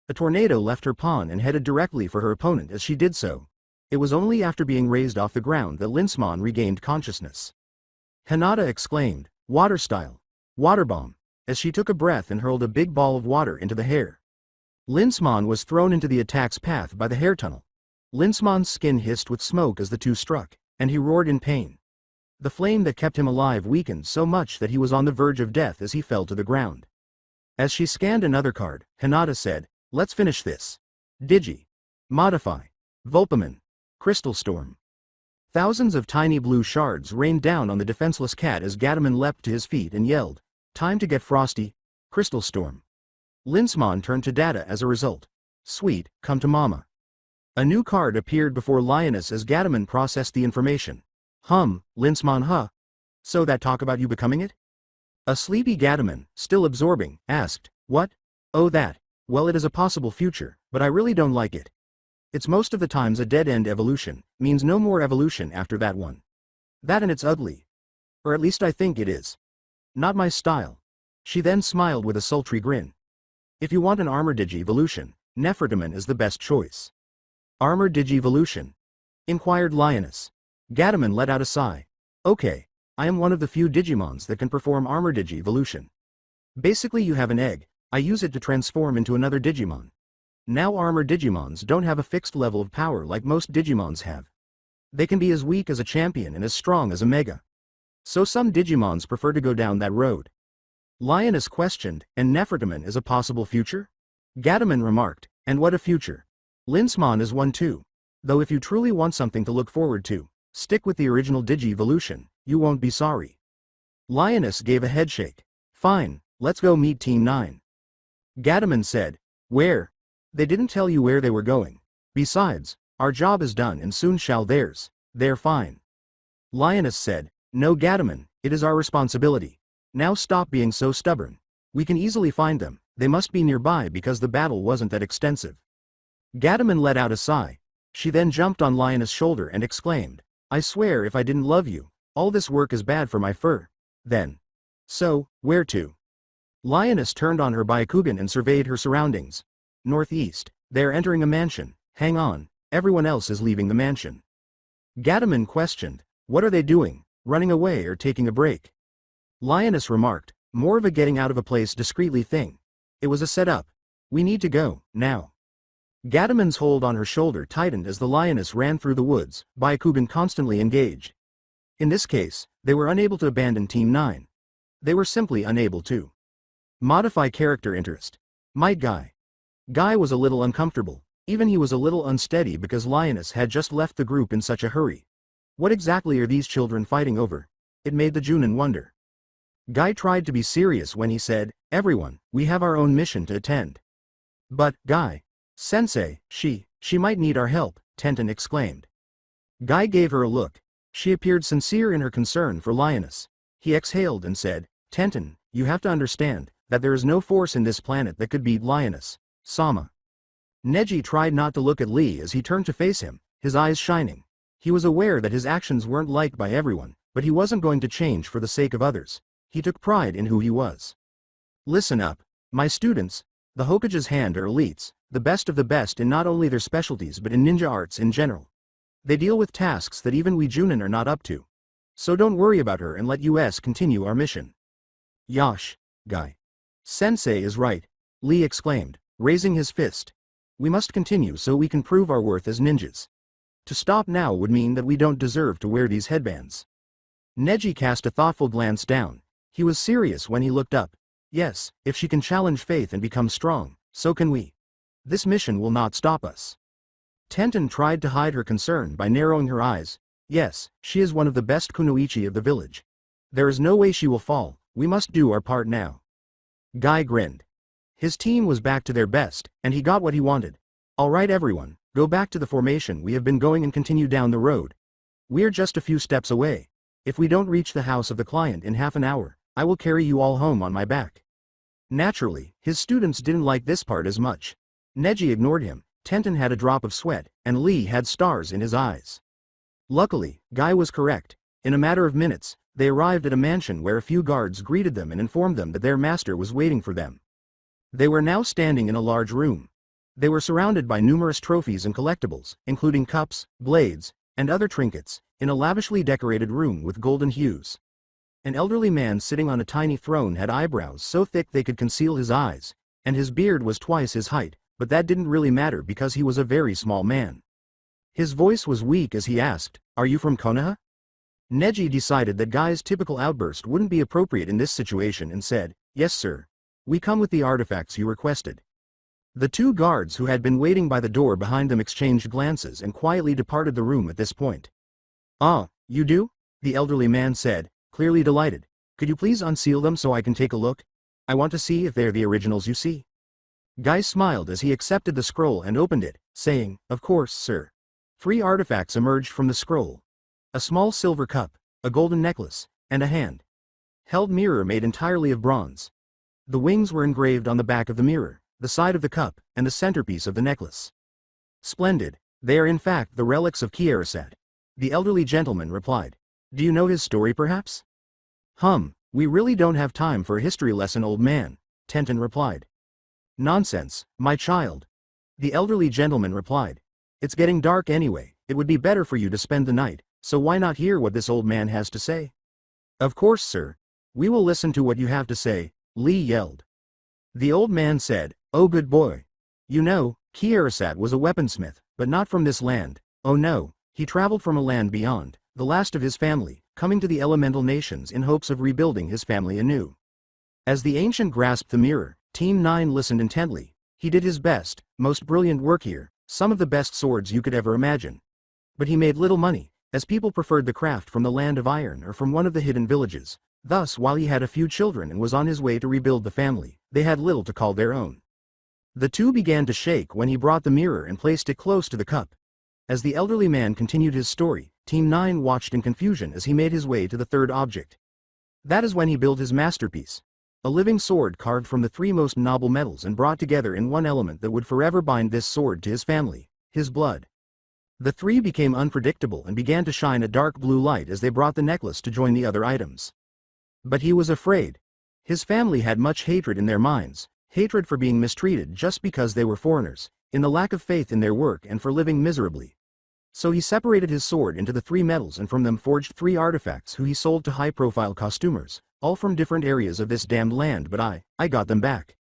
A tornado left her pawn and headed directly for her opponent as she did so. It was only after being raised off the ground that Linsmon regained consciousness. Hinata exclaimed, "Water style. Water bomb," as she took a breath and hurled a big ball of water into the hair. Linsmon was thrown into the attack's path by the hair tunnel. Linsmon's skin hissed with smoke as the two struck, and he roared in pain. The flame that kept him alive weakened so much that he was on the verge of death as he fell to the ground. As she scanned another card, Hinata said, "Let's finish this." Digi. Modify. Vulpaman. Crystal Storm. Thousands of tiny blue shards rained down on the defenseless cat as Gadaman leapt to his feet and yelled, "Time to get frosty, Crystal Storm." Linsmon turned to Data as a result. "Sweet, come to mama." A new card appeared before Lioness as Gadaman processed the information. Linsmon huh? So that talk about you becoming it? A sleepy Gadaman, still absorbing, asked, "What? Oh that, well it is a possible future, but I really don't like it. It's most of the times a dead-end evolution, means no more evolution after that one. That and it's ugly. Or at least I think it is. Not my style." She then smiled with a sultry grin. "If you want an armor digivolution, Nefertaman is the best choice." "Armor digivolution?" inquired Lioness. Gadaman let out a sigh. "Okay, I am one of the few Digimons that can perform armor digivolution. Basically you have an egg, I use it to transform into another Digimon. Now armor Digimons don't have a fixed level of power like most Digimons have. They can be as weak as a champion and as strong as a Mega. So some Digimons prefer to go down that road." Lioness questioned, "And Nefertaman is a possible future?" Gadaman remarked, "And what a future. Linsmon is one too. Though if you truly want something to look forward to, stick with the original Digivolution, you won't be sorry." Lioness gave a headshake. "Fine, let's go meet Team 9. Gadaman said, "Where? They didn't tell you where they were going. Besides, our job is done and soon shall theirs. They're fine." Lioness said, "No Gadaman, it is our responsibility. Now stop being so stubborn. We can easily find them, they must be nearby because the battle wasn't that extensive." Gadaman let out a sigh. She then jumped on Lioness' shoulder and exclaimed, "I swear if I didn't love you, all this work is bad for my fur." Then. "So, where to?" Lioness turned on her Byakugan and surveyed her surroundings. "Northeast, they're entering a mansion, hang on, everyone else is leaving the mansion." Gadaman questioned, "What are they doing, running away or taking a break?" Lioness remarked, "More of a getting out of a place discreetly thing. It was a setup. We need to go, now." Gadaman's hold on her shoulder tightened as the Lioness ran through the woods, Byakugan constantly engaged. In this case, they were unable to abandon Team 9. They were simply unable to. Modify character interest. Might Guy. Guy was a little uncomfortable, even he was a little unsteady because Lioness had just left the group in such a hurry. What exactly are these children fighting over? It made the Junin wonder. Guy tried to be serious when he said, "Everyone, we have our own mission to attend." "But, Guy. Sensei, she might need our help," Tenten exclaimed. Guy gave her a look. She appeared sincere in her concern for Lioness. He exhaled and said, "Tenten, you have to understand that there is no force in this planet that could beat Lioness, Sama." Neji tried not to look at Lee as he turned to face him, his eyes shining. He was aware that his actions weren't liked by everyone, but he wasn't going to change for the sake of others. He took pride in who he was. "Listen up, my students. The Hokage's hand are elites, the best of the best in not only their specialties but in ninja arts in general. They deal with tasks that even we Junin are not up to. So don't worry about her and let us continue our mission." "Yosh, Guy. Sensei is right," Lee exclaimed, raising his fist. "We must continue so we can prove our worth as ninjas. To stop now would mean that we don't deserve to wear these headbands." Neji cast a thoughtful glance down. He was serious when he looked up. "Yes, if she can challenge faith and become strong, so can we. This mission will not stop us." Tenten tried to hide her concern by narrowing her eyes. "Yes, she is one of the best kunoichi of the village. There is no way she will fall, we must do our part now." Guy grinned. His team was back to their best, and he got what he wanted. "All right everyone, go back to the formation we have been going and continue down the road. We're just a few steps away. If we don't reach the house of the client in half an hour, I will carry you all home on my back." Naturally, his students didn't like this part as much. Neji ignored him. Tenton had a drop of sweat, and Lee had stars in his eyes. Luckily, Guy was correct. In a matter of minutes, they arrived at a mansion where a few guards greeted them and informed them that their master was waiting for them. They were now standing in a large room. They were surrounded by numerous trophies and collectibles, including cups, blades, and other trinkets, in a lavishly decorated room with golden hues. An elderly man sitting on a tiny throne had eyebrows so thick they could conceal his eyes, and his beard was twice his height, but that didn't really matter because he was a very small man. His voice was weak as he asked, "Are you from Konoha?" Neji decided that Guy's typical outburst wouldn't be appropriate in this situation and said, "Yes sir. We come with the artifacts you requested." The two guards who had been waiting by the door behind them exchanged glances and quietly departed the room at this point. "Ah, you do?" the elderly man said, clearly delighted. "Could you please unseal them so I can take a look? I want to see if they're the originals you see." Guy smiled as he accepted the scroll and opened it, saying, "Of course, sir." 3 artifacts emerged from the scroll. A small silver cup, a golden necklace, and a hand-held mirror made entirely of bronze. The wings were engraved on the back of the mirror, the side of the cup, and the centerpiece of the necklace. "Splendid. They are in fact the relics of Kierasat," the elderly gentleman replied. "Do you know his story perhaps?" We really don't have time for a history lesson, old man," Tenton replied. "Nonsense, my child," the elderly gentleman replied. "It's getting dark anyway, it would be better for you to spend the night, so why not hear what this old man has to say?" "Of course, sir. We will listen to what you have to say," Lee yelled. The old man said, "Oh good boy. You know, Kierasat was a weaponsmith, but not from this land. Oh no, he traveled from a land beyond, the last of his family, coming to the elemental nations in hopes of rebuilding his family anew." As the ancient grasped the mirror, Team 9 listened intently. "He did his best, most brilliant work here, some of the best swords you could ever imagine. But he made little money, as people preferred the craft from the land of iron or from one of the hidden villages. Thus, while he had a few children and was on his way to rebuild the family, they had little to call their own." The two began to shake when he brought the mirror and placed it close to the cup. As the elderly man continued his story, Team 9 watched in confusion as he made his way to the third object. That is when he built his masterpiece. A living sword carved from the 3 most noble metals and brought together in one element that would forever bind this sword to his family, his blood. The 3 became unpredictable and began to shine a dark blue light as they brought the necklace to join the other items. But he was afraid. His family had much hatred in their minds, hatred for being mistreated just because they were foreigners, in the lack of faith in their work and for living miserably. So he separated his sword into the 3 metals and from them forged 3 artifacts who he sold to high-profile costumers, all from different areas of this damned land, but I got them back.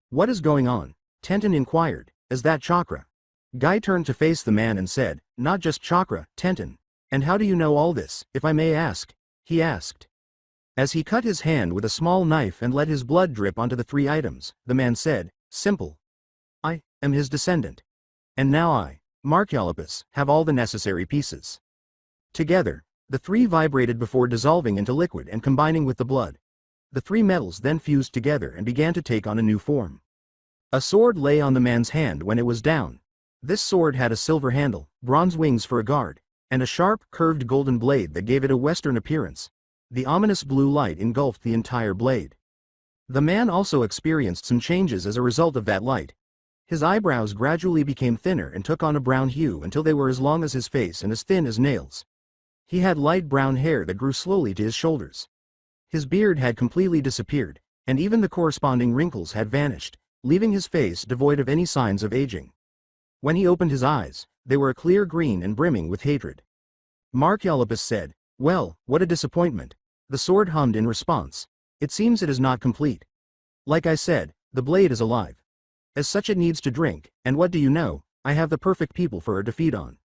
"What is going on?" Tenton inquired. "Is that chakra?" Guy turned to face the man and said, "Not just chakra, Tenton. And how do you know all this, if I may ask?" he asked. As he cut his hand with a small knife and let his blood drip onto the 3 items, the man said, "Simple. I am his descendant. And now I, Markyolopus, have all the necessary pieces." Together, the 3 vibrated before dissolving into liquid and combining with the blood. The 3 metals then fused together and began to take on a new form. A sword lay on the man's hand when it was down. This sword had a silver handle, bronze wings for a guard, and a sharp, curved golden blade that gave it a Western appearance. The ominous blue light engulfed the entire blade. The man also experienced some changes as a result of that light. His eyebrows gradually became thinner and took on a brown hue until they were as long as his face and as thin as nails. He had light brown hair that grew slowly to his shoulders. His beard had completely disappeared, and even the corresponding wrinkles had vanished, leaving his face devoid of any signs of aging. When he opened his eyes, they were a clear green and brimming with hatred. Markyolopus said, "Well, what a disappointment." The sword hummed in response. "It seems it is not complete. Like I said, the blade is alive. As such it needs to drink, and what do you know, I have the perfect people for her to feed on."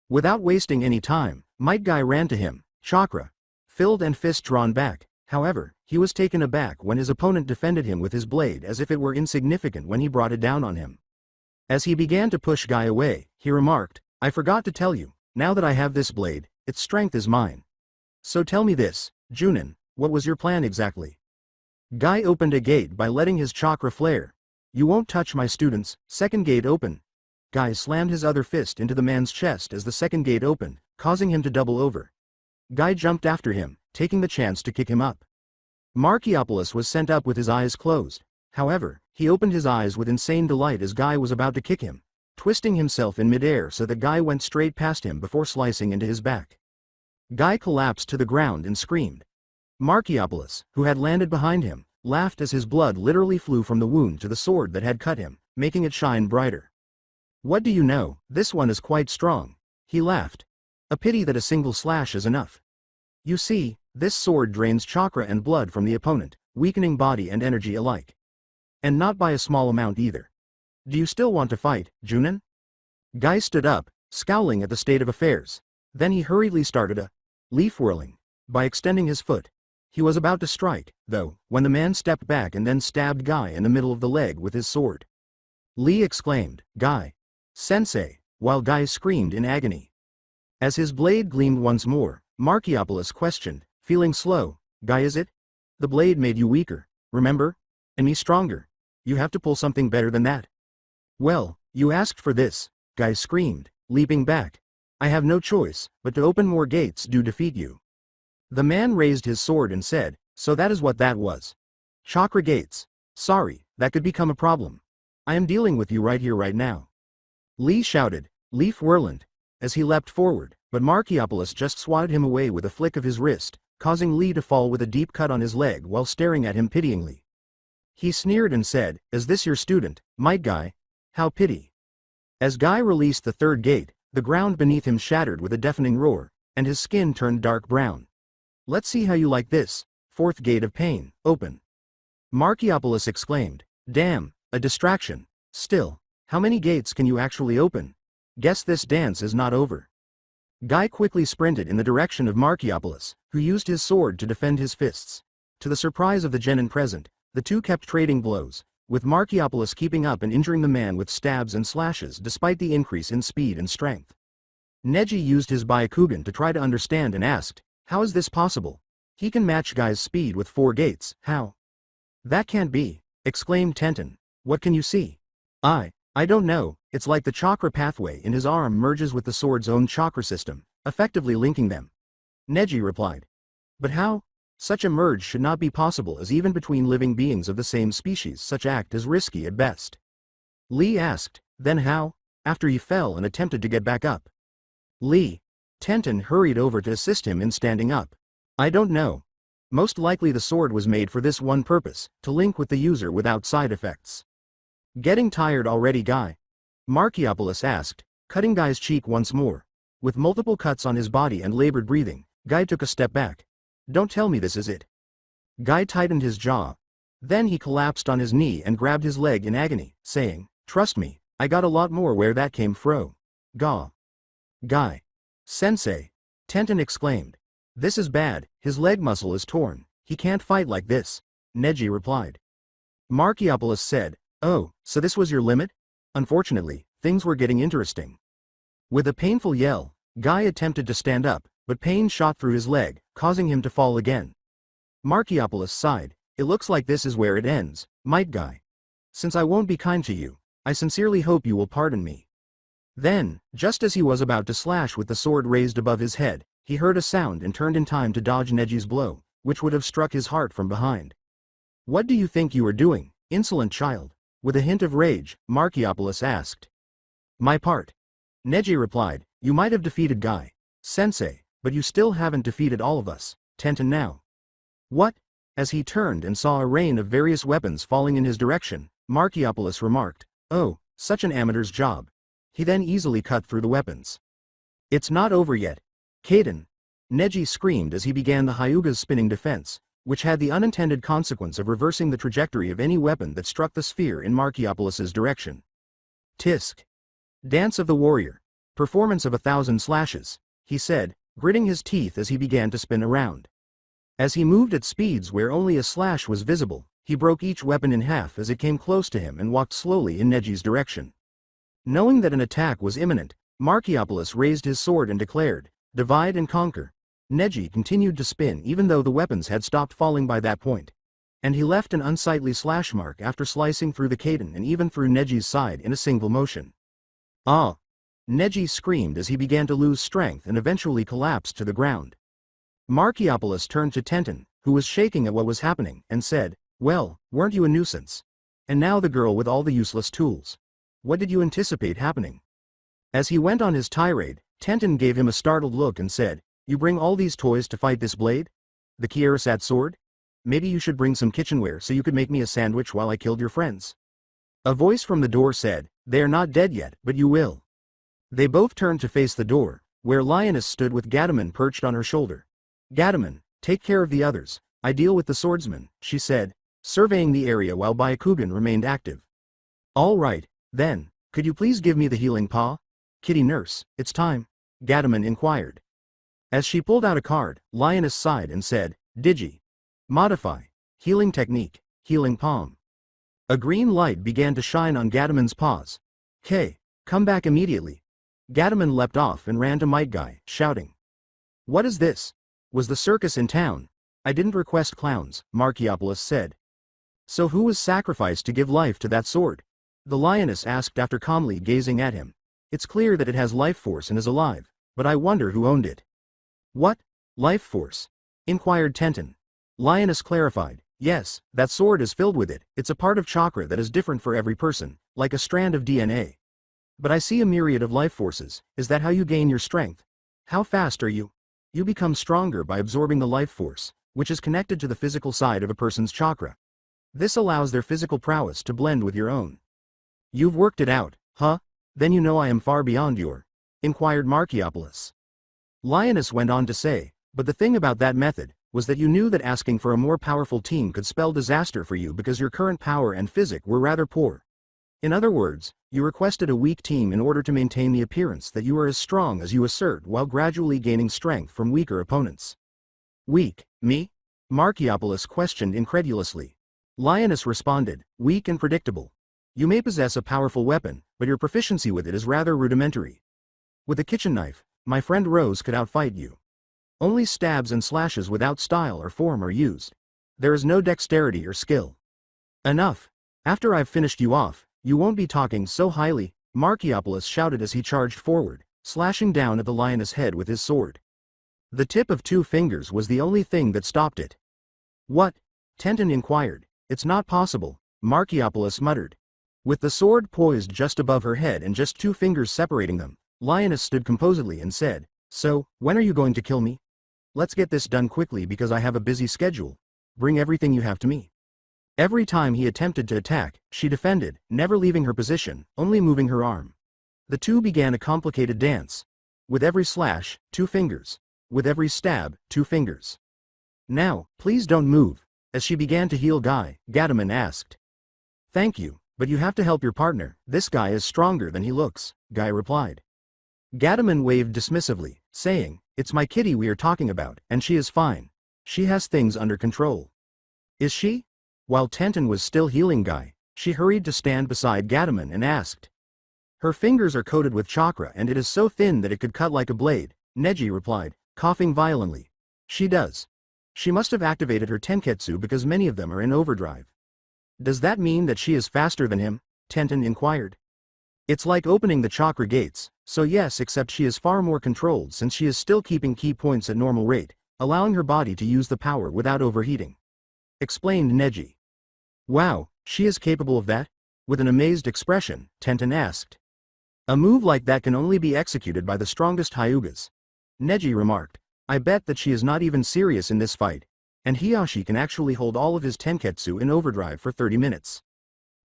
Without wasting any time, Might Guy ran to him, chakra filled and fist drawn back. However, he was taken aback when his opponent defended him with his blade as if it were insignificant when he brought it down on him. As he began to push Guy away, he remarked, "I forgot to tell you, now that I have this blade, its strength is mine. So tell me this, Junin, what was your plan exactly?" Guy opened a gate by letting his chakra flare. "You won't touch my students." Second gate open. Guy slammed his other fist into the man's chest as the second gate opened, causing him to double over. Guy jumped after him, taking the chance to kick him up. Markyolopus was sent up with his eyes closed. However, he opened his eyes with insane delight as Guy was about to kick him, twisting himself in midair so the guy went straight past him before slicing into his back. Guy collapsed to the ground and screamed. Markiopolis, who had landed behind him, laughed as his blood literally flew from the wound to the sword that had cut him, making it shine brighter. What do you know, this one is quite strong. He laughed. A pity that a single slash is enough. You see, this sword drains chakra and blood from the opponent, weakening body and energy alike. And not by a small amount either. Do you still want to fight, Junin? Guy stood up, scowling at the state of affairs. Then he hurriedly started a leaf whirling by extending his foot. He was about to strike, though, when the man stepped back and then stabbed Guy in the middle of the leg with his sword. Lee exclaimed, Guy. Sensei, while Guy screamed in agony. As his blade gleamed once more, Markiopolis questioned, feeling slow, Guy, is it? The blade made you weaker, remember? And me stronger. You have to pull something better than that. Well, you asked for this, Guy screamed, leaping back. I have no choice, but to open more gates do defeat you. The man raised his sword and said, so that is what that was. Chakra gates. Sorry, that could become a problem. I am dealing with you right here right now. Lee shouted, Leaf Whirland, as he leapt forward, but Markiopolis just swatted him away with a flick of his wrist, causing Lee to fall with a deep cut on his leg while staring at him pityingly. He sneered and said, is this your student, Might Guy? How pity. As Guy released the third gate, the ground beneath him shattered with a deafening roar, and his skin turned dark brown. Let's see how you like this. Fourth gate of pain, open. Markiopolis exclaimed, damn, a distraction. Still, how many gates can you actually open? Guess this dance is not over. Guy quickly sprinted in the direction of Markiopolis, who used his sword to defend his fists. To the surprise of the genin present, the two kept trading blows, with Markiopolis keeping up and injuring the man with stabs and slashes despite the increase in speed and strength. Neji used his Byakugan to try to understand and asked, how is this possible? He can match Guy's speed with 4 gates, how? That can't be, exclaimed Tenten. What can you see? I don't know, it's like the chakra pathway in his arm merges with the sword's own chakra system, effectively linking them. Neji replied. But how? Such a merge should not be possible as even between living beings of the same species such act is risky at best. Lee asked, then how? After he fell and attempted to get back up. Lee. Tenten hurried over to assist him in standing up. I don't know. Most likely the sword was made for this one purpose, to link with the user without side effects. Getting tired already, Guy? Markiopolis asked, cutting Guy's cheek once more. With multiple cuts on his body and labored breathing, Guy took a step back. Don't tell me this is it. Guy tightened his jaw. Then he collapsed on his knee and grabbed his leg in agony, saying, trust me, I got a lot more where that came fro. Gaw. Guy. Sensei. Tenten exclaimed. This is bad, his leg muscle is torn, he can't fight like this. Neji replied. Markiopolis said, oh, so this was your limit? Unfortunately, things were getting interesting. With a painful yell, Guy attempted to stand up, but pain shot through his leg, causing him to fall again. Markiopolis sighed, it looks like this is where it ends, Might Guy. Since I won't be kind to you, I sincerely hope you will pardon me. Then, just as he was about to slash with the sword raised above his head, he heard a sound and turned in time to dodge Neji's blow, which would have struck his heart from behind. What do you think you are doing, insolent child? With a hint of rage, Markiopolis asked. My part. Neji replied, you might have defeated Guy, Sensei, but you still haven't defeated all of us, Tenten now. What? As he turned and saw a rain of various weapons falling in his direction, Markiopolis remarked, oh, such an amateur's job. He then easily cut through the weapons. It's not over yet. Kaden. Neji screamed as he began the Hyuga's spinning defense, which had the unintended consequence of reversing the trajectory of any weapon that struck the sphere in Markiopolis's direction. Tisk. Dance of the Warrior. Performance of 1,000 slashes, he said, gritting his teeth as he began to spin around. As he moved at speeds where only a slash was visible, he broke each weapon in half as it came close to him and walked slowly in Neji's direction. Knowing that an attack was imminent, Markiopolis raised his sword and declared, divide and conquer. Neji continued to spin even though the weapons had stopped falling by that point. And he left an unsightly slash mark after slicing through the Kaden and even through Neji's side in a single motion. Ah! Neji screamed as he began to lose strength and eventually collapsed to the ground. Markiopolis turned to Tenten, who was shaking at what was happening, and said, well, weren't you a nuisance? And now the girl with all the useless tools. What did you anticipate happening? As he went on his tirade, Tenten gave him a startled look and said, "You bring all these toys to fight this blade? The Kierasat sword? Maybe you should bring some kitchenware so you could make me a sandwich while I killed your friends." A voice from the door said, "They are not dead yet, but you will." They both turned to face the door, where Lioness stood with Gadaman perched on her shoulder. "Gadaman, take care of the others. I deal with the swordsman," she said, surveying the area while Byakugan remained active. "All right, then, could you please give me the healing paw? Kitty nurse, it's time," Gadaman inquired. As she pulled out a card, Lioness sighed and said, "Digi. Modify. Healing technique, healing palm." A green light began to shine on Gadaman's paws. "K, come back immediately." Gadaman leapt off and ran to Might Guy, shouting. "What is this? Was the circus in town? I didn't request clowns," Markiopolis said. "So who was sacrificed to give life to that sword?" the lioness asked after calmly gazing at him. "It's clear that it has life force and is alive, but I wonder who owned it." "What? Life force?" inquired Tenten. Lioness clarified, "Yes, that sword is filled with it. It's a part of chakra that is different for every person, like a strand of DNA. But I see a myriad of life forces. Is that how you gain your strength? How fast are you? You become stronger by absorbing the life force, which is connected to the physical side of a person's chakra. This allows their physical prowess to blend with your own." "You've worked it out, huh? Then you know I am far beyond your," inquired Markiopolis. Lioness went on to say, "But the thing about that method was that you knew that asking for a more powerful team could spell disaster for you because your current power and physic were rather poor. In other words, you requested a weak team in order to maintain the appearance that you are as strong as you assert while gradually gaining strength from weaker opponents." "Weak, me?" Markiopolis questioned incredulously. Lioness responded, "Weak and predictable. You may possess a powerful weapon, but your proficiency with it is rather rudimentary. With a kitchen knife, my friend Rose could outfight you. Only stabs and slashes without style or form are used. There is no dexterity or skill." "Enough. After I've finished you off, you won't be talking so highly," Markiopolis shouted as he charged forward, slashing down at the lioness' head with his sword. The tip of 2 fingers was the only thing that stopped it. "What?" Tenten inquired. "It's not possible," Markiopolis muttered. With the sword poised just above her head and just 2 fingers separating them, Lioness stood composedly and said, "So, when are you going to kill me? Let's get this done quickly because I have a busy schedule. Bring everything you have to me." Every time he attempted to attack, she defended, never leaving her position, only moving her arm. The two began a complicated dance. With every slash, 2 fingers. With every stab, 2 fingers. "Now, please don't move." As she began to heal Guy, Gadaman asked. "Thank you, but you have to help your partner. This guy is stronger than he looks," Guy replied. Gadaman waved dismissively, saying, "It's my kitty we are talking about, and she is fine. She has things under control." "Is she?" While Tenten was still healing Guy, she hurried to stand beside Gadaman and asked. "Her fingers are coated with chakra and it is so thin that it could cut like a blade," Neji replied, coughing violently. "She does. She must have activated her tenketsu because many of them are in overdrive." "Does that mean that she is faster than him?" Tenten inquired. "It's like opening the chakra gates, so yes, except she is far more controlled since she is still keeping key points at normal rate, allowing her body to use the power without overheating," explained Neji. "Wow, she is capable of that?" With an amazed expression, Tenten asked. "A move like that can only be executed by the strongest Hyugas," Neji remarked. "I bet that she is not even serious in this fight, and Hiyashi can actually hold all of his tenketsu in overdrive for 30 minutes.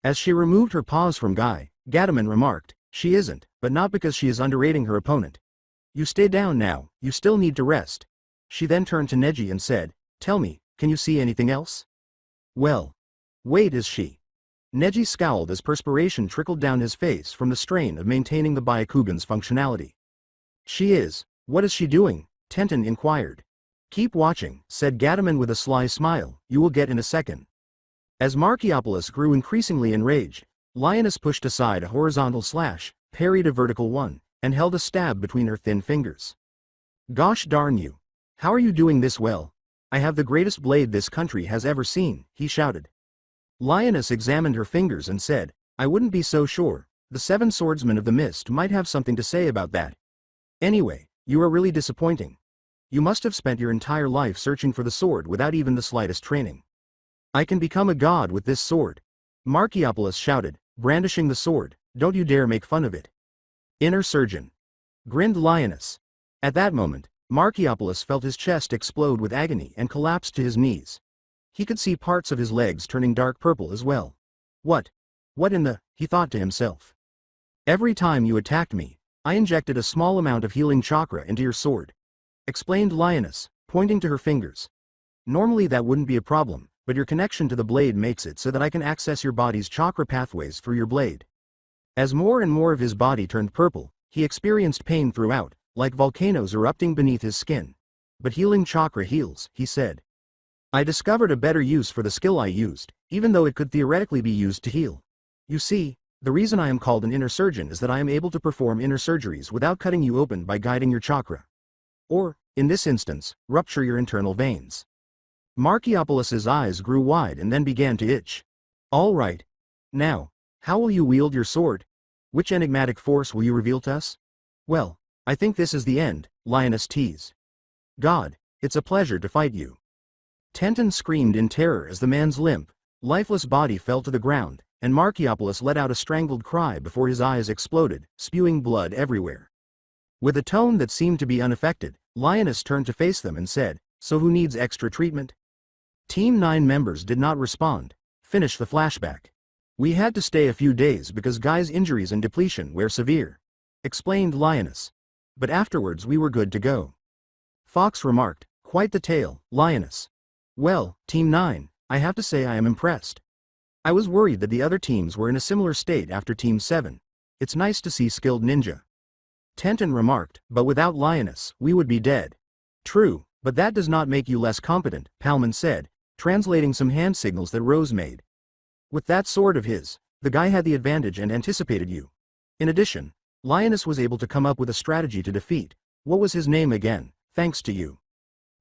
As she removed her paws from Guy, Gadaman remarked, "She isn't, but not because she is underrating her opponent. You stay down now, you still need to rest." She then turned to Neji and said, "Tell me, can you see anything else?" "Well. Wait, is she?" Neji scowled as perspiration trickled down his face from the strain of maintaining the Byakugan's functionality. "She is. What is she doing?" Tenten inquired. "Keep watching," said Gadaman with a sly smile, "you will get in a second." As Markiopolis grew increasingly enraged, Lioness pushed aside a horizontal slash, parried a vertical one, and held a stab between her thin fingers. "Gosh darn you. How are you doing this well? I have the greatest blade this country has ever seen," he shouted. Lioness examined her fingers and said, "I wouldn't be so sure. The 7 swordsmen of the mist might have something to say about that. Anyway, you are really disappointing. You must have spent your entire life searching for the sword without even the slightest training." "I can become a god with this sword," Markiopolis shouted, brandishing the sword, Don't you dare make fun of it. Inner surgeon. Grinned Lioness. At that moment, Markiopolis felt his chest explode with agony and collapsed to his knees. He could see parts of his legs turning dark purple as well. What? What in the, he thought to himself. Every time you attacked me, I injected a small amount of healing chakra into your sword. Explained Lioness, pointing to her fingers. Normally that wouldn't be a problem, but your connection to the blade makes it so that I can access your body's chakra pathways through your blade. As more and more of his body turned purple, he experienced pain throughout, like volcanoes erupting beneath his skin. But healing chakra heals, he said. I discovered a better use for the skill I used, even though it could theoretically be used to heal. You see, the reason I am called an inner surgeon is that I am able to perform inner surgeries without cutting you open by guiding your chakra. Or, in this instance, rupture your internal veins. Markiopolis's eyes grew wide and then began to itch. All right. Now, how will you wield your sword? Which enigmatic force will you reveal to us? Well, I think this is the end, Lioness teased. God, it's a pleasure to fight you. Tenton screamed in terror as the man's limp, lifeless body fell to the ground, and Markiopolis let out a strangled cry before his eyes exploded, spewing blood everywhere. With a tone that seemed to be unaffected, Lioness turned to face them and said, So who needs extra treatment? Team 9 members did not respond. Finish the flashback. We had to stay a few days because Guy's injuries and depletion were severe. Explained Lioness. But afterwards we were good to go. Fox remarked, Quite the tale, Lioness. Well, Team 9, I have to say I am impressed. I was worried that the other teams were in a similar state after Team 7. It's nice to see skilled ninja. Tenton remarked, but without Lioness, we would be dead. True, but that does not make you less competent, Palman said, translating some hand signals that Rose made. With that sword of his, the guy had the advantage and anticipated you. In addition, Lioness was able to come up with a strategy to defeat, what was his name again, thanks to you.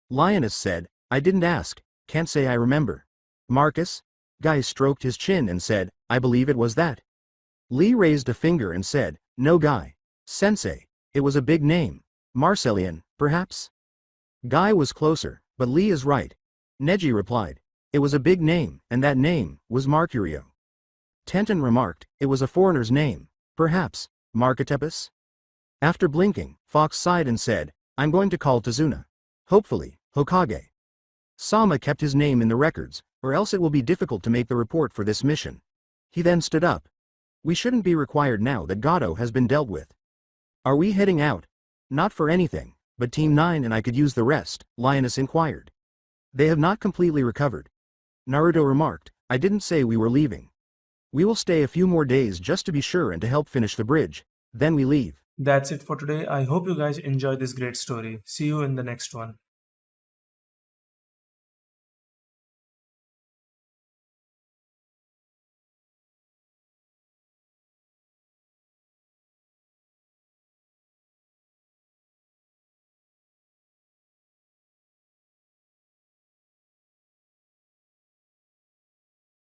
Lioness said, I didn't ask, can't say I remember. Marcus? Guy stroked his chin and said, I believe it was that. Lee raised a finger and said, No Guy. Sensei, it was a big name. Marcellian, perhaps? Guy was closer, but Lee is right. Neji replied. It was a big name, and that name was Mercurio. Tenton remarked, it was a foreigner's name. Perhaps, Markotepus? After blinking, Fox sighed and said, I'm going to call Tazuna. Hopefully, Hokage. Sama kept his name in the records, or else it will be difficult to make the report for this mission. He then stood up. We shouldn't be required now that Gato has been dealt with. Are we heading out? Not for anything, but Team 9 and I could use the rest, Lioness inquired. They have not completely recovered. Naruto remarked, I didn't say we were leaving. We will stay a few more days just to be sure and to help finish the bridge. Then we leave. That's it for today. I hope you guys enjoyed this great story. See you in the next one.